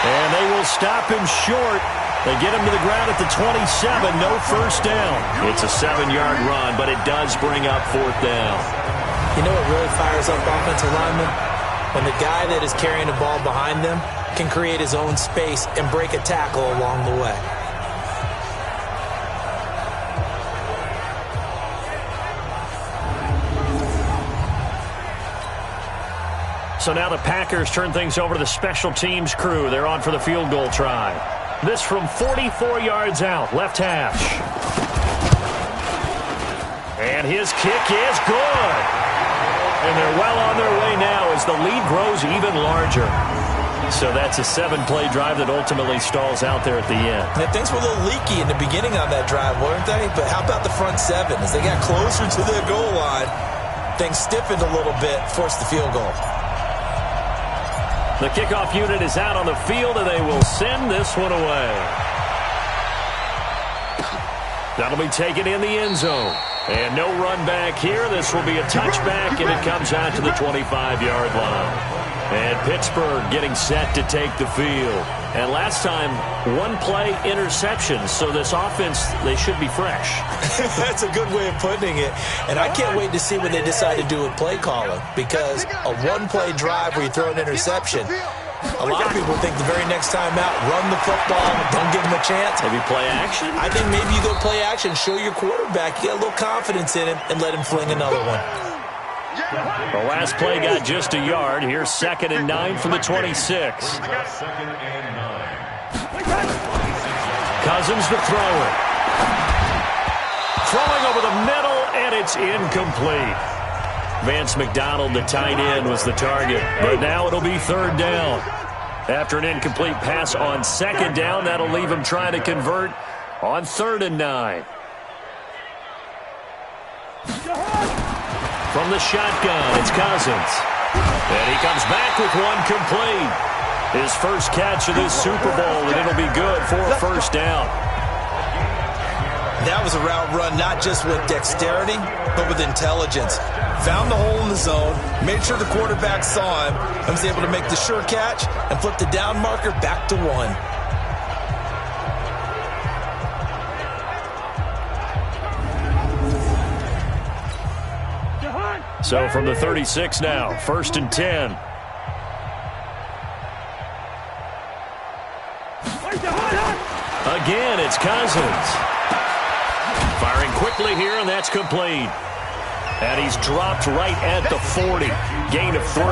And they will stop him short. They get him to the ground at the 27, no 1st down. It's a 7-yard run, but it does bring up 4th down. You know what really fires up offensive linemen? When the guy that is carrying the ball behind them can create his own space and break a tackle along the way. So now the Packers turn things over to the special teams crew. They're on for the field goal try. This from 44 yards out, left hash. And his kick is good. And they're well on their way now as the lead grows even larger. So that's a 7-play drive that ultimately stalls out there at the end. And things were a little leaky in the beginning on that drive, weren't they? But how about the front 7? As they got closer to their goal line, things stiffened a little bit, forced the field goal. The kickoff unit is out on the field, and they will send this one away. That'll be taken in the end zone. And no run back here. This will be a touchback, and it comes out to the 25-yard line. And Pittsburgh getting set to take the field. And last time, 1-play interception. So this offense, they should be fresh. That's a good way of putting it. And I can't wait to see what they decide to do with play calling. Because a 1-play drive where you throw an interception, a lot of people think the very next time out, run the football, don't give them a chance. Maybe play action? I think maybe you go play action, show your quarterback, you get a little confidence in him, and let him fling another one. The last play got just a yard. Here's 2nd and 9 from the 26. Cousins to throw it. Throwing over the middle, and it's incomplete. Vance McDonald, the tight end, was the target. But now it'll be 3rd down. After an incomplete pass on 2nd down, that'll leave him trying to convert on 3rd and 9. From the shotgun, it's Cousins. And he comes back with one complete. His first catch of this Super Bowl, and it'll be good for a 1st down. That was a route run not just with dexterity, but with intelligence. Found the hole in the zone, made sure the quarterback saw him, and was able to make the sure catch and flip the down marker back to 1. So from the 36 now, 1st and 10. Again, it's Cousins. Firing quickly here, and that's complete. And he's dropped right at the 40. Gain of 3.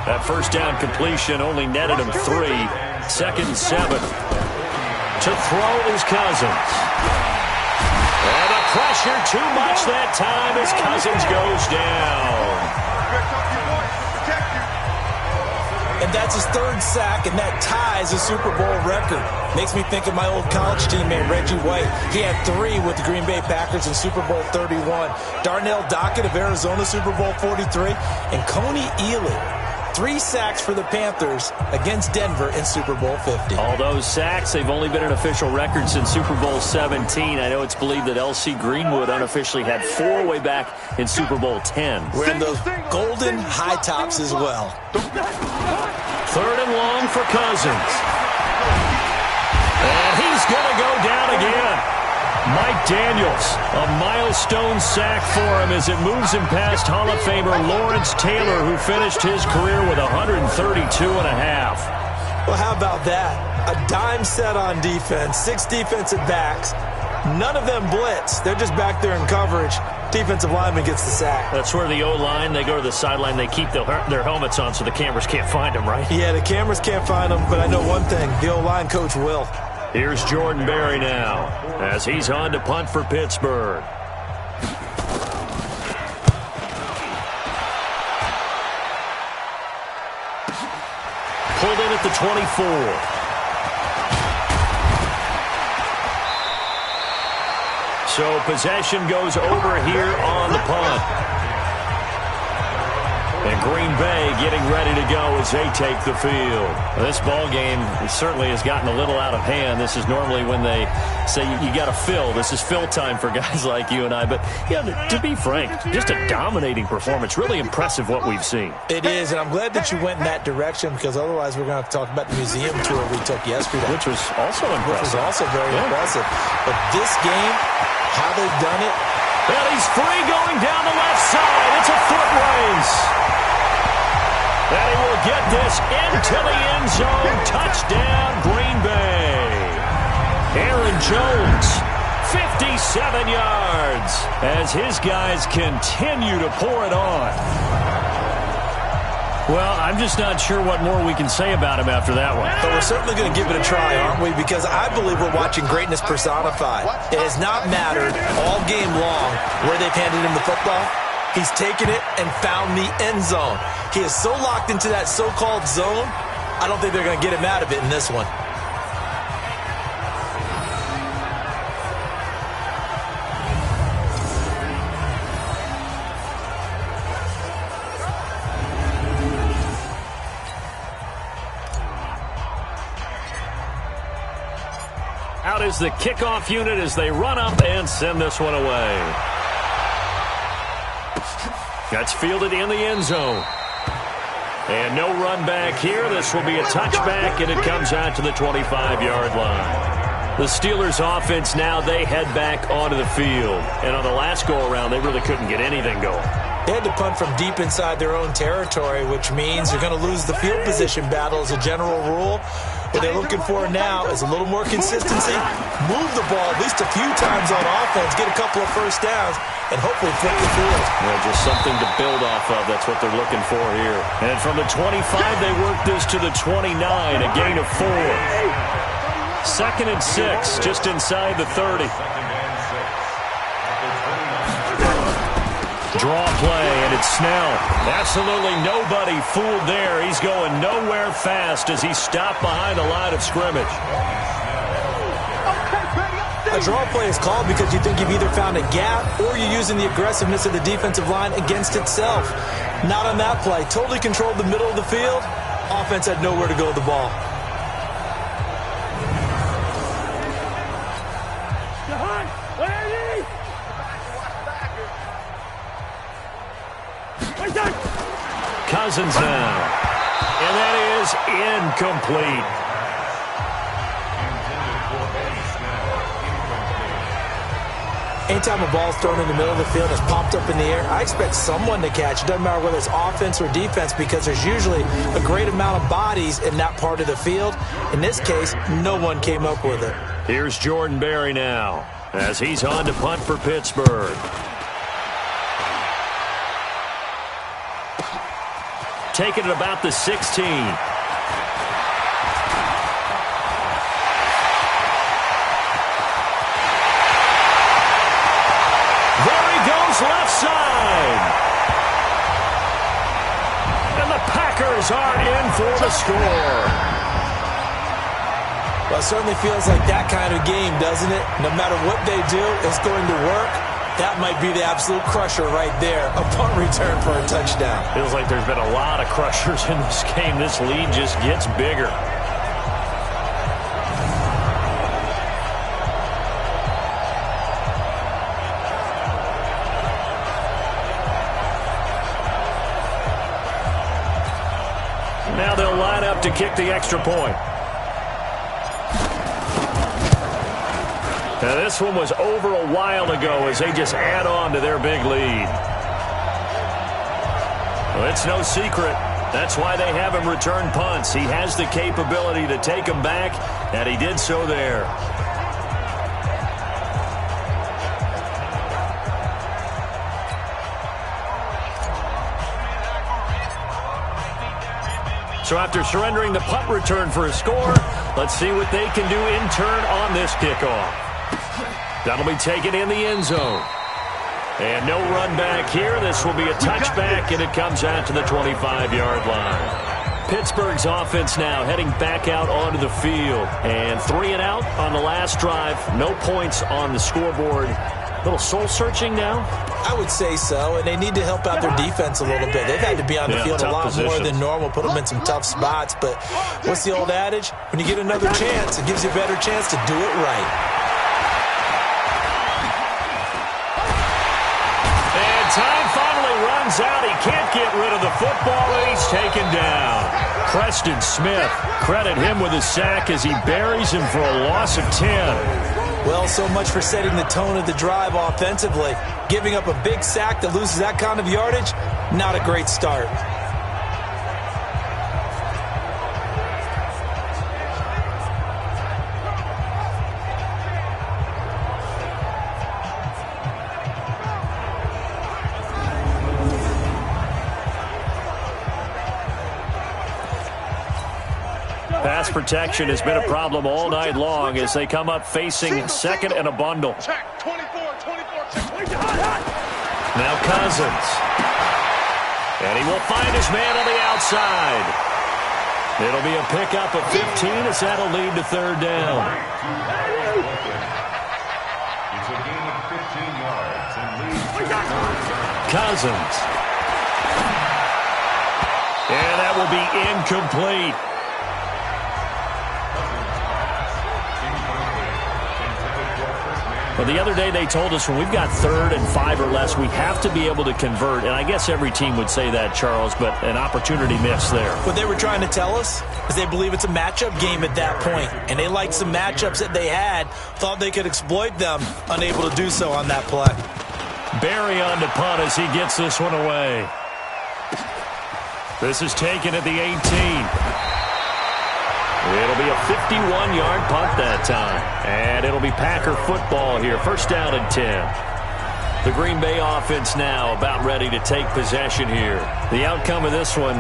That 1st down completion only netted him 3. 2nd and 7. To throw is Cousins. And the pressure too much that time as Cousins goes down. And that's his 3rd sack, and that ties a Super Bowl record. Makes me think of my old college teammate, Reggie White. He had 3 with the Green Bay Packers in Super Bowl 31. Darnell Dockett of Arizona, Super Bowl 43. And Coney Ealy, 3 sacks for the Panthers against Denver in Super Bowl 50. All those sacks, they've only been an official record since Super Bowl 17. I know it's believed that L.C. Greenwood unofficially had 4 way back in Super Bowl 10. We're in those golden high tops as well. 3rd and long for Cousins. And he's going to go down again. Mike Daniels, a milestone sack for him as it moves him past Hall of Famer Lawrence Taylor, who finished his career with 132 and a half. Well, how about that? A dime set on defense, 6 defensive backs. None of them blitz. They're just back there in coverage. Defensive lineman gets the sack. That's where the O-line, they go to the sideline, they keep their helmets on so the cameras can't find them, right? Yeah, the cameras can't find them, but I know one thing. The O-line coach will. Here's Jordan Berry now as he's on to punt for Pittsburgh. Pulled in at the 24. So possession goes over here on the punt. And Green Bay getting ready to go as they take the field. This ball game certainly has gotten a little out of hand. This is normally when they say you got to fill. This is fill time for guys like you and I. But yeah, to be frank, just a dominating performance. Really impressive what we've seen. It is, and I'm glad that you went in that direction because otherwise we're going to have to talk about the museum tour we took yesterday. Which was also impressive. Which was also very impressive. But this game, how they've done it. Well, he's free going down the left side. It's a foot race. And he will get this into the end zone. Touchdown, Green Bay. Aaron Jones, 57 yards, as his guys continue to pour it on. Well, I'm just not sure what more we can say about him after that one. But we're certainly going to give it a try, aren't we? Because I believe we're watching greatness personified. It has not mattered all game long where they've handed him the football. He's taken it and found the end zone. He is so locked into that so-called zone, I don't think they're going to get him out of it in this one. Out is the kickoff unit as they run up and send this one away. That's fielded in the end zone. And no run back here. This will be a touchback, and it comes out to the 25-yard line. The Steelers' offense now, they head back onto the field. And on the last go-around, they really couldn't get anything going. They had to punt from deep inside their own territory, which means you're going to lose the field position battle as a general rule. What they're looking for now is a little more consistency, move the ball at least a few times on offense, get a couple of first downs, and hopefully flip the field. Yeah, just something to build off of. That's what they're looking for here. And from the 25, they work this to the 29, a gain of 4. 2nd and 6, just inside the 30. Draw play, and it's Snell. Absolutely nobody fooled there. He's going nowhere fast as he's stopped behind the line of scrimmage. A draw play is called because you think you've either found a gap or you're using the aggressiveness of the defensive line against itself. Not on that play. Totally controlled the middle of the field. Offense had nowhere to go with the ball. Cousins now. And that is incomplete. Anytime a ball's thrown in the middle of the field and it's popped up in the air, I expect someone to catch. It doesn't matter whether it's offense or defense because there's usually a great amount of bodies in that part of the field. In this case, no one came up with it. Here's Jordan Berry now as he's on to punt for Pittsburgh. Taking it about the 16. Left side. And the Packers are in for the score. Well, it certainly feels like that kind of game, doesn't it? No matter what they do, it's going to work. That might be the absolute crusher right there. A punt return for a touchdown. Feels like there's been a lot of crushers in this game. This lead just gets bigger. Now they'll line up to kick the extra point. Now, this one was over a while ago as they just add on to their big lead. Well, it's no secret. That's why they have him return punts. He has the capability to take them back, and he did so there. So after surrendering the punt return for a score, let's see what they can do in turn on this kickoff. That'll be taken in the end zone. And no run back here. This will be a touchback, and it comes out to the 25-yard line. Pittsburgh's offense now heading back out onto the field. And 3 and out on the last drive. No points on the scoreboard. A little soul-searching now? I would say so, and they need to help out their defense a little bit. They've had to be on the field a lot more than normal, put them in some tough spots. But what's the old adage? When you get another chance, it gives you a better chance to do it right. And time finally runs out. He can't get rid of the football, and he's taken down. Preston Smith, credit him with a sack as he buries him for a loss of 10. Well, so much for setting the tone of the drive offensively. Giving up a big sack that loses that kind of yardage, not a great start. Pass protection has been a problem all night long as they come up facing second and a bundle. Now Cousins. And he will find his man on the outside. It'll be a pickup of 15 as that'll lead to third down. It's a gain of 15 yards and leads. Cousins. And that will be incomplete. Well, the other day they told us when we've got 3rd and 5 or less, we have to be able to convert. And I guess every team would say that, Charles, but an opportunity missed there. What they were trying to tell us is they believe it's a matchup game at that point. And they liked some matchups that they had, thought they could exploit them, unable to do so on that play. Barry on to punt as he gets this one away. This is taken at the 18. It'll be a 51-yard punt that time. And it'll be Packer football here. First down and 10. The Green Bay offense now about ready to take possession here. The outcome of this one,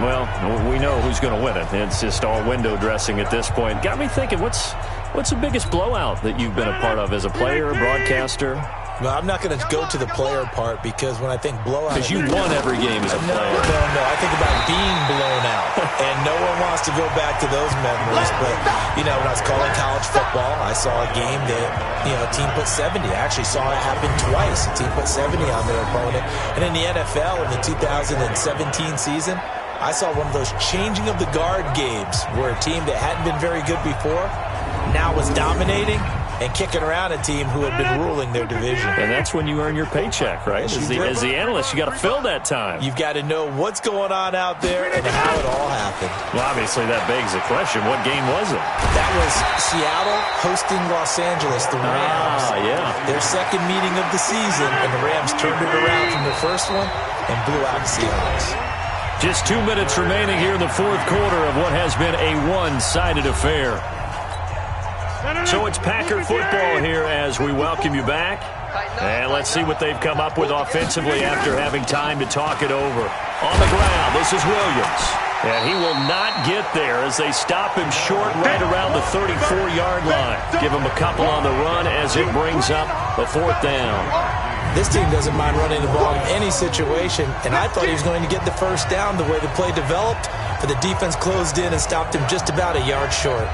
well, we know who's going to win it. It's just all window dressing at this point. Got me thinking, what's the biggest blowout that you've been a part of as a player, broadcaster? Well, I'm not going to go to the player part because when I think blowout... Because you won every game as a player. No. I think about being blown out. And no one wants to go back to those memories. But, when I was calling college football, I saw a game that, a team put 70. I actually saw it happen twice. A team put 70 on their opponent. And in the NFL, in the 2017 season, I saw one of those changing of the guard games where a team that hadn't been very good before now was dominating and kicking around a team who had been ruling their division. And that's when you earn your paycheck, right? As the analyst, you got to fill that time. You've got to know what's going on out there and how it all happened. Well, obviously that begs the question, what game was it? That was Seattle hosting Los Angeles, the Rams. Yeah. Their second meeting of the season, and the Rams turned it around from the first one and blew out the Seahawks. Just 2 minutes remaining here in the fourth quarter of what has been a one-sided affair. So it's Packer football here as we welcome you back. And let's see what they've come up with offensively after having time to talk it over. On the ground, this is Williams. And he will not get there as they stop him short right around the 34-yard line. Give him a couple on the run as it brings up a fourth down. This team doesn't mind running the ball in any situation, and I thought he was going to get the first down the way the play developed, but the defense closed in and stopped him just about a yard short.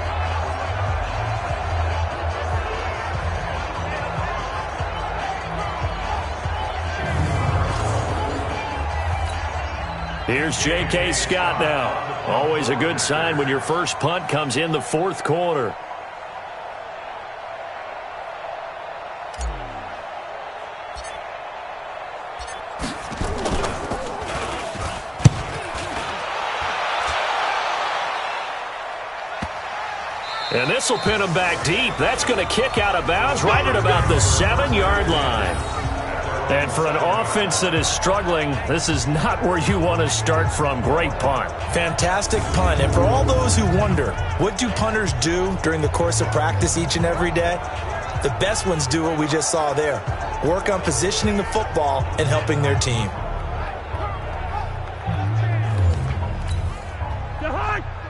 Here's J.K. Scott now. Always a good sign when your first punt comes in the fourth quarter. And this will pin him back deep. That's going to kick out of bounds right at about the 7-yard line. And for an offense that is struggling, this is not where you want to start from. Great punt. Fantastic punt. And for all those who wonder, what do punters do during the course of practice each and every day? The best ones do what we just saw there. Work on positioning the football and helping their team.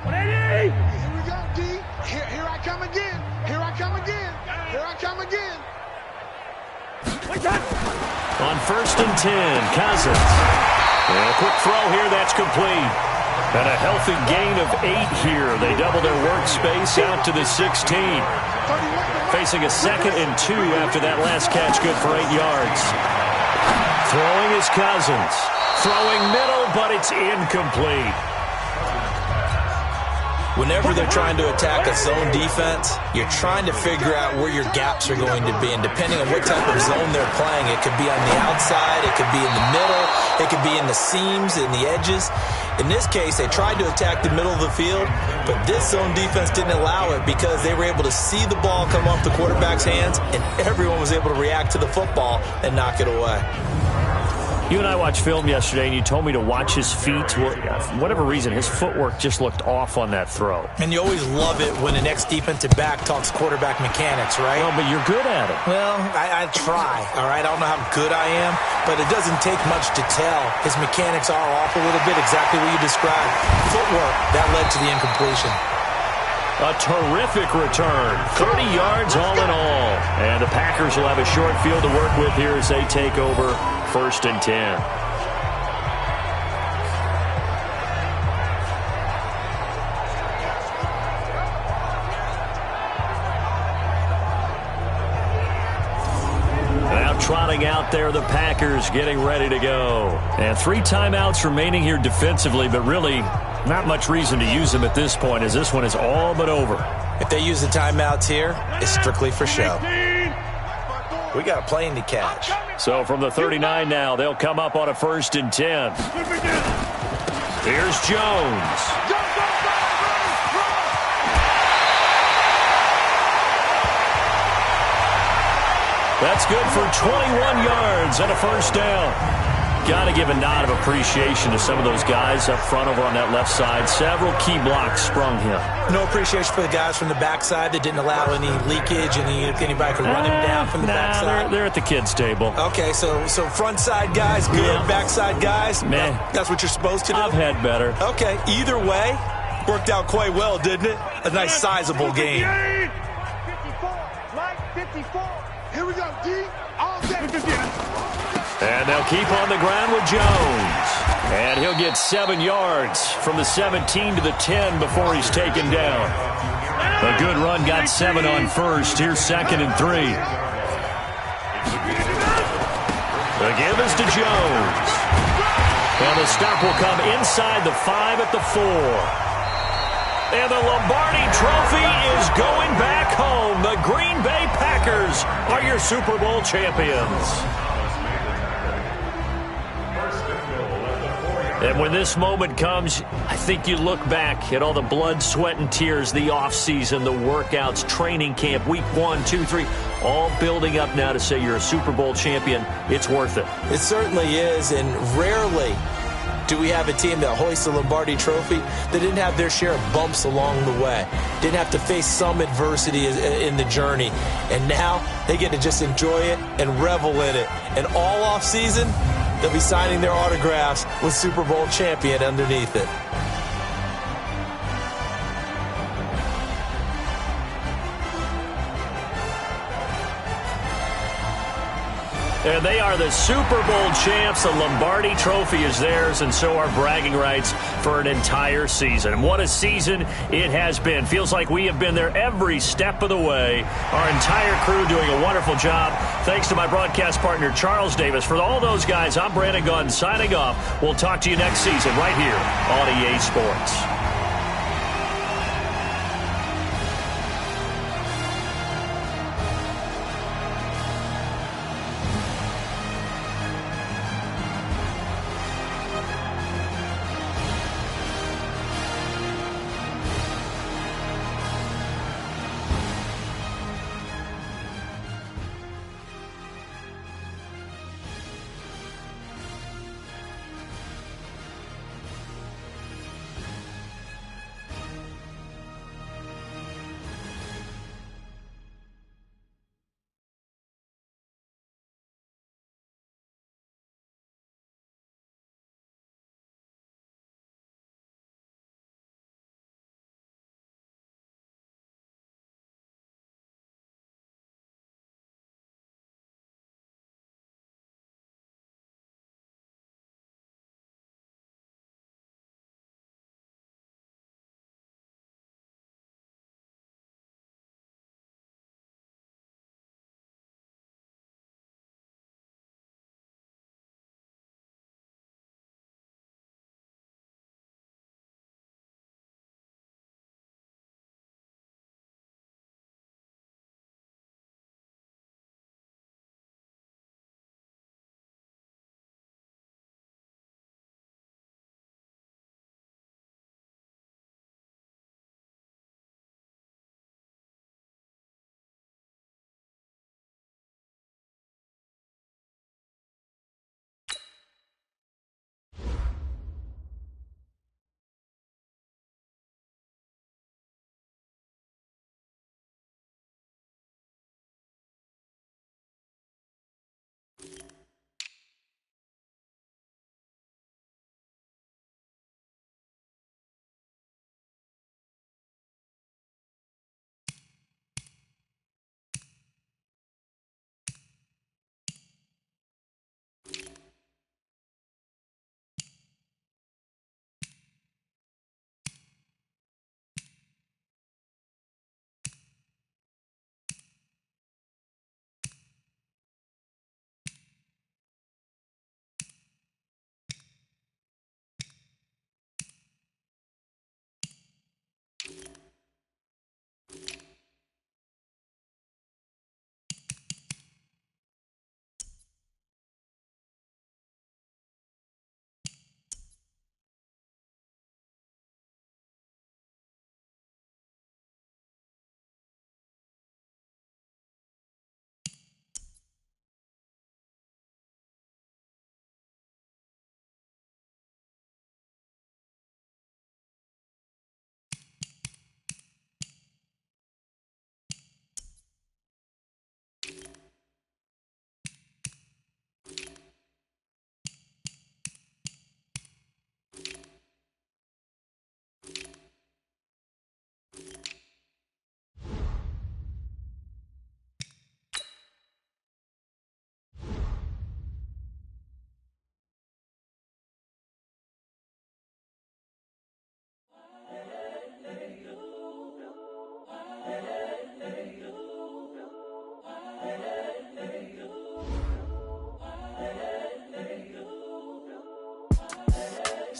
Here we go, D. Here I come again. Here I come again. Here I come again. On 1st and 10, Cousins. And a quick throw here, that's complete. And a healthy gain of 8 here. They double their workspace out to the 16. Facing a 2nd and 2 after that last catch, good for 8 yards. Throwing is Cousins. Throwing middle, but it's incomplete. Whenever they're trying to attack a zone defense, you're trying to figure out where your gaps are going to be. And depending on what type of zone they're playing, it could be on the outside, it could be in the middle, it could be in the seams, in the edges. In this case, they tried to attack the middle of the field, but this zone defense didn't allow it because they were able to see the ball come off the quarterback's hands, and everyone was able to react to the football and knock it away. You and I watched film yesterday, and you told me to watch his feet. For whatever reason, his footwork just looked off on that throw. And you always love it when an ex-defensive back talks quarterback mechanics, right? Well, but you're good at it. Well, I try, all right? I don't know how good I am, but it doesn't take much to tell. His mechanics are off a little bit, exactly what you described. Footwork, that led to the incompletion. A terrific return, 30 yards all in all. And the Packers will have a short field to work with here as they take over 1st and 10. Now trotting out there, the Packers getting ready to go. And 3 timeouts remaining here defensively, but really not much reason to use them at this point as this one is all but over. If they use the timeouts here, it's strictly for show. We got a plane to catch. So from the 39 now, they'll come up on a 1st and 10. Here's Jones. That's good for 21 yards and a 1st down. Got to give a nod of appreciation to some of those guys up front over on that left side. Several key blocks sprung him. No appreciation for the guys from the backside that didn't allow any leakage, and anybody could run him down from the backside. They're at the kids' table. Okay, so front side guys, good. Yeah. Backside guys, man, that's what you're supposed to do? I've had better. Okay, either way, worked out quite well, didn't it? A nice sizable game. 54, Mike, 54. Here we go, D. All day. And they'll keep on the ground with Jones. And he'll get 7 yards from the 17 to the 10 before he's taken down. A good run, got 7 on 1st. Here's 2nd and 3. The give is to Jones. And the stop will come inside the 5 at the 4. And the Lombardi Trophy is going back home. The Green Bay Packers are your Super Bowl champions. And when this moment comes, I think you look back at all the blood, sweat, and tears, the offseason, the workouts, training camp, week 1, 2, 3, all building up now to say you're a Super Bowl champion. It's worth it. It certainly is, and rarely do we have a team that hoists the Lombardi Trophy that didn't have their share of bumps along the way, didn't have to face some adversity in the journey, and now they get to just enjoy it and revel in it. And all offseason, they'll be signing their autographs with Super Bowl champion underneath it. And they are the Super Bowl champs. The Lombardi Trophy is theirs, and so are bragging rights for an entire season. And what a season it has been. Feels like we have been there every step of the way. Our entire crew doing a wonderful job. Thanks to my broadcast partner, Charles Davis. For all those guys, I'm Brandon Gunn signing off. We'll talk to you next season right here on EA Sports.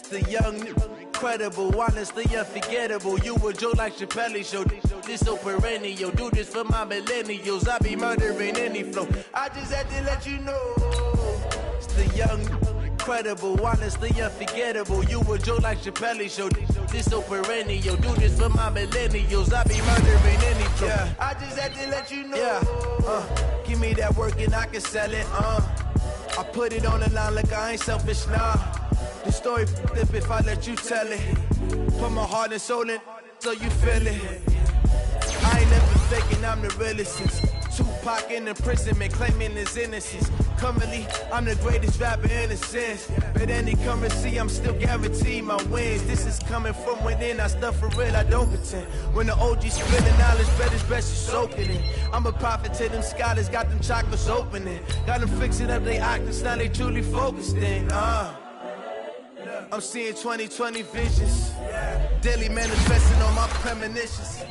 The young, incredible, honestly unforgettable. You a Joe like Chappelle show. This so perennial. Do this for my millennials. I be murdering any flow. I just had to let you know. It's the young, incredible, honestly unforgettable. You a Joe like Chappelle show. This so perennial. Do this for my millennials. I be murdering any flow. Yeah. I just had to let you know. Yeah. Give me that work and I can sell it. I put it on the line like I ain't selfish, nah. The story flip if I let you tell it. Put my heart and soul in so you feel it. I ain't never faking, I'm the realest since Tupac in imprisonment, claiming his innocence. Currently, I'm the greatest rapper in a sense. But any currency, I'm still guaranteed my wins. This is coming from within, I stuff for real, I don't pretend. When the OG spilling knowledge, bet it's best you soaking it. I'm a prophet to them scholars, got them chakras opening. Got them fixing up they octaves, now they truly focused in. I'm seeing 2020 visions. Daily manifesting on my premonitions.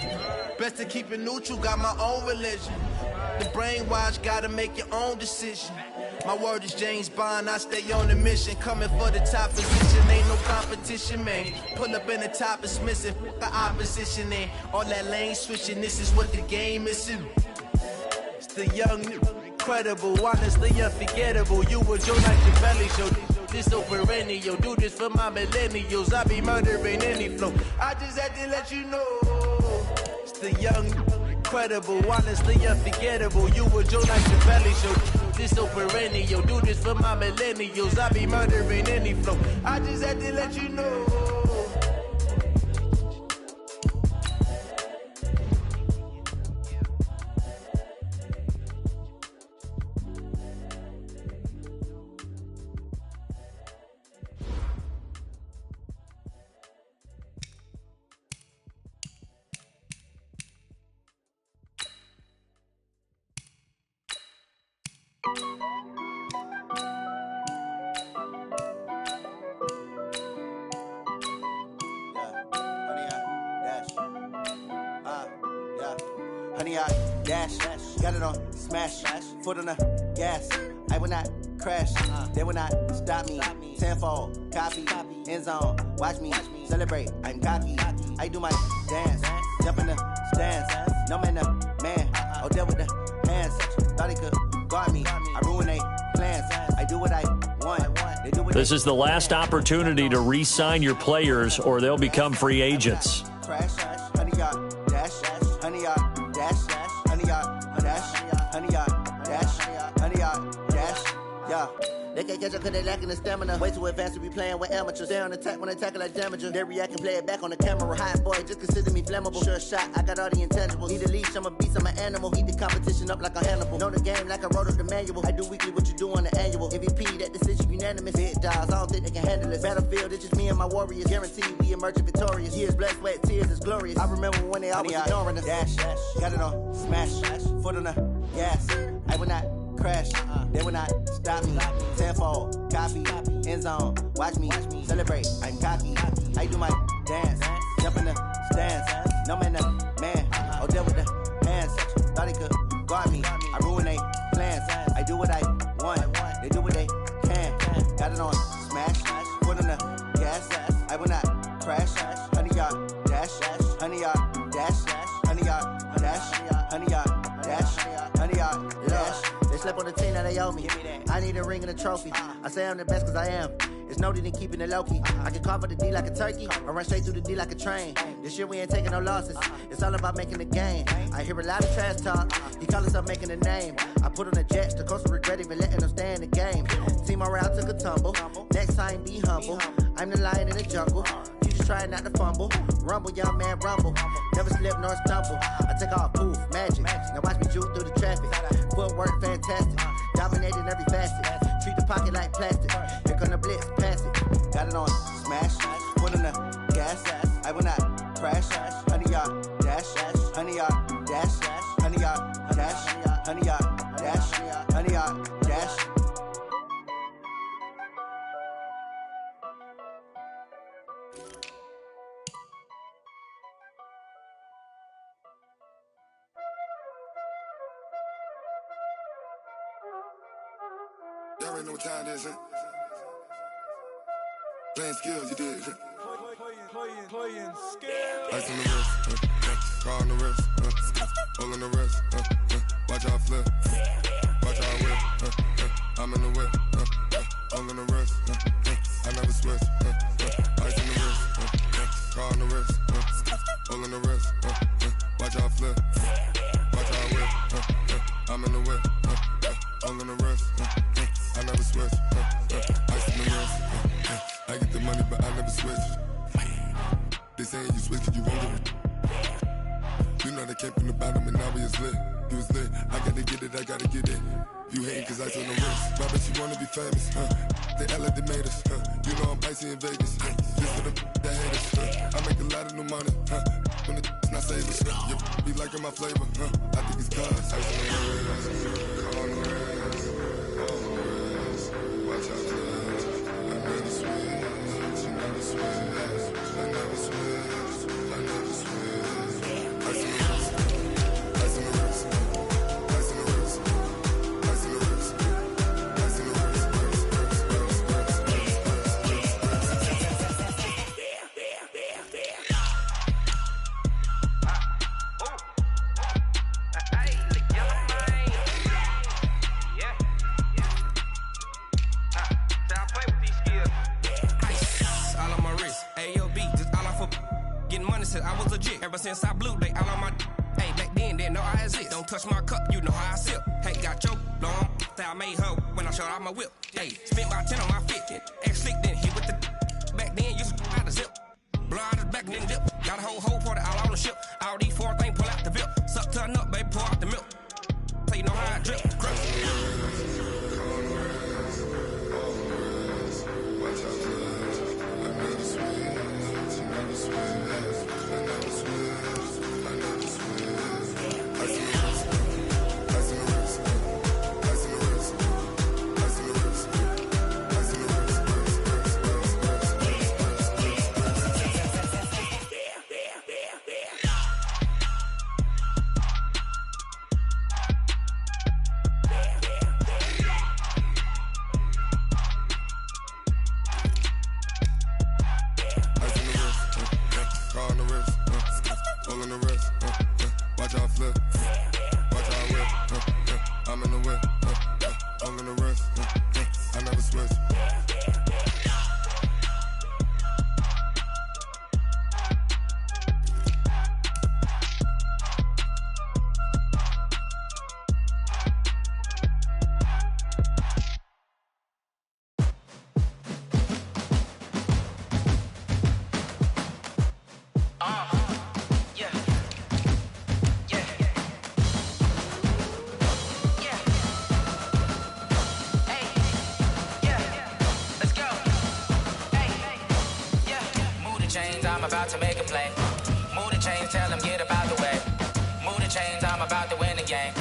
Best to keep it neutral, got my own religion. The brainwash, gotta make your own decision. My word is James Bond, I stay on the mission. Coming for the top position, ain't no competition, man. Pull up in the top, it's missing, the opposition ain't. All that lane switching, this is what the game is in. It's the young, incredible, honestly unforgettable. You a Joe like Chappelle show. This so perennial, do this for my millennials. I be murdering any flow. I just had to let you know. It's the young, incredible, honestly unforgettable. You a Joe like Chappelle show. This so perennial, do this for my millennials. I be murdering any flow. I just had to let you know. Honey, I dash, got it on smash, foot on the gas. I will not crash, they will not stop me. Tenfold, copy, end zone, watch me celebrate. I'm cocky, I do my dance, jump in the stands. No man, the man, oh, there with the hands. Thought he could guard me, I ruin they plans. I do what I want. They do what This is the last opportunity to re-sign your players or they'll become free agents. Crash, honey, y'all dash, honey, y'all dash, honey, y'all dash, honey, y'all dash, honey, y'all dash, yeah. They can't catch up cause they lacking the stamina. Way too advanced to be playing with amateurs. Stay on attack when they tackle like damager. They react and play it back on the camera. Hot boy, just consider me flammable. Sure shot, I got all the intangibles. Need a leash, I'm a beast, I'm an animal. Eat the competition up like a Hannibal. Know the game like I wrote up the manual. I do weekly what you do on the annual. MVP, that decision unanimous. Big dogs, I don't think they can handle it. Battlefield, it's just me and my warriors. Guaranteed we emerge victorious. Years, blood, sweat, tears, it's glorious. I remember when they always ignoring us. Dash, got it on smash, foot on the gas. I will not crash, they will not stop me. Tenfold, copy, end zone, watch me celebrate. I'm cocky, I do my dance, jump in the stands. No man, the man, oh, there with the hands. Thought he could guard me, I ruin they plans. I do what I want, they do what they can. Got it on smash, foot on the gas. I will not crash, honey, y'all dash, honey, y'all dash, honey, y'all dash, honey, y'all dash, honey, y'all dash. They slept on the team, now they owe me. I need a ring and a trophy. I say I'm the best cause I am. It's no need in keeping it low-key. I can carve up the D like a turkey or run straight through the D like a train. This year we ain't taking no losses. It's all about making the game. I hear a lot of trash talk. He call himself making a name. I put on the Jets. The coach will regret even letting them stay in the game. Team morale took a tumble. Next time be humble. I'm the lion in the jungle. You just try not to fumble. Rumble, young man, rumble. Never slip nor stumble. I take off, poof, magic. Now watch me juke through the traffic. Footwork fantastic. Dominating every facet. Treat the pocket like plastic. Here come the blitz, pass it. Got it on smash. Foot on the gas. I will not crash. Honey, y'all dash. Honey, y'all dash. Honey, y'all dash. Honey, y'all dash. Honey, y'all dash. There ain't no time, is it? Playing skills, you did. Playing skills. Ice on the wrist, car on the wrist, hole in the wrist, watch how I flip, watch how I whip, I'm in the whip, hole in the wrist, I never switch, ice on the wrist, car on the wrist, hole in the wrist, watch how I flip, watch how I whip, I'm in the whip, hole in the wrist, I never switch, ice on the wrist, I get the money but I never switch. They saying you switch 'cause you won't get it. You know they came from the bottom and now we is lit. You was lit, I gotta get it, I gotta get it. You hating 'cause I told no wrist. But I bet you wanna be famous, They made us, You know I'm icy in Vegas, Just for the that hate us, I make a lot of new money, When it's not savers, You be liking my flavor, I think it's cause I on the wrist, on the wrist, on the wrist. Watch out, I never switch, you never switch. I never switch, I never switch. Ice in the wrist, ice in the wrist, ice in the wrist, ice in the wrist, ice in the wrist, I was legit ever since I blew they all on my hey back then didn't know I exist. Don't touch my cup, you know how I sip. Hey, got your long that I made her when I showed out my whip. Hey, spent about 10 on my fit. X slick then hit with the back then used to out the zip. Blow out his back and then dip. Got a whole party all on the ship. All these four things pull out the VIP. Suck turn up, baby, pour out the milk. So you know how I drip. Grip. Watch out, I never switch, you never switch. I never switch, I never switch. Ice in the wrist, ice in the wrist, ice in the wrist, ice in the wrist, ice in the wrist, car on the wrist, hole in the wrist, watch how I flip, watch how I whip, I'm in the whip, hole in the wrist, I never switch. I'm about to make a play. Move the chains, tell them get up out the way. Move the chains, I'm about to win the game.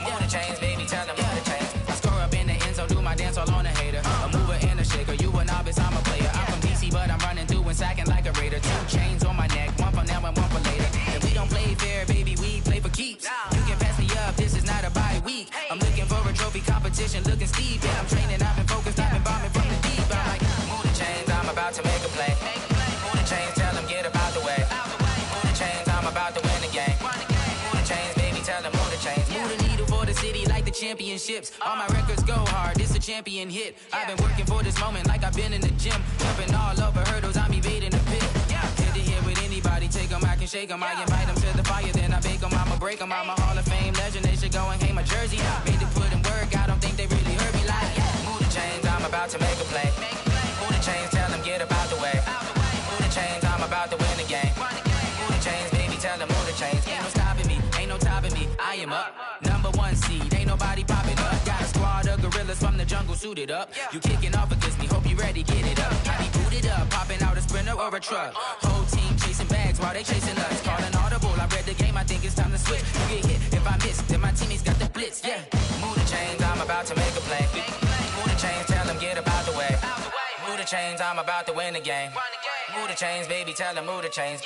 Move the chains, baby, tell them move the chains. I score up in the end zone, do my dance all on a hater. A mover and a shaker, you a novice, I'm a player. I'm from DC, but I'm running through and sacking like a raider. 2 chains on my neck, one for now and one for later. If we don't play fair, baby, we play for keeps. You can pass me up, this is not a bye week. I'm looking for a trophy competition, looking steep. Yeah, I'm training, I've been focused, I've been bombing from the deep. I'm like, move the chains, I'm about to make a play. Move the chains, tell them get up out the way. Move the chains, I'm about to win the game. Move the chains, baby, tell them move the chains. Move the needle for the city like the championships. All my records go hard, this a champion hit. I've been working for this moment like I've been in the gym. Jumping all over hurdles, I'm evading the pit. Head to head with anybody, take them, I can shake them. I invite them to the fire, then I bake them, I'ma break them. I'm a Hall of Fame legend, they should go and hang my jersey. Made to put in work, I don't think they really heard me like, move the chains, I'm about to make a play. Move the chains, tell them get up out the way. Move the chains, I'm about to win the game. Move the chains, baby, tell them move the chains. Ain't no stopping me, ain't no topping me, I am up. Number 1 seed, ain't nobody popping up. Got a squad of gorillas from the jungle suited up. You kicking off against me, hope you ready, get it up. I be booted up, popping out a sprinter or a truck. Whole team chasing bags while they chasing us. Calling audible, I read the game, I think it's time to switch. You get hit, if I miss, then my teammates got the blitz, Move the chains, I'm about to make a play. Move the chains, tell them get up out the way. Move the chains, I'm about to win the game. Move the chains, baby, tell them move the chains.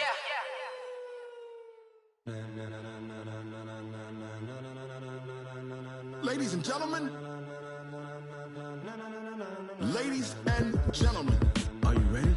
Ladies and gentlemen, ladies and gentlemen, are you ready?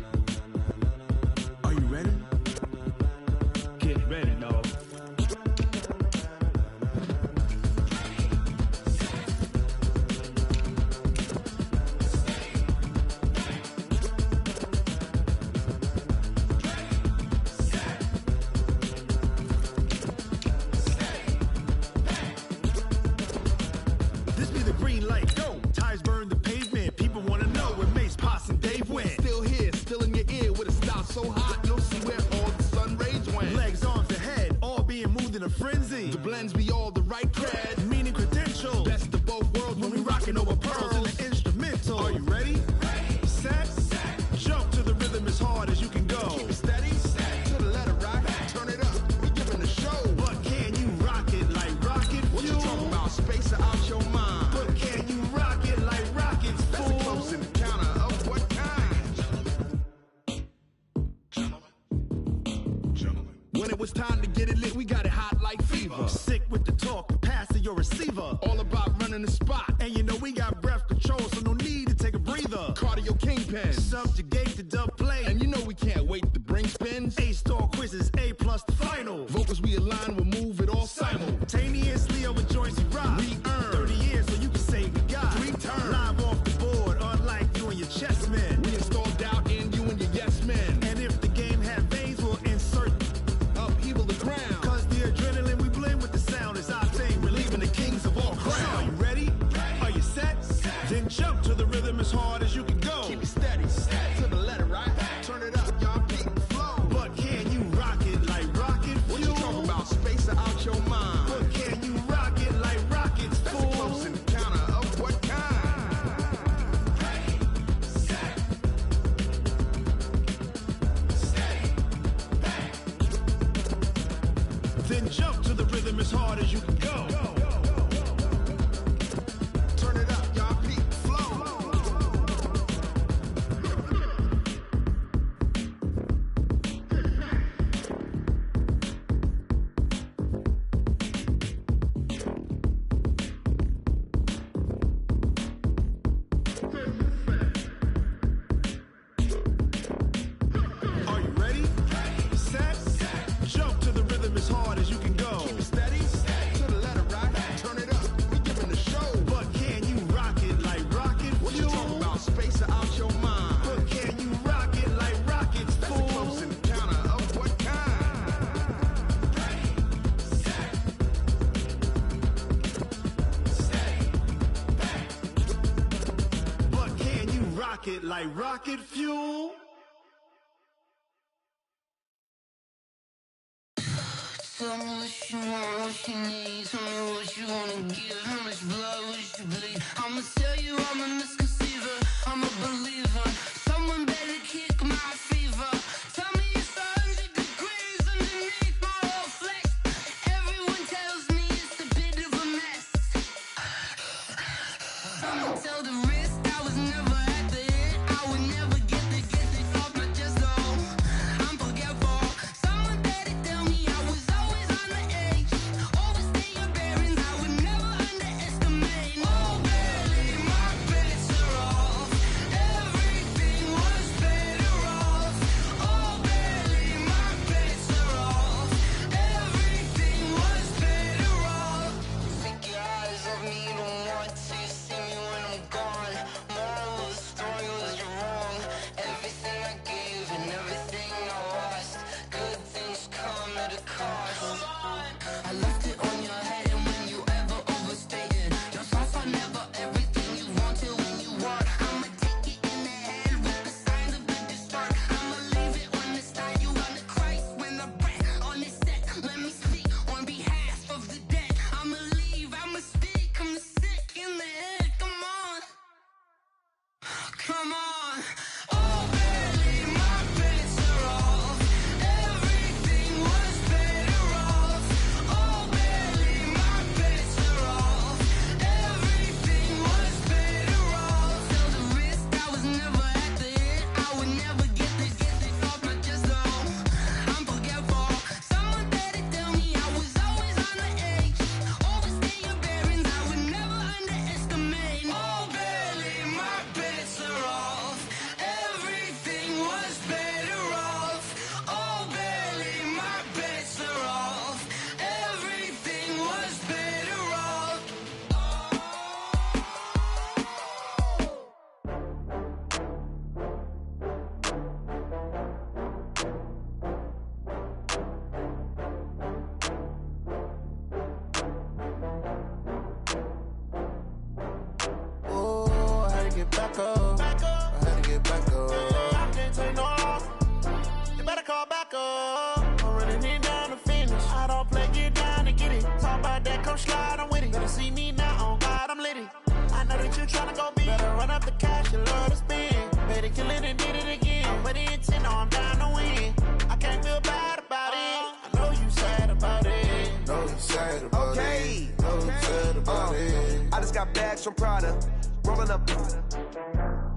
lends me all the right cred, meaning credentials. Best of both worlds when we rockin' over pearls in the instrumental. Are you ready? Set. Jump to the rhythm as hard as you can go. Keep it steady. To the letter right. Turn it up. We giving the show. But can you rock it like rocket fuel? What you talking about? Space out your mind. But can you rock it like rockets, fool? That's a close encounter of what kind? Gentlemen. When it was time to get it lit, we got it hot like fever. Sick with the talk, pass to your receiver. All about running the spot. And you know we got breath control, so no need to take a breather. Cardio kingpin, subjugate the dub play. And you know we can't wait to bring spins. A-star quizzes, A+ the final. Vocals we align, we'll move it all simultaneously over joints we rock. We earn 30 years so you can say we got 3 turns. Live off the board, unlike you and your chess men. We install doubt in you and your yes men. And if the game had veins, we'll insert upheaval the ground. Cause the adrenaline we blend with the sound is our thing. Relieving the kings of all crowns. Are you ready? Are you set? Then jump to the rhythm as hard as you can go. Keep it steady. To the letter right. Turn it up, y'all beat the flow. But can you rock it like rocket fuel? What you talking about? Space out your mind. But can you rock it like rockets, fool? That's a close encounter of what kind? Set. Then jump to the rhythm as hard as you can go. Turn it up, y'all beat the flow. Are you ready? Set. Jump to the rhythm as hard as you can go. Keep it steady. To the letter right. Turn it up. We giving the show. But can you rock it like rocket fuel? What you talking about? Space out your mind. But can you rock it like rockets, fool? That's a close encounter of what kind? But can you rock it like rocket fuel? Tell me what you want, what you need. Tell me what you wanna give. How much blood would you bleed? I'ma tell you I'm a misconceiver. I'm a believer. Someone better kick my fever. Tell me it's 100 degrees underneath my whole flesh. Everyone tells me it's a bit of a mess. I'ma tell the risk I was never at the end. I would never get it off my chest though. I'm forgetful. Someone better tell me I was always on the edge. Overstay your bearings, I would never underestimate. Oh, barely, my bets are off. slide, I'm with it. Better see me now, on God, I'm litty. I know that you tryna go big. Better run up the cash, you love to spend. Better kill it and did it again. But the intent, no, I'm down to win. I can't feel bad about it. I know you sad about it. Know you sad about it. Know you sad about it. I just got bags from Prada. Rolling up.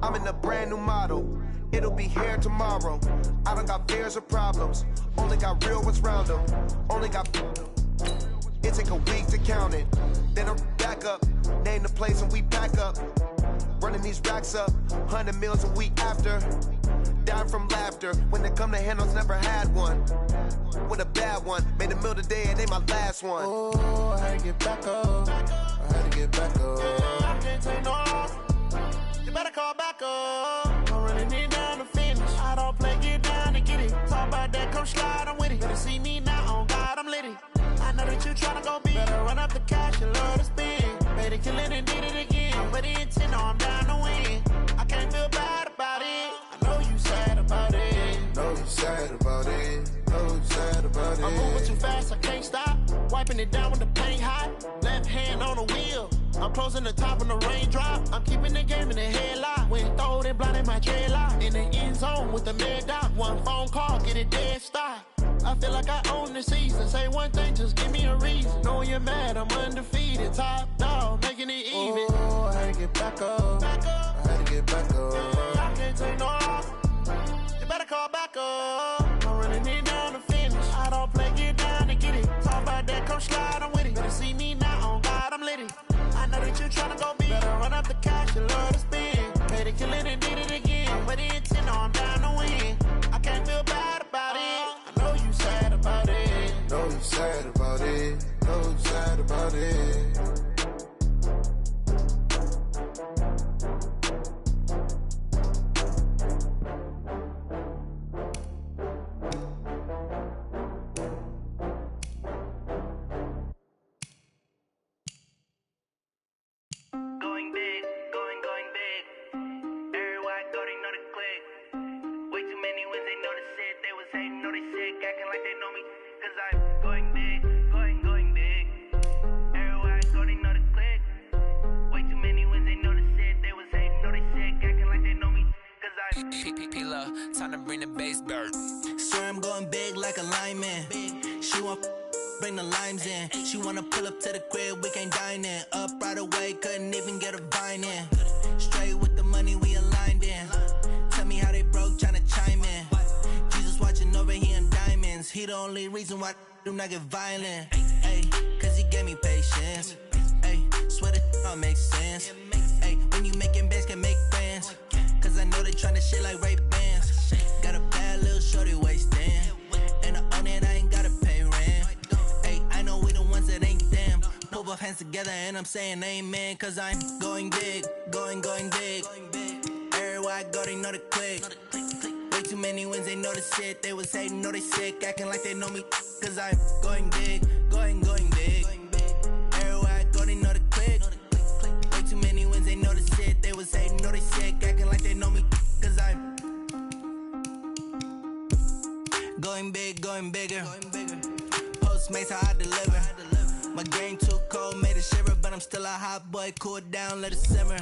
I'm in a brand new model. It'll be here tomorrow. I don't got fears or problems. Only got real ones round them. Only got. It take a week to count it. Then I'm back up. Name the place and we pack up. Running these racks up. 100 meals a week after. Dying from laughter. When they come to handles, never had one. With a bad one. Made a meal today and they my last one. Oh, I had to get back up. I had to get back up. I can't take no loss. You better call back up. I'm running it down to finish. I don't play, get down to get it. Talk about that, come slide, I'm with it. Better see me now, on God, I'm litty. I know that you tryna go big. Better run up the cash, you love to spend. Better kill it and did it again. But the intent, no, I'm down to win. I can't feel bad about it. I know you sad about it. Know you sad about it. Know you sad about it. I'm moving too fast, I can't stop. Wiping it down with the paint hot. Left hand on the wheel. I'm closing the top of the raindrop. I'm keeping the game in the headlock. When throwed and blinded my dreadlock. In the end zone with the mad dot. One phone call, get it dead stop. I feel like I own the season. Say one thing, just give me a reason. Knowing you're mad, I'm undefeated. Top dog, making it even. Oh, I had to get back up. I had to get back up. I can't take no loss. You better call back up. I'm running it down to finish. I don't play, get down to get it. Talk about that, come slide, I'm with it. Better see me now, on God, I'm litty. I know that you tryna go big. Better run up the cash, you love to spend. Better kill it and did it again. But the intent, no, I'm down to win. I can't feel bad about it. I know you sad about it. Know you sad about it. Know you sad about it. Going big, going big. Everywhere I go, they know the click. Way too many wins, they know the shit. They was hating, know they sick, acting like they know me. Cause I'm going big, going big. Everywhere I go, they know the click. Way too many wins, they know the shit. They was hating, know they sick, acting like they know me. Cause I'm P-P-P-Love, time to bring the bass bird. Swear I'm going big like a lineman. She want bring the limes in. She wanna pull up to the crib, we can't dine in. Up right away, couldn't even get a vine in. Straight with the money we aligned in. Tell me how they broke, tryna chime in. Jesus watching over here in diamonds. He the only reason why do not get violent. Ay, cause he gave me patience. Ay, swear that all makes sense. Ay, when you making bands, can make friends. Cause I know they tryna shit like Ray Bans. Got a bad little shorty wasting. And I own it, I ain't gotta pay rent. Ay, I know we the ones that ain't them. Pull both hands together and I'm saying amen. Cause I'm going big, going big. Everywhere I go, they know the click. Way too many wins, they know the shit. They was hating, know they sick, acting like they know me. Cause I'm going big, going big. Everywhere I go, they know the click. Way too many wins, they know the shit. They was hating, know they sick, acting like they know me. Cause I'm going big, going bigger. Postmates, how I deliver. My game too cold, made it shiver, but I'm still a hot boy. Cool it down, let it simmer.